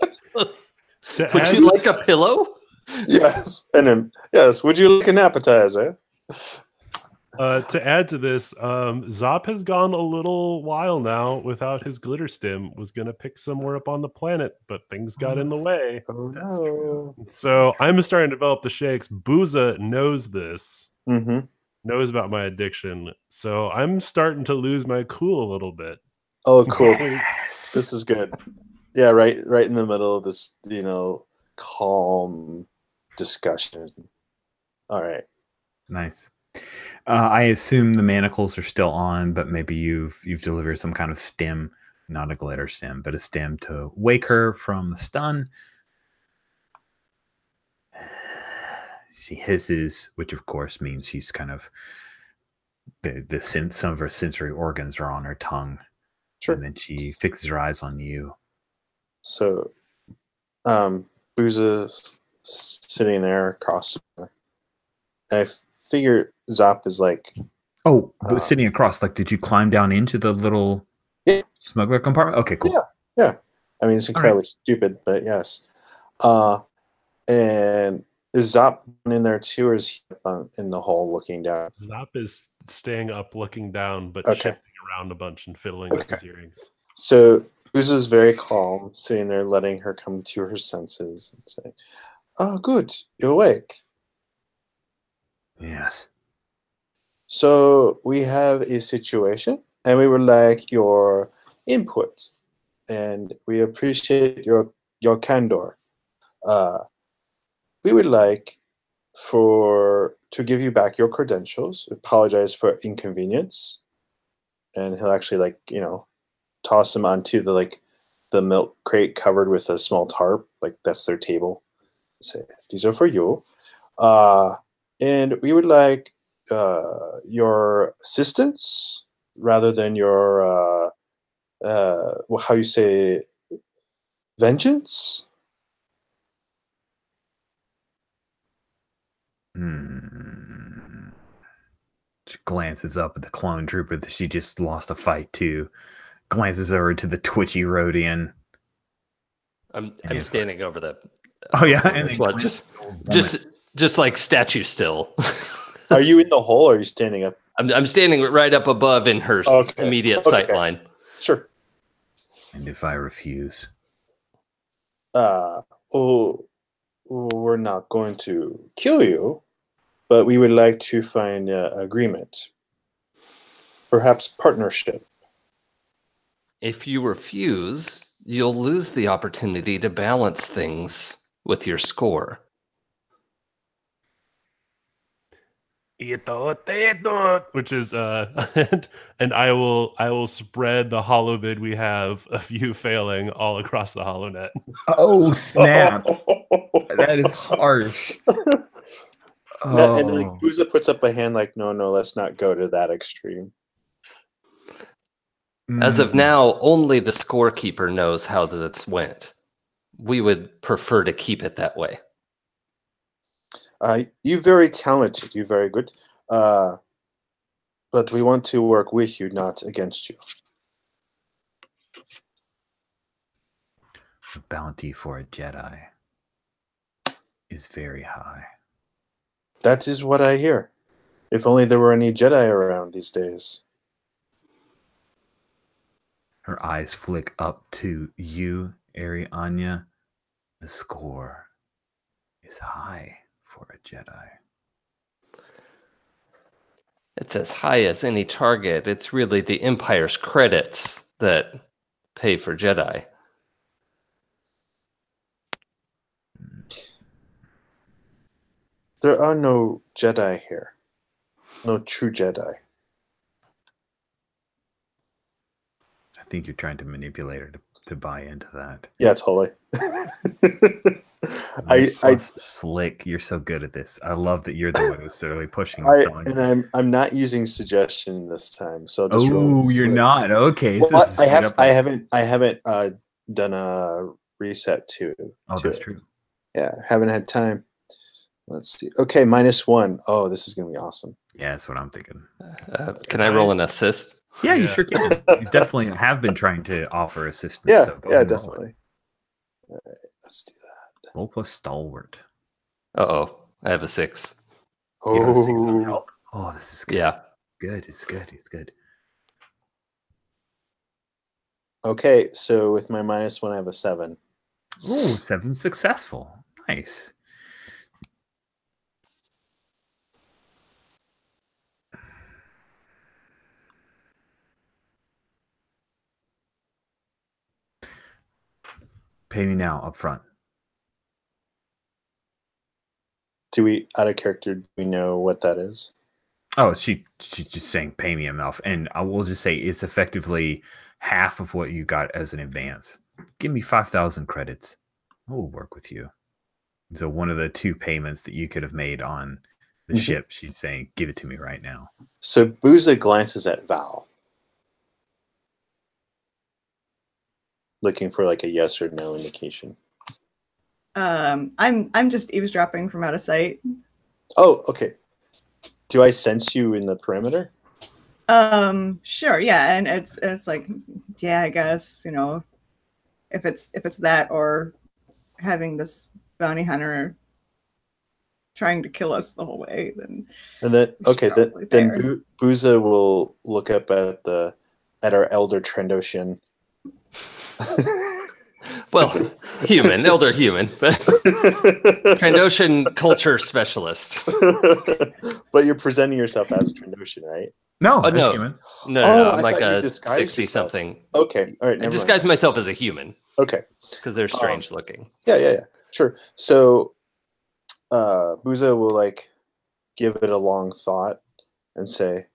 Would you like a pillow? Yes. And then, yes, would you like an appetizer? To add to this, Zop has gone a little while now without his glitter stim. Was going to pick somewhere up on the planet, but things got in the way. Oh, that's true. So I'm starting to develop the shakes. Booza knows this, knows about my addiction. So I'm starting to lose my cool a little bit. Oh, cool. Yes. This is good. Yeah, right in the middle of this, calm discussion. All right. Nice. I assume the manacles are still on, but maybe you've delivered some kind of stim, not a glitter stim, but a stim to wake her from the stun. She hisses, which of course means she's kind of some of her sensory organs are on her tongue. Sure. And then she fixes her eyes on you. So, Booza's sitting there across her. And I figure Zop is like... Oh, sitting across. Like, did you climb down into the little smuggler compartment? Okay, cool. Yeah. I mean, it's incredibly stupid, but yes. And is Zop in there too, or is he in the hole looking down? Zop is staying up looking down, but shifting around a bunch and fiddling with his earrings. So Booza's very calm, sitting there letting her come to her senses and saying, "Oh, good, you're awake. Yes. So we have a situation, and we would like your input, and we appreciate your candor. We would like to give you back your credentials. Apologize for inconvenience, and he'll actually toss them onto the milk crate covered with a small tarp, like that's their table. Say these are for you, and we would like your assistance rather than your how you say vengeance. She glances up at the clone trooper that she just lost a fight to. Glances over to the twitchy Rhodian. I'm standing over the. Oh yeah, and this one just like statue still. Are you in the hole or are you standing up? I'm standing right up above in her immediate sight line. Sure. And if I refuse? We're not going to kill you, but we would like to find agreement. Perhaps partnership. If you refuse, you'll lose the opportunity to balance things with your score. Which is and I will spread the holobid we have of you failing all across the holonet. Oh snap! That is harsh. And Booza puts up a hand like, no, let's not go to that extreme. As of now, only the scorekeeper knows how this went. We would prefer to keep it that way. You're very talented. You're very good. But we want to work with you, not against you. The bounty for a Jedi is very high. That is what I hear. If only there were any Jedi around these days. Her eyes flick up to you, Arianya. The score is high for a Jedi. It's as high as any target. It's really the Empire's credits that pay for Jedi. There are no Jedi here. No true Jedi. I think you're trying to manipulate her to buy into that. Yeah, totally. Slick, you're so good at this. I love that you're the one who's literally pushing. I'm not using suggestion this time. So you're not okay. Well, I haven't done a reset to. Oh, that's true. Yeah, haven't had time. Let's see. Okay, -1. Oh, this is gonna be awesome. Yeah, that's what I'm thinking. Can I roll an assist? Yeah, you sure can. You definitely have been trying to offer assistance. Yeah, so definitely. All right, let's do that. Roll plus stalwart. I have a 6. You have a 6 on help. Oh, this is good. Yeah. Good. It's good. Okay, so with my -1, I have a 7. Oh, 7 successful. Nice. Pay me now up front. Do we, out of character, do we know what that is? Oh, she's just saying pay me enough. And I will just say it's effectively half of what you got as an advance. Give me 5,000 credits. I will work with you. And so one of the 2 payments that you could have made on the ship, she's saying, give it to me right now. So Booza glances at Val, looking for like a yes or no indication. I'm just eavesdropping from out of sight. Oh, okay. Do I sense you in the perimeter? Sure, yeah, and it's like, yeah, I guess, if it's that or having this bounty hunter trying to kill us the whole way, then Booza will look up at our elder Trandoshan. Well, human, elder human, but Trandoshan culture specialist. But you're presenting yourself as a Trandoshan, right? No, Oh, that's no. human. No, I'm I like thought you a disguised yourself. 60-something. Okay, all right. I Never disguise mind. myself as a human Okay, because they're strange looking. yeah, sure. So, Buza will like give it a long thought and say,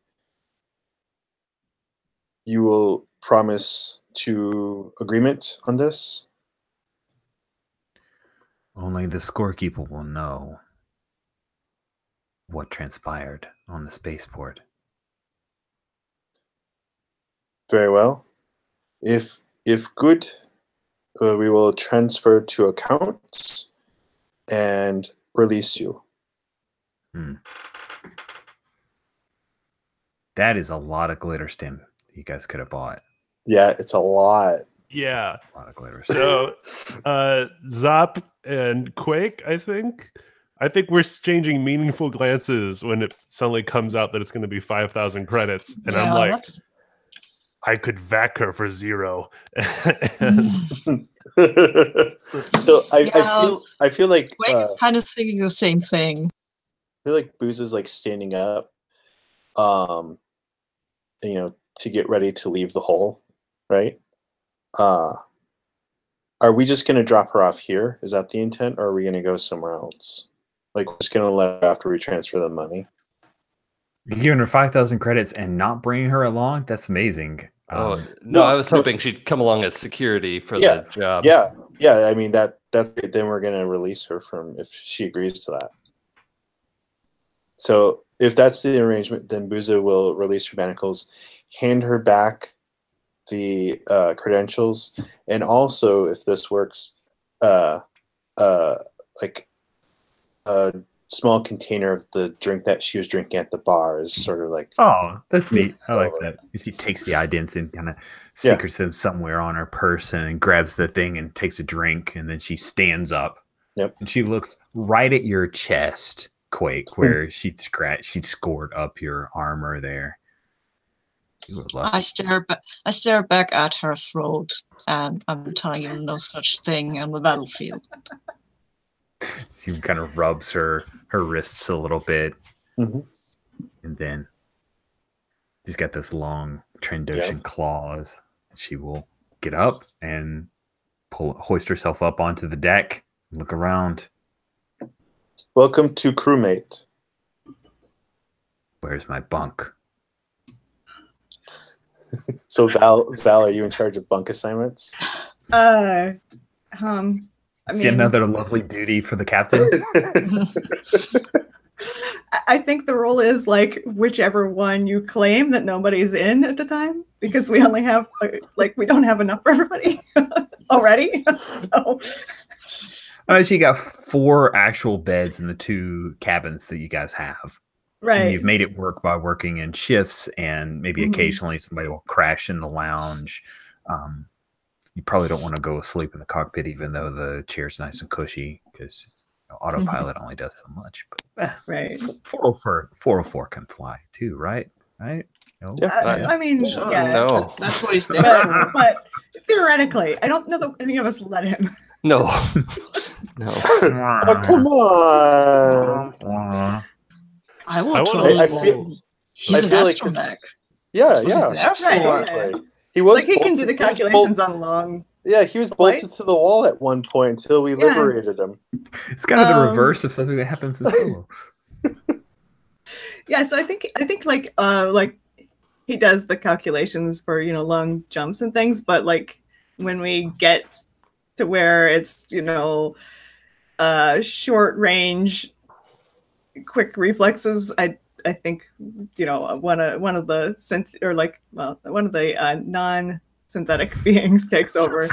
"You will promise to agreement on this." Only the scorekeeper will know what transpired on the spaceport. Very well. If good, we will transfer to accounts and release you. That is a lot of glitter stem you guys could have bought. Yeah, it's a lot. Yeah. A lot of glitter stem. So, Zop and Quake, I think we're exchanging meaningful glances when it suddenly comes out that it's going to be 5,000 credits, and I'm like, I could vac her for 0. So I feel like Quake is kind of thinking the same thing. I feel like Booze is like standing up, to get ready to leave the hole, right? Are we just going to drop her off here? Is that the intent, or are we going to go somewhere else? Like, we're just going to let her after we transfer the money? You're giving her 5,000 credits and not bringing her along? That's amazing. No, I was hoping she'd come along as security for the job. Yeah. I mean, then we're going to release her if she agrees to that. So if that's the arrangement, then Buza will release her manacles, hand her back the credentials, and also, if this works, like a small container of the drink that she was drinking at the bar is sort of like... Oh, that's neat. I like that. She takes the idents and kind of secrets them somewhere on her person and grabs the thing and takes a drink, and then she stands up. Yep. And she looks right at your chest, Quake, where she'd scored up your armor there. I stare back at her throat, and I'm telling you no such thing on the battlefield. She kind of rubs her wrists a little bit, and then she's got this long Trandoshan claws. She will get up and hoist herself up onto the deck and look around. Welcome to crewmate. Where's my bunk? So Val, are you in charge of bunk assignments? I See, another lovely duty for the captain. I think the rule is like whichever one you claim that nobody's in at the time, because we only have we don't have enough for everybody already. So you got 4 actual beds in the 2 cabins that you guys have. Right. And you've made it work by working in shifts, and maybe occasionally somebody will crash in the lounge. You probably don't want to go asleep in the cockpit, even though the chair's nice and cushy, because autopilot only does so much. But right, 404 can fly too, right? Right? No? I mean, no, that's what he's there. But theoretically, I don't know that any of us let him. No, no. Oh, come on. I will totally. He's an astromech. Yeah. Right. He was he can do the calculations on long. Yeah, he was bolted to the wall at one point until we liberated him. It's kind of the reverse of something that happens in Solo. Yeah, so I think like he does the calculations for long jumps and things, but like when we get to where it's short range, quick reflexes, I think one of the non-synthetic beings takes over.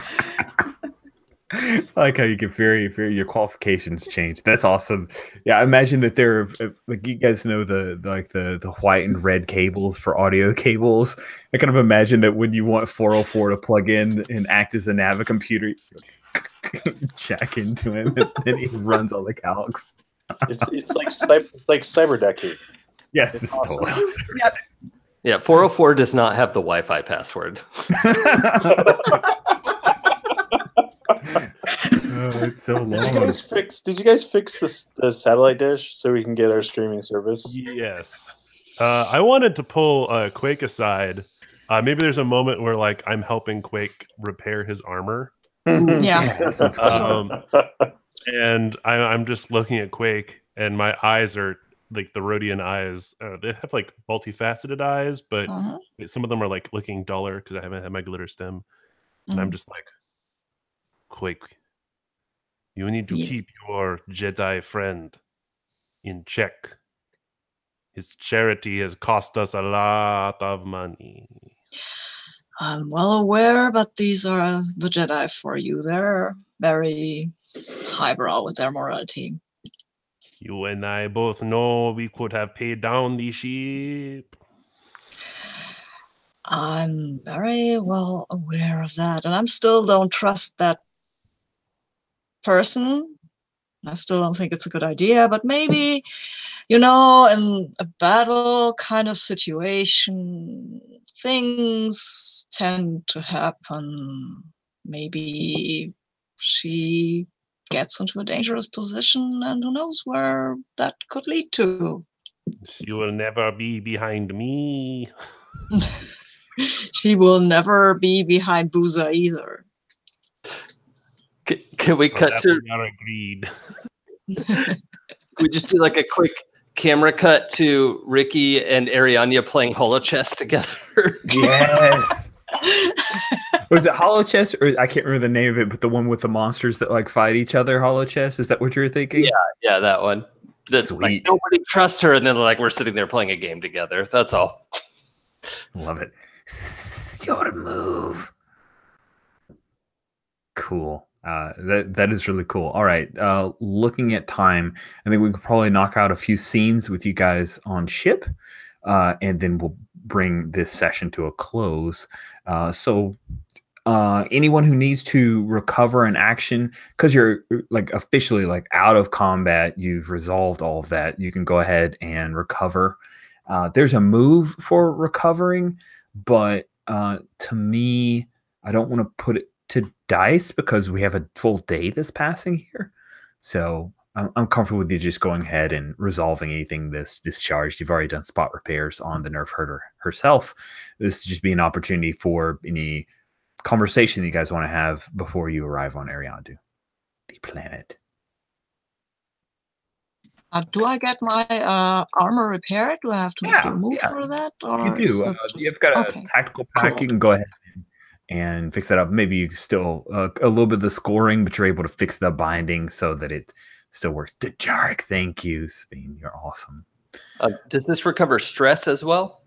I like how you get very your qualifications change. That's awesome. Yeah, I imagine that they're like, you guys know the white and red cables for audio cables. I kind of imagine that when you want 404 to plug in and act as a Navi computer, jack into him, and then he runs all the calcs. It's like cyberdecking. Yes, it's awesome. Totally. Yep. Yeah, 404 does not have the Wi-Fi password. So long. Did you guys fix the satellite dish so we can get our streaming service? Yes. I wanted to pull Quake aside. Maybe there's a moment where like I'm helping Quake repair his armor. Yeah. That sounds cool. And I'm just looking at Quake, and my eyes are like the Rhodian eyes. They have like multifaceted eyes, but some of them are like looking duller because I haven't had my glitter stem. And I'm just like, Quake, you need to keep your Jedi friend in check. His charity has cost us a lot of money. I'm well aware, but these are the Jedi for you. They're very highbrow with their morality. You and I both know we could have paid down the ship. I'm very well aware of that, and I still don't trust that person. I still don't think it's a good idea, but maybe, in a battle kind of situation, things tend to happen. Maybe she gets into a dangerous position, and who knows where that could lead to. She will never be behind me. She will never be behind Booza either. Can we cut to? We are agreed. We just do like a quick camera cut to Ricky and Arianya playing holo chess together. Yes. Was it Hollow Chess, or I can't remember the name of it, but the one with the monsters that like fight each other? Hollow Chess? Is that what you're thinking? Yeah, that one. Sweet. Like, nobody trusts her, and then like we're sitting there playing a game together. That's all. Love it. Your move. Cool. That is really cool. All right. Looking at time, I think we could probably knock out a few scenes with you guys on ship, and then we'll bring this session to a close. So anyone who needs to recover an action, because you're like officially like out of combat, you've resolved all of that, you can go ahead and recover. There's a move for recovering, but to me, I don't want to put it to dice because we have a full day that's passing here. So I'm comfortable with you just going ahead and resolving anything that's discharged. You've already done spot repairs on the nerf herder herself. This is just be an opportunity for any conversation you guys want to have before you arrive on Ariandu, the planet. Do I get my armor repaired? Do I have to make a move for that? Or You do. You've got a tactical pack. Cool. You can go ahead and fix that up. Maybe you still a little bit of the scoring, but you're able to fix the binding so that it still works. Dejarik, thank you, Sabine. You're awesome. Does this recover stress as well?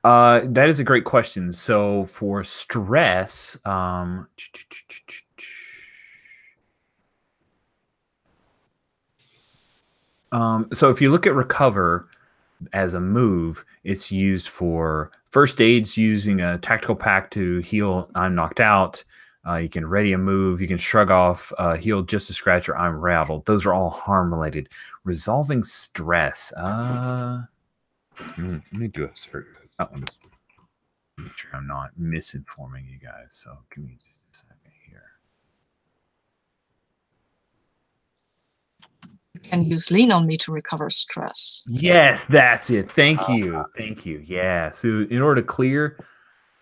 That is a great question. So for stress, so if you look at recover as a move, it's used for first aids, using a tactical pack to heal I'm knocked out. You can ready a move. You can shrug off, heal just a scratch, or I'm rattled. Those are all harm related. Resolving stress. Let me do a search. That one is make sure I'm not misinforming you guys. So give me just a second here. You can use lean on me to recover stress. Yes, that's it. Thank you. Thank you. Yeah. So in order to clear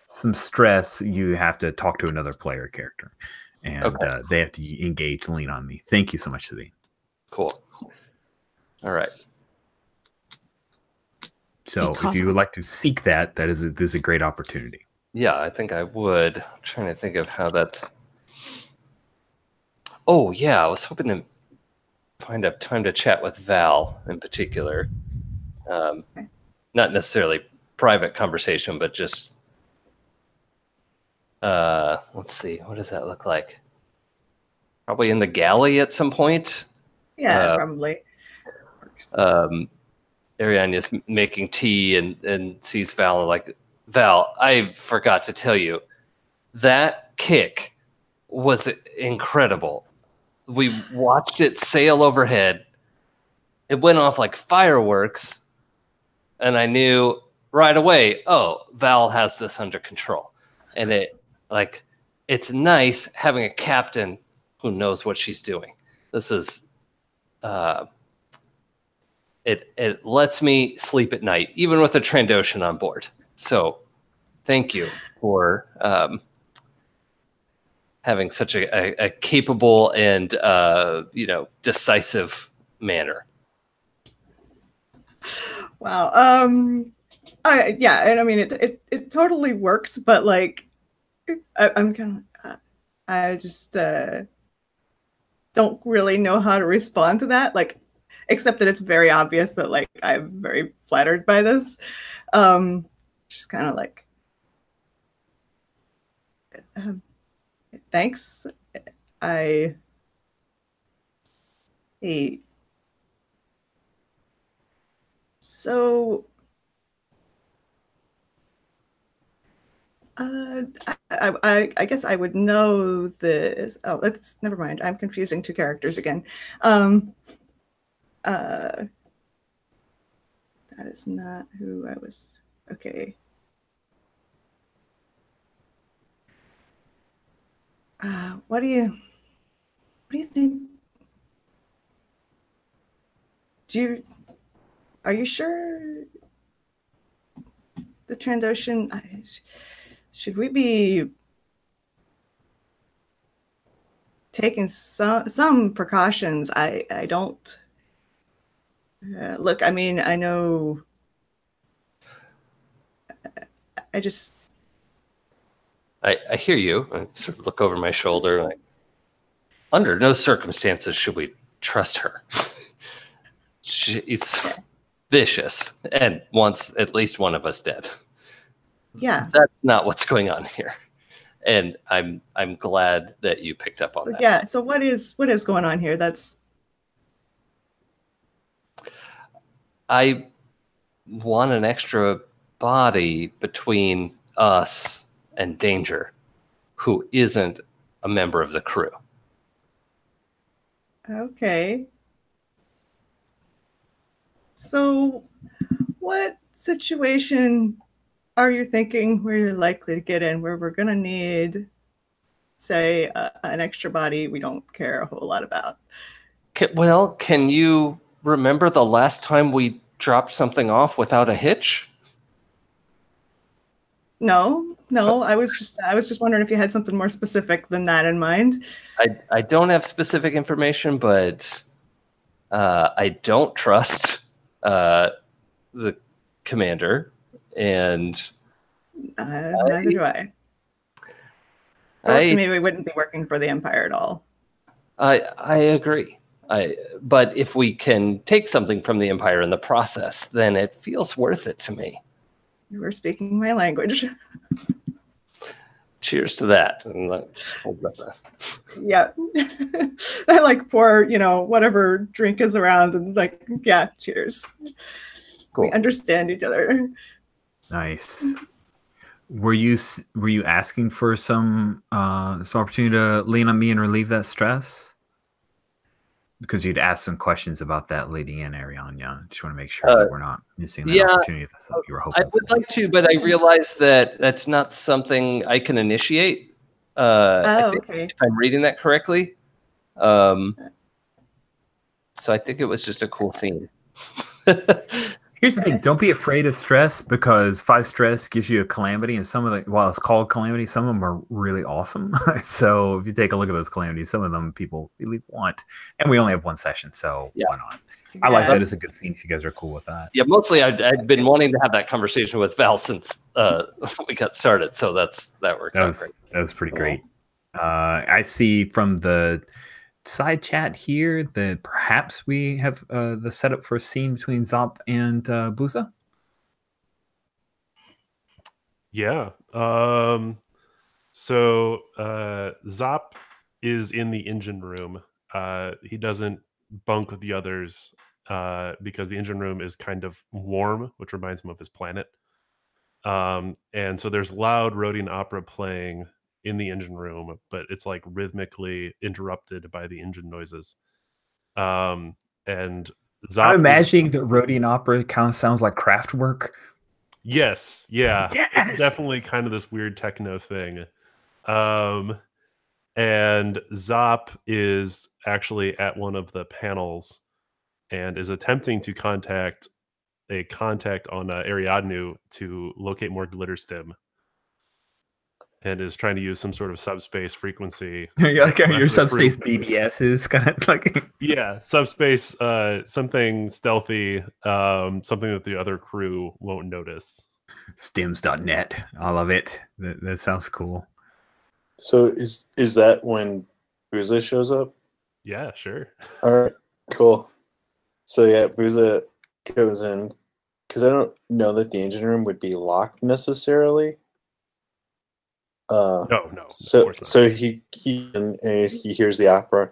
some stress, you have to talk to another player character, and they have to engage lean on me. Thank you so much, Sabine. Cool. All right. So if you would like to seek that, this is a great opportunity. Yeah, I think I would. I'm trying to think of how that's. Oh yeah, I was hoping to find up time to chat with Val in particular. Not necessarily private conversation, but just let's see, what does that look like? Probably in the galley at some point. Yeah, probably. Arianya's making tea and sees Val and like, Val, I forgot to tell you, that kick was incredible. We watched it sail overhead. It went off like fireworks, and I knew right away, oh, Val has this under control. And it's nice having a captain who knows what she's doing. This is it lets me sleep at night, even with a Trandoshan on board. So thank you for having such a capable and decisive manner. Wow. Yeah, and I mean it totally works, but like I'm kind of I just don't really know how to respond to that, like, except that it's very obvious that like I'm very flattered by this. Just kind of like thanks. So I guess I would know this. Oh, never mind. I'm confusing two characters again. That is not who I was. Okay. What do you think? Are you sure the Trandoshan? Should we be taking some precautions? I don't look. I mean, I know. I hear you. I sort of look over my shoulder. Like, under no circumstances should we trust her. She's vicious and wants at least one of us dead. Yeah, that's not what's going on here, and I'm glad that you picked up on that. Yeah. So what is going on here? I want an extra body between us and Danger, who isn't a member of the crew. Okay. So what situation are you thinking where you're likely to get in, where we're going to need, say, an extra body we don't care a whole lot about? Can you remember the last time we dropped something off without a hitch? No. I was just wondering if you had something more specific than that in mind. I don't have specific information, but I don't trust the commander, and neither do I. To me, we wouldn't be working for the Empire at all. I agree. But if we can take something from the Empire in the process, then it feels worth it to me. You were speaking my language. Cheers to that. And hold up that. Yeah. I like pour, whatever drink is around and like, yeah, cheers. Cool. We understand each other. Nice. Were you asking for some opportunity to lean on me and relieve that stress? Because you'd asked some questions about that leading in, Arianya. Just want to make sure that we're not missing that opportunity. If that's something you were hoping I would like to, but I realize that that's not something I can initiate. Okay. If I'm reading that correctly. So I think it was just a cool scene. Here's the thing: don't be afraid of stress, because 5 stress gives you a calamity, and some of the, while it's called calamity, some of them are really awesome. So if you take a look at those calamities, some of them people really want, and we only have 1 session, so why not? I like that as a good scene if you guys are cool with that. Yeah, mostly I'd been wanting to have that conversation with Val since we got started, so that works out great. That was pretty great. I see from the side chat here that perhaps we have the setup for a scene between Zop and Buza. Yeah. So Zop is in the engine room. He doesn't bunk with the others because the engine room is kind of warm, which reminds him of his planet. And so there's loud Rhodian opera playing in the engine room, but it's like rhythmically interrupted by the engine noises. And Zop, I'm imagining that Rhodian opera kind of sounds like Kraftwerk. Yes, yeah. Yes! It's definitely kind of this weird techno thing. And Zop is actually at one of the panels and is attempting to contact a contact on Ariadne to locate more glitter stem, and is trying to use some sort of subspace frequency. Your Your subspace BBS is kind of like yeah, subspace, something stealthy, something that the other crew won't notice. Stims.net. I love it. That sounds cool. So is that when Booza shows up? Yeah, sure. All right, cool. So yeah, Booza goes in because I don't know that the engine room would be locked necessarily. No. So he hears the opera,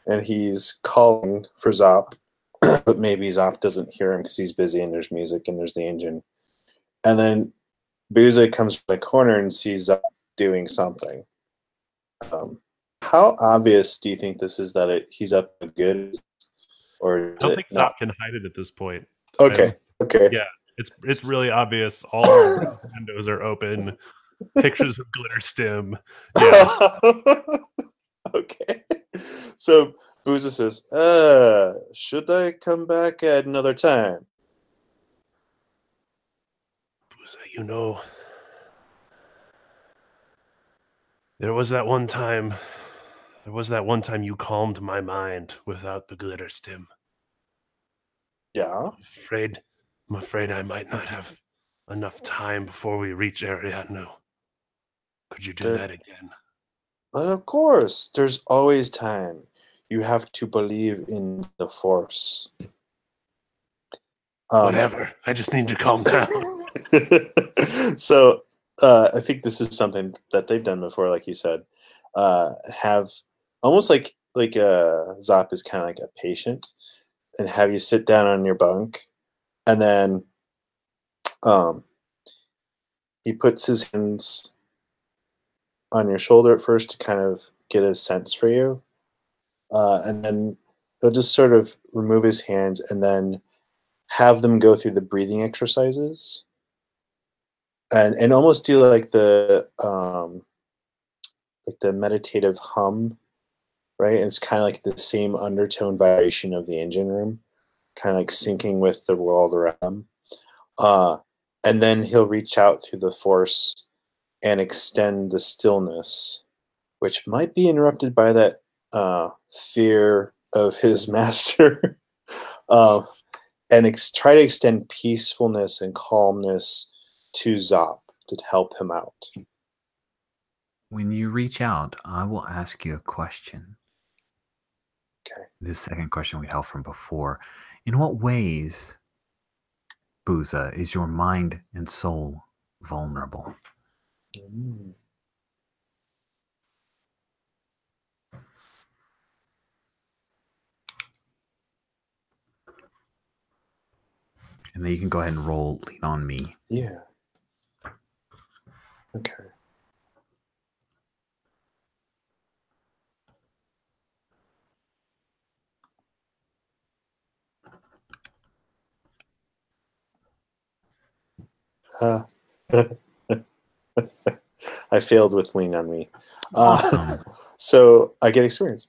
and he's calling for Zop, but maybe Zop doesn't hear him because he's busy and there's music and there's the engine. And then Booza comes from the corner and sees Zop doing something. How obvious do you think this is that he's up to good, or I don't think Zop can hide it at this point. Okay. Yeah, it's really obvious. All the windows are open. Pictures of glitter stem. Yeah. Okay. So Booza says, should I come back at another time? Booza, there was that one time you calmed my mind without the glitter stem. Yeah. I'm afraid I might not have enough time before we reach Ariadne. Could you do that again? But of course, there's always time. You have to believe in the Force. Whatever. I just need to calm down. So I think this is something that they've done before, like you said. Have almost like Zop is kind of like a patient, and have you sit down on your bunk, and then he puts his hands on your shoulder at first to kind of get a sense for you, and then he'll just sort of remove his hands and then have them go through the breathing exercises, and almost do like the meditative hum, right? And it's kind of like the same undertone vibration of the engine room, kind of like syncing with the world around him. And then he'll reach out through the Force and extend the stillness, which might be interrupted by that fear of his master, and try to extend peacefulness and calmness to Zop to help him out. When you reach out, I will ask you a question. Okay. This second question we held from before. In what ways, Booza, is your mind and soul vulnerable? And then you can go ahead and roll Lean on Me. Yeah. Okay. I failed with Lean on Me. Awesome. So I get experience.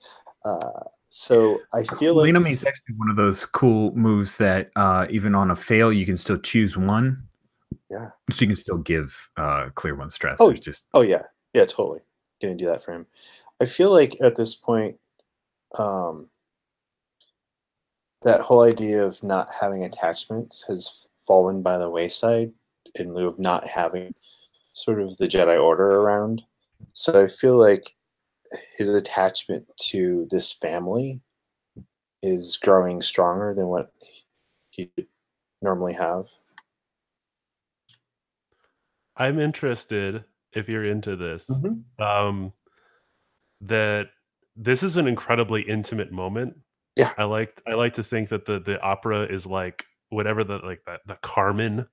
So I feel like Lean on Me is actually one of those cool moves that even on a fail, you can still choose one. Yeah. So you can still give clear one stress. Oh, There's just yeah, totally. Gonna do that for him. I feel like at this point, that whole idea of not having attachments has fallen by the wayside in lieu of not having sort of the Jedi Order around. So I feel like his attachment to this family is growing stronger than what he would normally have. I'm interested, if you're into this, that this is an incredibly intimate moment. Yeah. I like to think that the opera is like whatever the Carmen,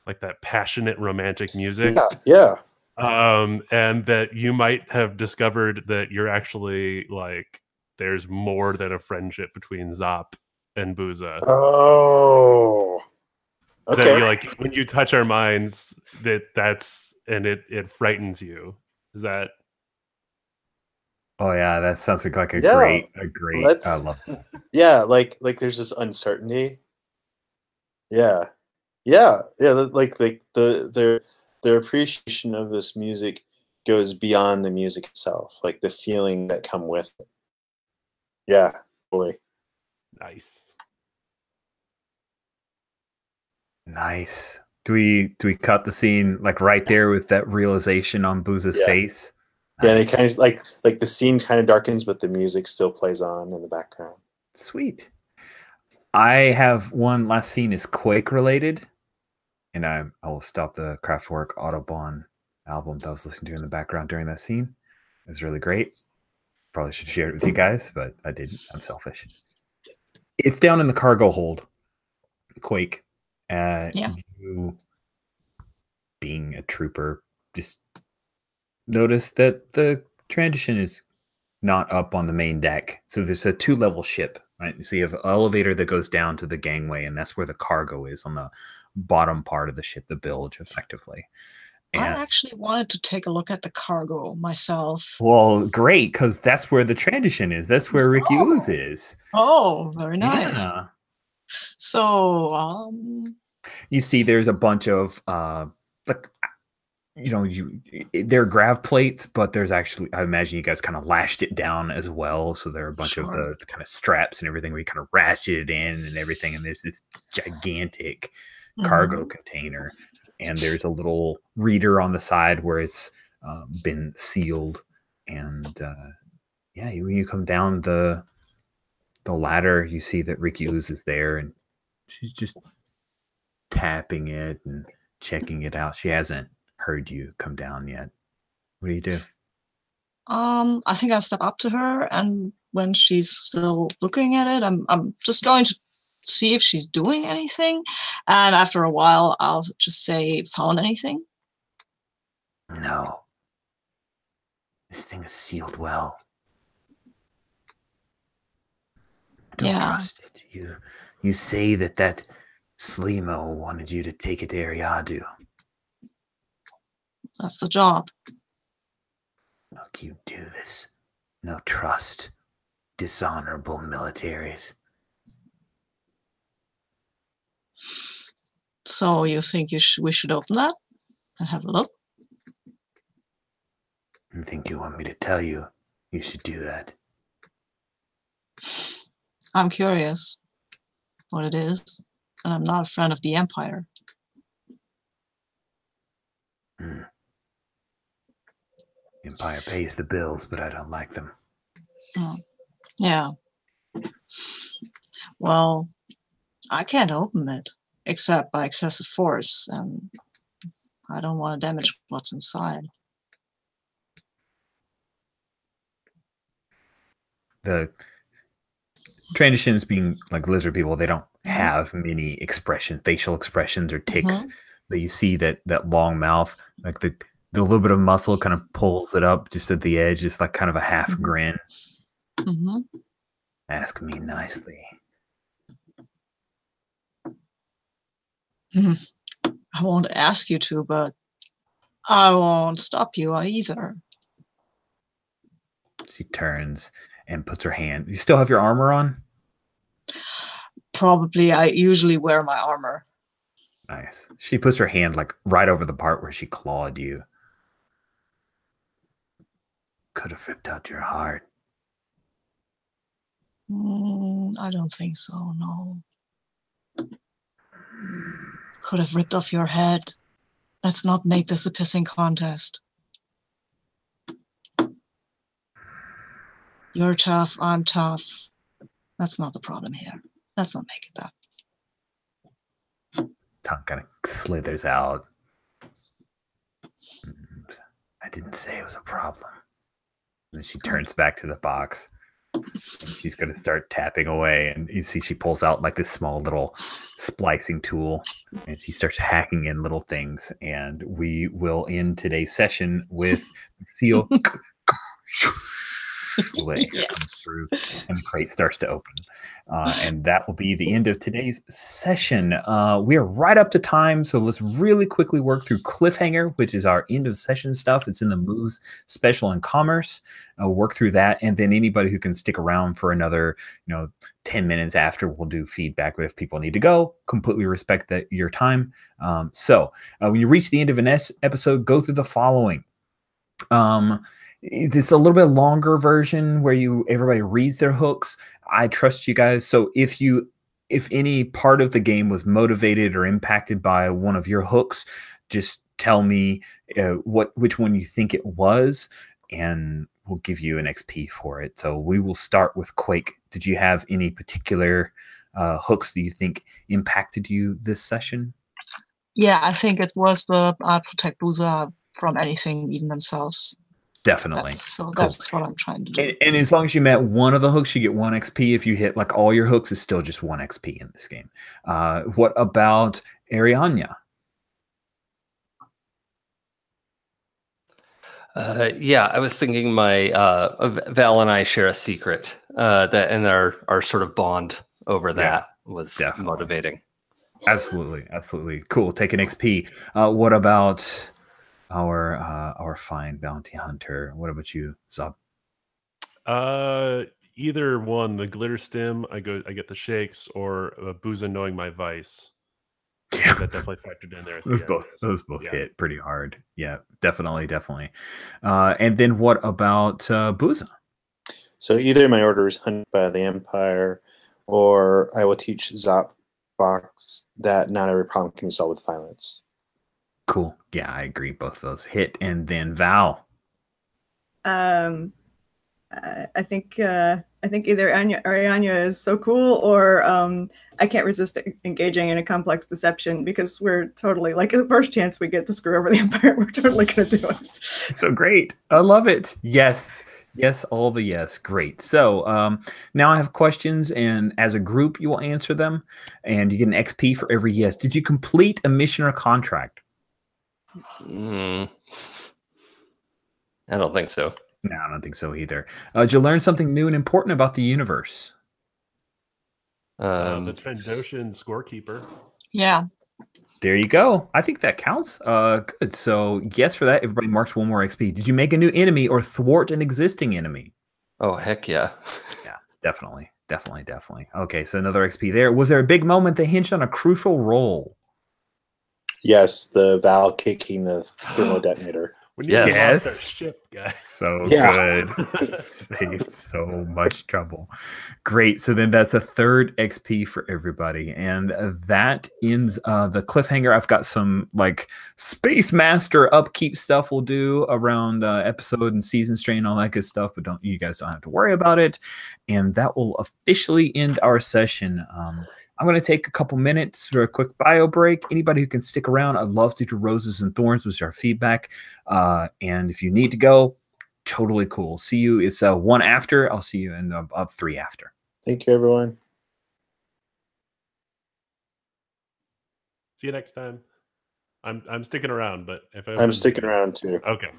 like that passionate romantic music. Yeah. And that you might have discovered that you're actually like there's more than a friendship between Zop and Booza. Oh. Okay. That you like when you touch our minds, that's and it frightens you. Is that Oh yeah, that sounds like a Yeah, great. I let's. love that. Yeah, like there's this uncertainty. Yeah, yeah. Like their appreciation of this music goes beyond the music itself, like the feeling that come with it. Yeah, boy. Nice. Nice. Do we cut the scene like right there with that realization on Booza's Yeah. face? Yeah, and it Nice. kind of like the scene kind of darkens, but the music still plays on in the background. Sweet. I have one last scene is Quake related, and I will stop the Kraftwerk Autobahn album that I was listening to in the background during that scene. It was really great. Probably should share it with you guys, but I didn't. I'm selfish. It's down in the cargo hold. Quake. Yeah. You, being a trooper, just notice that the transition is not up on the main deck. So there's a 2-level ship, right? So you have an elevator that goes down to the gangway, and that's where the cargo is on the bottom part of the ship, the bilge, effectively. I And actually wanted to take a look at the cargo myself. well, great, because that's where the transition is. That's where Ricky Ooze is. Oh, very nice. Yeah. So, You see, there's a bunch of like, they're grav plates, but there's actually, I imagine you guys kind of lashed it down as well. So there are a bunch of the kind of straps and everything where you kind of ratchet it in and everything. And there's this gigantic cargo container, and there's a little reader on the side where it's been sealed. And yeah, when you come down the ladder, you see that Ricky Ooze is there, and she's just tapping it and checking it out. She hasn't heard you come down yet. What do you do? I think I'll step up to her, and when she's still looking at it, I'm just going to see if she's doing anything. And after a while, I'll just say, "Found anything?" No. This thing is sealed well. I don't trust it. You say that Slimo wanted you to take it to Ariadu. That's the job. Look, you do this. No trust. Dishonorable militaries. So you think we should open that and have a look? I think you want me to tell you you should do that. I'm curious what it is, and I'm not a friend of the Empire. Empire pays the bills, but I don't like them. Yeah. Well, I can't open it except by excessive force, and I don't want to damage what's inside. The transitions, being like lizard people, they don't have many expressions, facial expressions or tics. But you see that long mouth, like the little bit of muscle kind of pulls it up just at the edge. It's like kind of a half grin. Ask me nicely. I won't ask you to, but I won't stop you either. She turns and puts her hand. You still have your armor on? Probably. I usually wear my armor. Nice. She puts her hand like right over the part where she clawed you. Could have ripped out your heart. I don't think so, no. Could have ripped off your head. Let's not make this a pissing contest. You're tough, I'm tough. That's not the problem here. Let's not make it that. Tongue kind of slithers out. I didn't say it was a problem. And then she turns back to the box. And she's going to start tapping away. And you see she pulls out like this small little splicing tool. And she starts hacking in little things. And we will end today's session with Seal. Shule comes through and the crate starts to open. And that will be the end of today's session. We are right up to time, so let's really quickly work through Cliffhanger, which is our end of session stuff. It's in the moves special and commerce. Work through that, and then anybody who can stick around for another 10 minutes after, we'll do feedback. But if people need to go, completely respect that your time. So when you reach the end of an episode, go through the following. It's a little bit longer version where everybody reads their hooks. I trust you guys. So if any part of the game was motivated or impacted by one of your hooks, just tell me which one you think it was, and we'll give you an XP for it. So we will start with Quake. Did you have any particular hooks that you think impacted you this session? Yeah, I think it was the protect Buza from anything, even themselves. Definitely. That's what I'm trying to do. And as long as you met one of the hooks, you get 1 XP. If you hit like all your hooks, it's still just 1 XP in this game. What about Arianya? Yeah, I was thinking my Val and I share a secret and our sort of bond over that was definitely motivating. Absolutely. Cool. Take an XP. What about our fine bounty hunter? What about you, Zab? Either one, the glitter stem, I get the shakes, or Booza knowing my vice. Yeah, that definitely factored in there. Those both hit pretty hard. Yeah, definitely. And then what about Booza? So either my order is hunted by the Empire, or I will teach Zapbox that not every problem can be solved with violence. Cool. Yeah, I agree. Both of those hit. And then Val. I think either Arianya is so cool, or I can't resist engaging in a complex deception, because we're totally, like, the first chance we get to screw over the Empire, we're totally going to do it. So great. I love it. Yes, all the yes. Great. So now I have questions, and as a group, you will answer them, and you get an XP for every yes. Did you complete a mission or contract? I don't think so. No, I don't think so either. Did you learn something new and important about the universe? The Trandoshan scorekeeper. Yeah. There you go. I think that counts. Good. So yes for that. Everybody marks 1 more XP. Did you make a new enemy or thwart an existing enemy? Oh, heck yeah. Yeah, definitely. Okay, so another XP there. Was there a big moment that hinged on a crucial role? Yes, the Val kicking the thermal detonator. When you lost our ship, guys. So good. Saved so much trouble. Great. So then that's a 3rd XP for everybody. And that ends the cliffhanger. I've got some like Space Master upkeep stuff we'll do around episode and season strain and all that good stuff, but you guys don't have to worry about it. And that will officially end our session. I'm going to take a couple minutes for a quick bio break. Anybody who can stick around, I'd love to do Roses and Thorns, which is our feedback. And if you need to go, totally cool. See you. It's 1 after. I'll see you in 3 after. Thank you, everyone. See you next time. I'm sticking around, but if I'm sticking around too. Okay.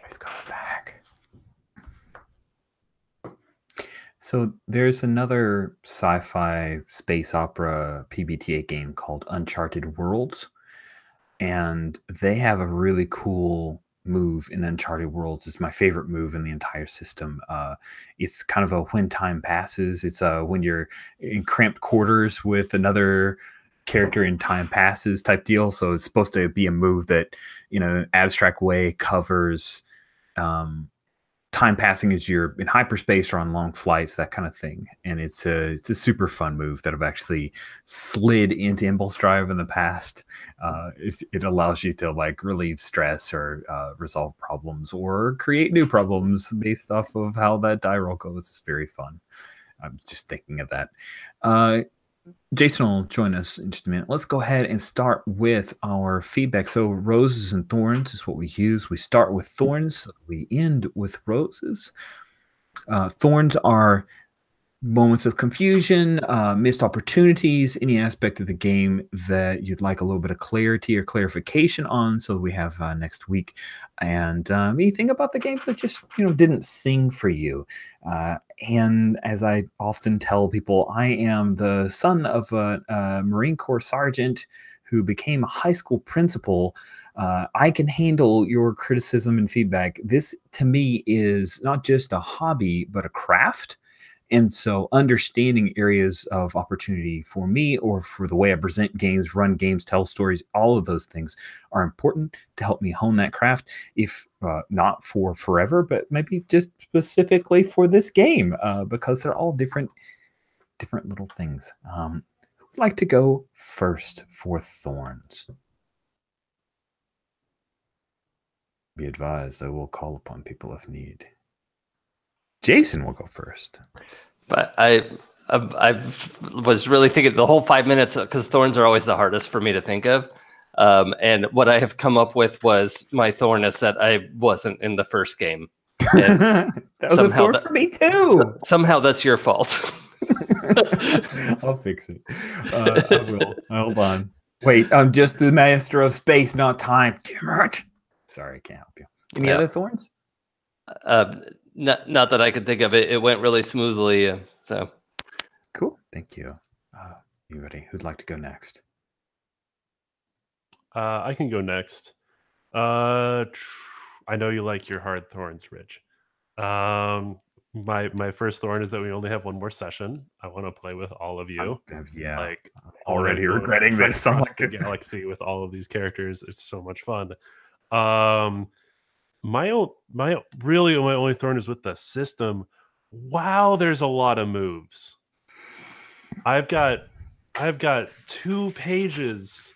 He's coming back. So there's another sci-fi space opera PbtA game called Uncharted Worlds, and they have a really cool move in Uncharted Worlds. It's my favorite move in the entire system. It's kind of a when time passes. It's when you're in cramped quarters with another character and time passes type deal. So it's supposed to be a move that, in an abstract way, covers time passing as you're in hyperspace or on long flights, that kind of thing. And it's a super fun move that I've actually slid into Impulse Drive in the past. It allows you to like relieve stress or resolve problems or create new problems based off of how that die roll goes. It's very fun. I'm just thinking of that. Jason will join us in just a minute. Let's go ahead and start with our feedback. So roses and thorns is what we use. We start with thorns. We end with roses. Thorns are moments of confusion, missed opportunities, any aspect of the game that you'd like a little bit of clarity or clarification on. So we have next week. And anything about the games that just didn't sing for you. And as I often tell people, I am the son of a Marine Corps sergeant who became a high school principal. I can handle your criticism and feedback. This, to me, is not just a hobby, but a craft. And so understanding areas of opportunity for me or for the way I present games, run games, tell stories, all of those things are important to help me hone that craft, if not for forever, but maybe just specifically for this game, because they're all different little things. Who would like to go first for thorns? Be advised, I will call upon people if need. Jason will go first. But I was really thinking the whole 5 minutes, because thorns are always the hardest for me to think of. And what I have come up with was my thorn is that I wasn't in the first game. That was a thorn for me too. Somehow that's your fault. I'll fix it. I will. Hold on. Wait, I'm just the master of space, not time. Damn it. Sorry, I can't help you. Any other thorns? Not that I could think of it. It went really smoothly. So cool. Thank you. You ready? Who'd like to go next? I can go next. I know you like your hard thorns, Rich. My first thorn is that we only have one more session. I want to play with all of you. Yeah. Like already regretting this. I'm like the galaxy with all of these characters. It's so much fun. My only thorn is with the system. Wow, there's a lot of moves. I've got 2 pages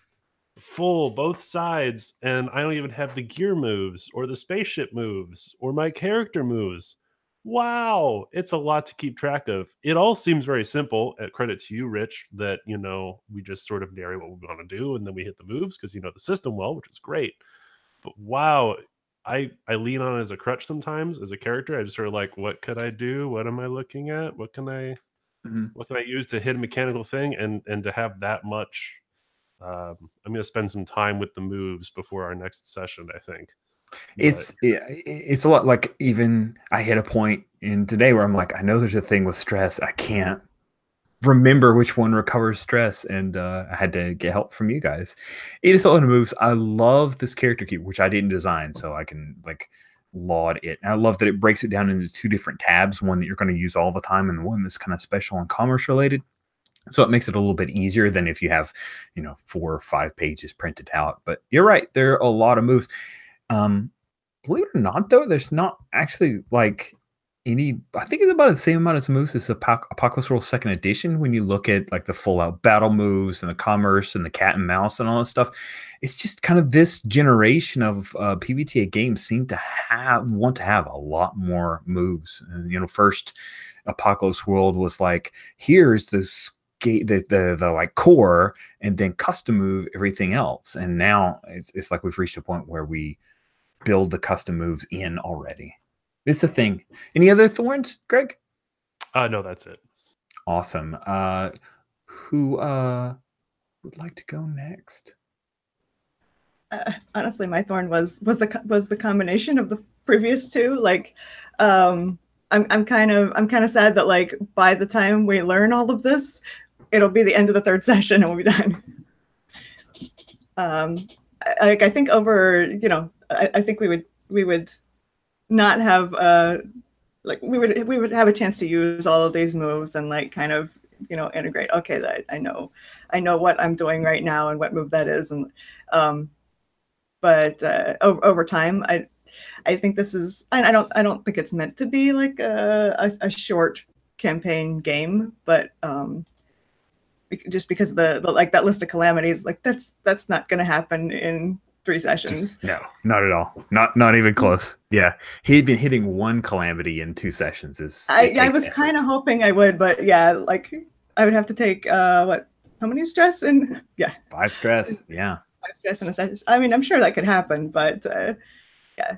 full, both sides, and I don't even have the gear moves or the spaceship moves or my character moves. Wow, it's a lot to keep track of. It all seems very simple. Credit to you, Rich, that we just sort of narrate what we want to do and then we hit the moves because you know the system well, which is great. But wow, I lean on it as a crutch sometimes as a character. I just sort of like, what could I do? What am I looking at? What can I use to hit a mechanical thing? And to have that much, I'm going to spend some time with the moves before our next session, I think. It's a lot. Like, even I hit a point in today where I'm like, I know there's a thing with stress. I can't remember which one recovers stress, and I had to get help from you guys. It is a lot of moves. I love this character key, which I didn't design, so I can like laud it. And I love that it breaks it down into 2 different tabs, one that you're going to use all the time and one that's kind of special and commerce related. So it makes it a little bit easier than if you have 4 or 5 pages printed out. But you're right, there are a lot of moves. Believe it or not, though, there's not actually like any. I think it's about the same amount of moves as Apocalypse World 2nd Edition. When you look at like the full out battle moves and the commerce and the cat and mouse and all that stuff, it's just kind of this generation of PbtA games seem to want to have a lot more moves. First Apocalypse World was like, here's the like core, and then custom move everything else. And now it's like we've reached a point where we build the custom moves in already. It's a thing. Any other thorns, Greg? No, that's it. Awesome. Who would like to go next? honestly, my thorn was the combination of the previous two. Like, I'm kind of sad that like by the time we learn all of this, it'll be the end of the third session and we'll be done. I think over, I think we would not have like we would have a chance to use all of these moves and like kind of integrate. Okay, I know what I'm doing right now and what move that is, and but over time, I think this is, and I don't think it's meant to be like a short campaign game, but just because the like that list of calamities, like that's not going to happen in 3 sessions. No, not at all. Not even close. Yeah, even hitting one calamity in 2 sessions is. I was kind of hoping I would, but yeah, like I would have to take how many stress and 5 stress. Yeah. 5 stress in a session. I mean, I'm sure that could happen, but yeah.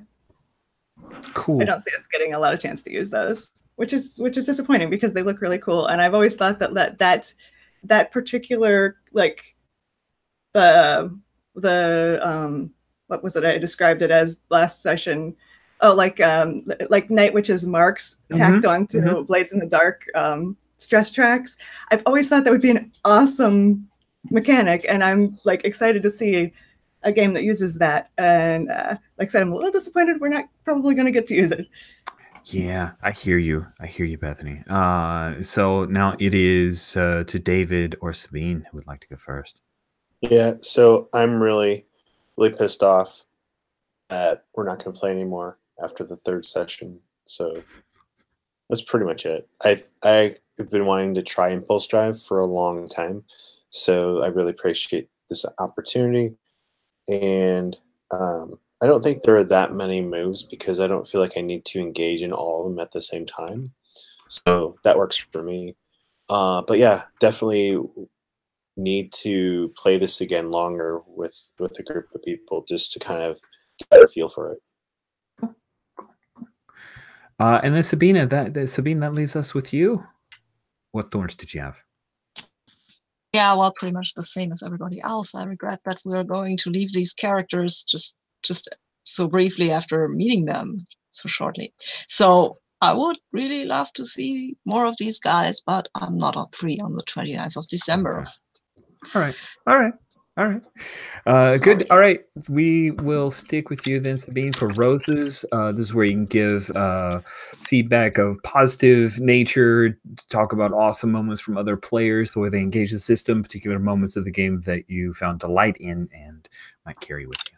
Cool. I don't see us getting a lot of chance to use those, which is disappointing because they look really cool, and I've always thought that particular like the what was it? I described it as last session. Oh, like Night Witch's marks tacked onto Blades in the Dark stress tracks. I've always thought that would be an awesome mechanic, and I'm like excited to see a game that uses that. And like I said, I'm a little disappointed we're not probably going to get to use it. Yeah, I hear you, Bethany. So now it is to David or Sabine who would like to go first. Yeah, so I'm really pissed off that we're not going to play anymore after the 3rd session. So that's pretty much it. I've been wanting to try Impulse Drive for a long time, so I really appreciate this opportunity. And I don't think there are that many moves because I don't feel like I need to engage in all of them at the same time. So that works for me. But yeah, definitely need to play this again longer with a group of people just to kind of get a feel for it. And then Sabina, that leaves us with you. What thorns did you have? Yeah, well, pretty much the same as everybody else. I regret that we're going to leave these characters just so briefly after meeting them so shortly. So I would really love to see more of these guys, but I'm not free on the 29th of December. Okay. All right. Good. All right. We will stick with you then, Sabine, for roses. This is where you can give feedback of positive nature, talk about awesome moments from other players, the way they engage the system, particular moments of the game that you found delight in and might carry with you.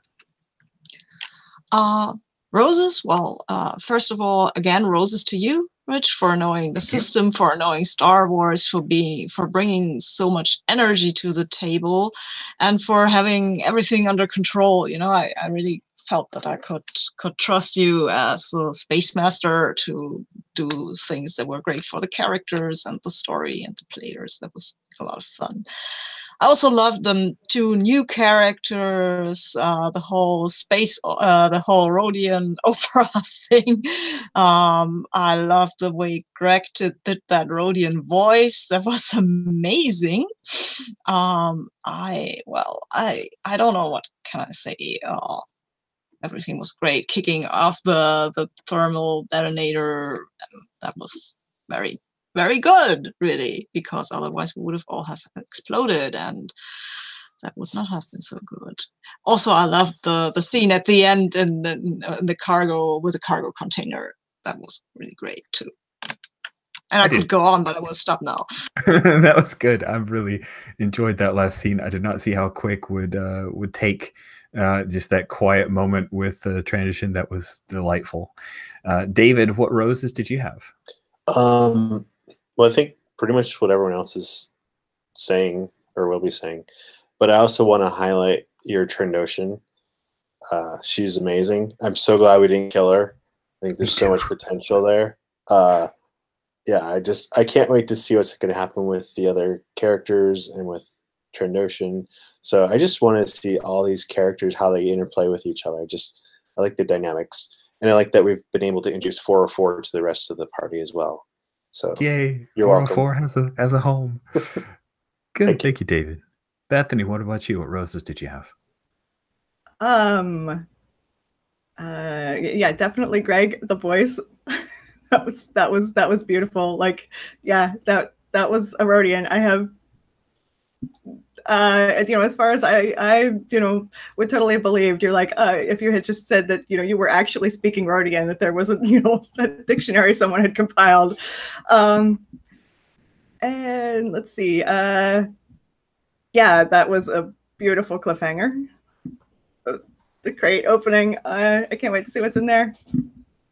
Roses. Well, first of all, again, roses to you, Rich, for knowing the system, for knowing Star Wars, for bringing so much energy to the table, and for having everything under control. I really felt that I could trust you as a space master to do things that were great for the characters and the story and the players. That was a lot of fun. I also loved the 2 new characters, the whole Rhodian opera thing. I loved the way Greg did that Rhodian voice. That was amazing. I don't know what can I say. Everything was great. Kicking off the thermal detonator, that was very, very good, really, because otherwise we would have all have exploded, and that would not have been so good. Also, I loved the scene at the end in the cargo with the cargo container. That was really great too. And I could go on, but I will stop now. That was good. I've really enjoyed that last scene. I did not see how Quick would take just that quiet moment with the transition. That was delightful. David, what roses did you have? Well, I think pretty much what everyone else is saying or will be saying, but I also want to highlight your Trandoshan. She's amazing. I'm so glad we didn't kill her. I think there's so much potential there. Yeah, I can't wait to see what's going to happen with the other characters and with Trandoshan. So I just want to see all these characters, how they interplay with each other. I like the dynamics, and I like that we've been able to introduce 404 to the rest of the party as well. So yay, you're 404 has a home. Good, thank you, David. Bethany, what about you? What roses did you have? Yeah, definitely Greg, the voice. that was beautiful. Like, yeah, that was a Rodian. I have as far as I would totally have believed, you're like, if you had just said that, you were actually speaking Rodian, that there wasn't, a dictionary someone had compiled. And let's see, yeah, that was a beautiful cliffhanger. The crate opening, I can't wait to see what's in there.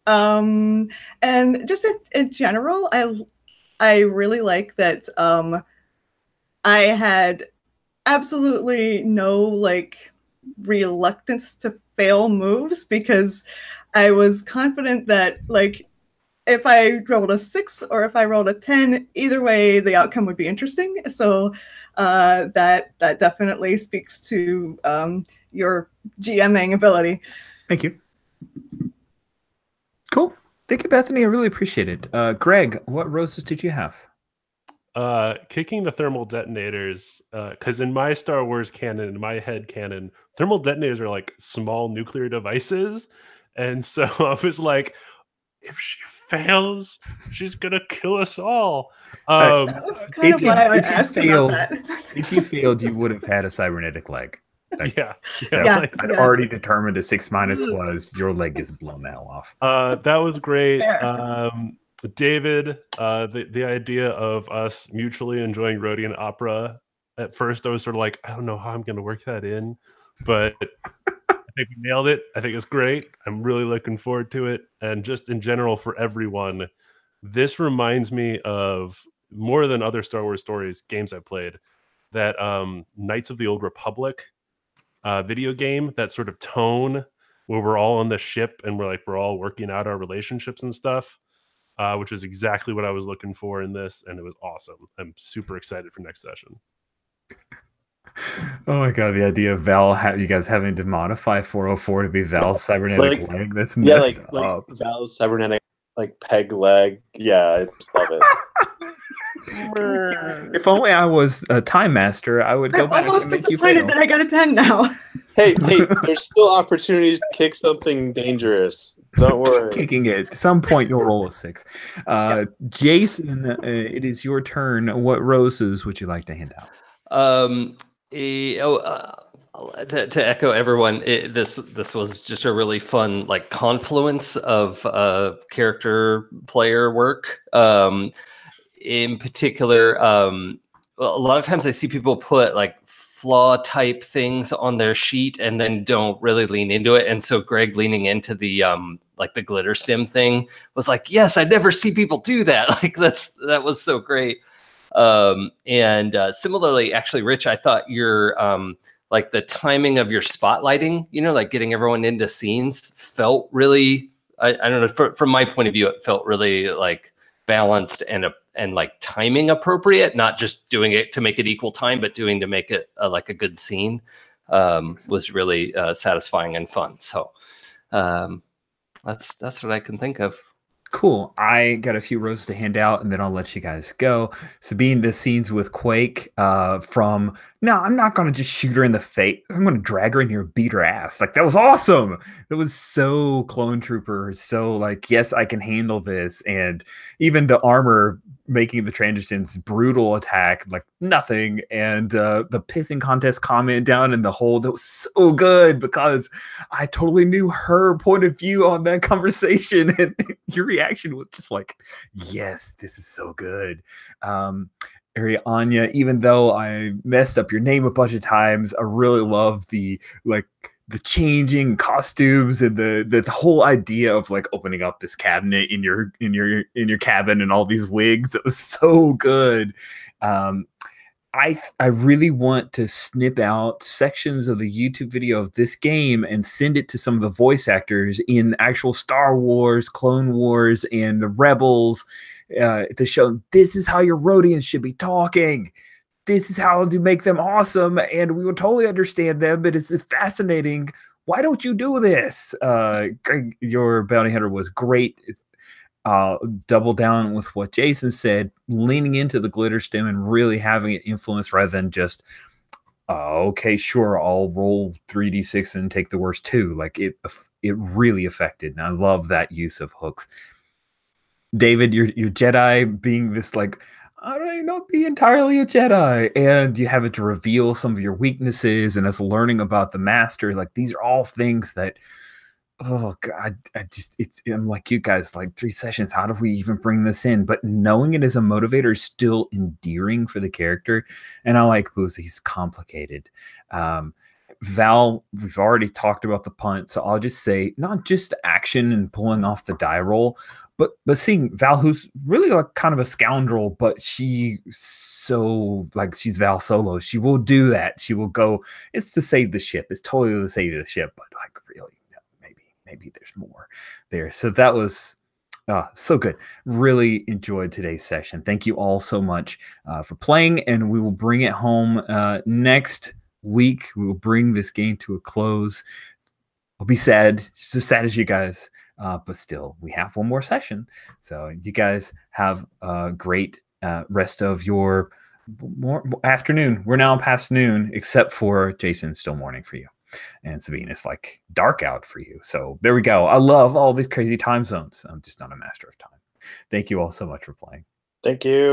And just in general, I really like that I had absolutely no reluctance to fail moves, because I was confident that if I rolled a 6 or if I rolled a 10, either way the outcome would be interesting. So that definitely speaks to your GMing ability. Thank you. Cool. Thank you, Bethany. I really appreciate it. Greg, what roses did you have? Kicking the thermal detonators, because in my Star Wars canon, in my head canon, thermal detonators are like small nuclear devices. And so I was like, if she fails, she's gonna kill us all. That was kind of why I asked about that. If you failed, you would have had a cybernetic leg. Yeah. I'd already determined a 6- was your leg is blown now off. That was great. David, the idea of us mutually enjoying Rodian opera, at first I was sort of like, I don't know how I'm going to work that in, but I think we nailed it. I think it's great. I'm really looking forward to it. And just in general for everyone, this reminds me of, more than other Star Wars stories, games I've played, that Knights of the Old Republic video game, that sort of tone where we're all on the ship and we're all working out our relationships and stuff. Which is exactly what I was looking for in this, and it was awesome. I'm super excited for next session. Oh my god, the idea of Val, you guys having to modify 404 to be Val's cybernetic leg, that's messed up. Val's cybernetic peg leg. Yeah, I just love it. If only I was a time master, I would go back and make you fail. That I got a 10 now. Hey, there's still opportunities to kick something dangerous. Don't worry. Keep kicking it. At some point, you'll roll a 6. Jason, it is your turn. What roses would you like to hand out? To echo everyone, this was just a really fun confluence of character player work. In particular, a lot of times I see people put flaw type things on their sheet and then don't really lean into it. And so Greg leaning into the the glitter stem thing was like, yes, I never see people do that. That was so great. And similarly, actually, Rich, I thought your the timing of your spotlighting, getting everyone into scenes felt really, I don't know, from my point of view, it felt really balanced and timing appropriate, not just doing it to make it equal time, but doing to make it a good scene. Was really satisfying and fun. So that's what I can think of. Cool. I got a few roses to hand out, and then I'll let you guys go. Sabine, the scenes with Quake I'm not going to just shoot her in the face. I'm going to drag her in here and beat her ass. That was awesome. That was so Clone Trooper. So yes, I can handle this. And even the armor making the transitions, brutal attack, nothing. And the pissing contest comment down in the hole, that was so good because I totally knew her point of view on that conversation. And your reaction was just yes, this is so good. Arianya, even though I messed up your name a bunch of times, I really love the changing costumes and the whole idea of opening up this cabinet in your cabin and all these wigs. It was so good. I really want to snip out sections of the YouTube video of this game and send it to some of the voice actors in actual Star Wars, Clone Wars, and the Rebels to show this is how your Rodians should be talking. This is how to make them awesome, and we will totally understand them, but it's fascinating. Why don't you do this? Greg, your bounty hunter was great. It's, double down with what Jason said, leaning into the glitter stem and really having it influence rather than just okay, sure, I'll roll 3d6 and take the worst 2. Like it really affected. And I love that use of hooks. David, your Jedi being this like, I don't know, be entirely a Jedi, and you have it to reveal some of your weaknesses, and us learning about the Master. Like these are all things that, oh God, I'm like you guys, like 3 sessions. How do we even bring this in? But knowing it as a motivator is still endearing for the character, and I like Boozy. He's complicated. Val, we've already talked about the punt, so I'll just say not just the action and pulling off the die roll, but seeing Val, who's really like kind of a scoundrel, but she's Val Solo. She will do that. She will go. It's to save the ship. It's totally to save the ship, but like really, maybe there's more there. So that was so good. Really enjoyed today's session. Thank you all so much for playing, and we will bring it home next week. We will bring this game to a close. I'll be sad, just as sad as you guys, but still, we have one more session. So you guys have a great rest of your afternoon. We're now past noon, except for Jason. It's still morning for you, and Sabine, it's like dark out for you. So there we go. I love all these crazy time zones. I'm just not a master of time. Thank you all so much for playing. Thank you.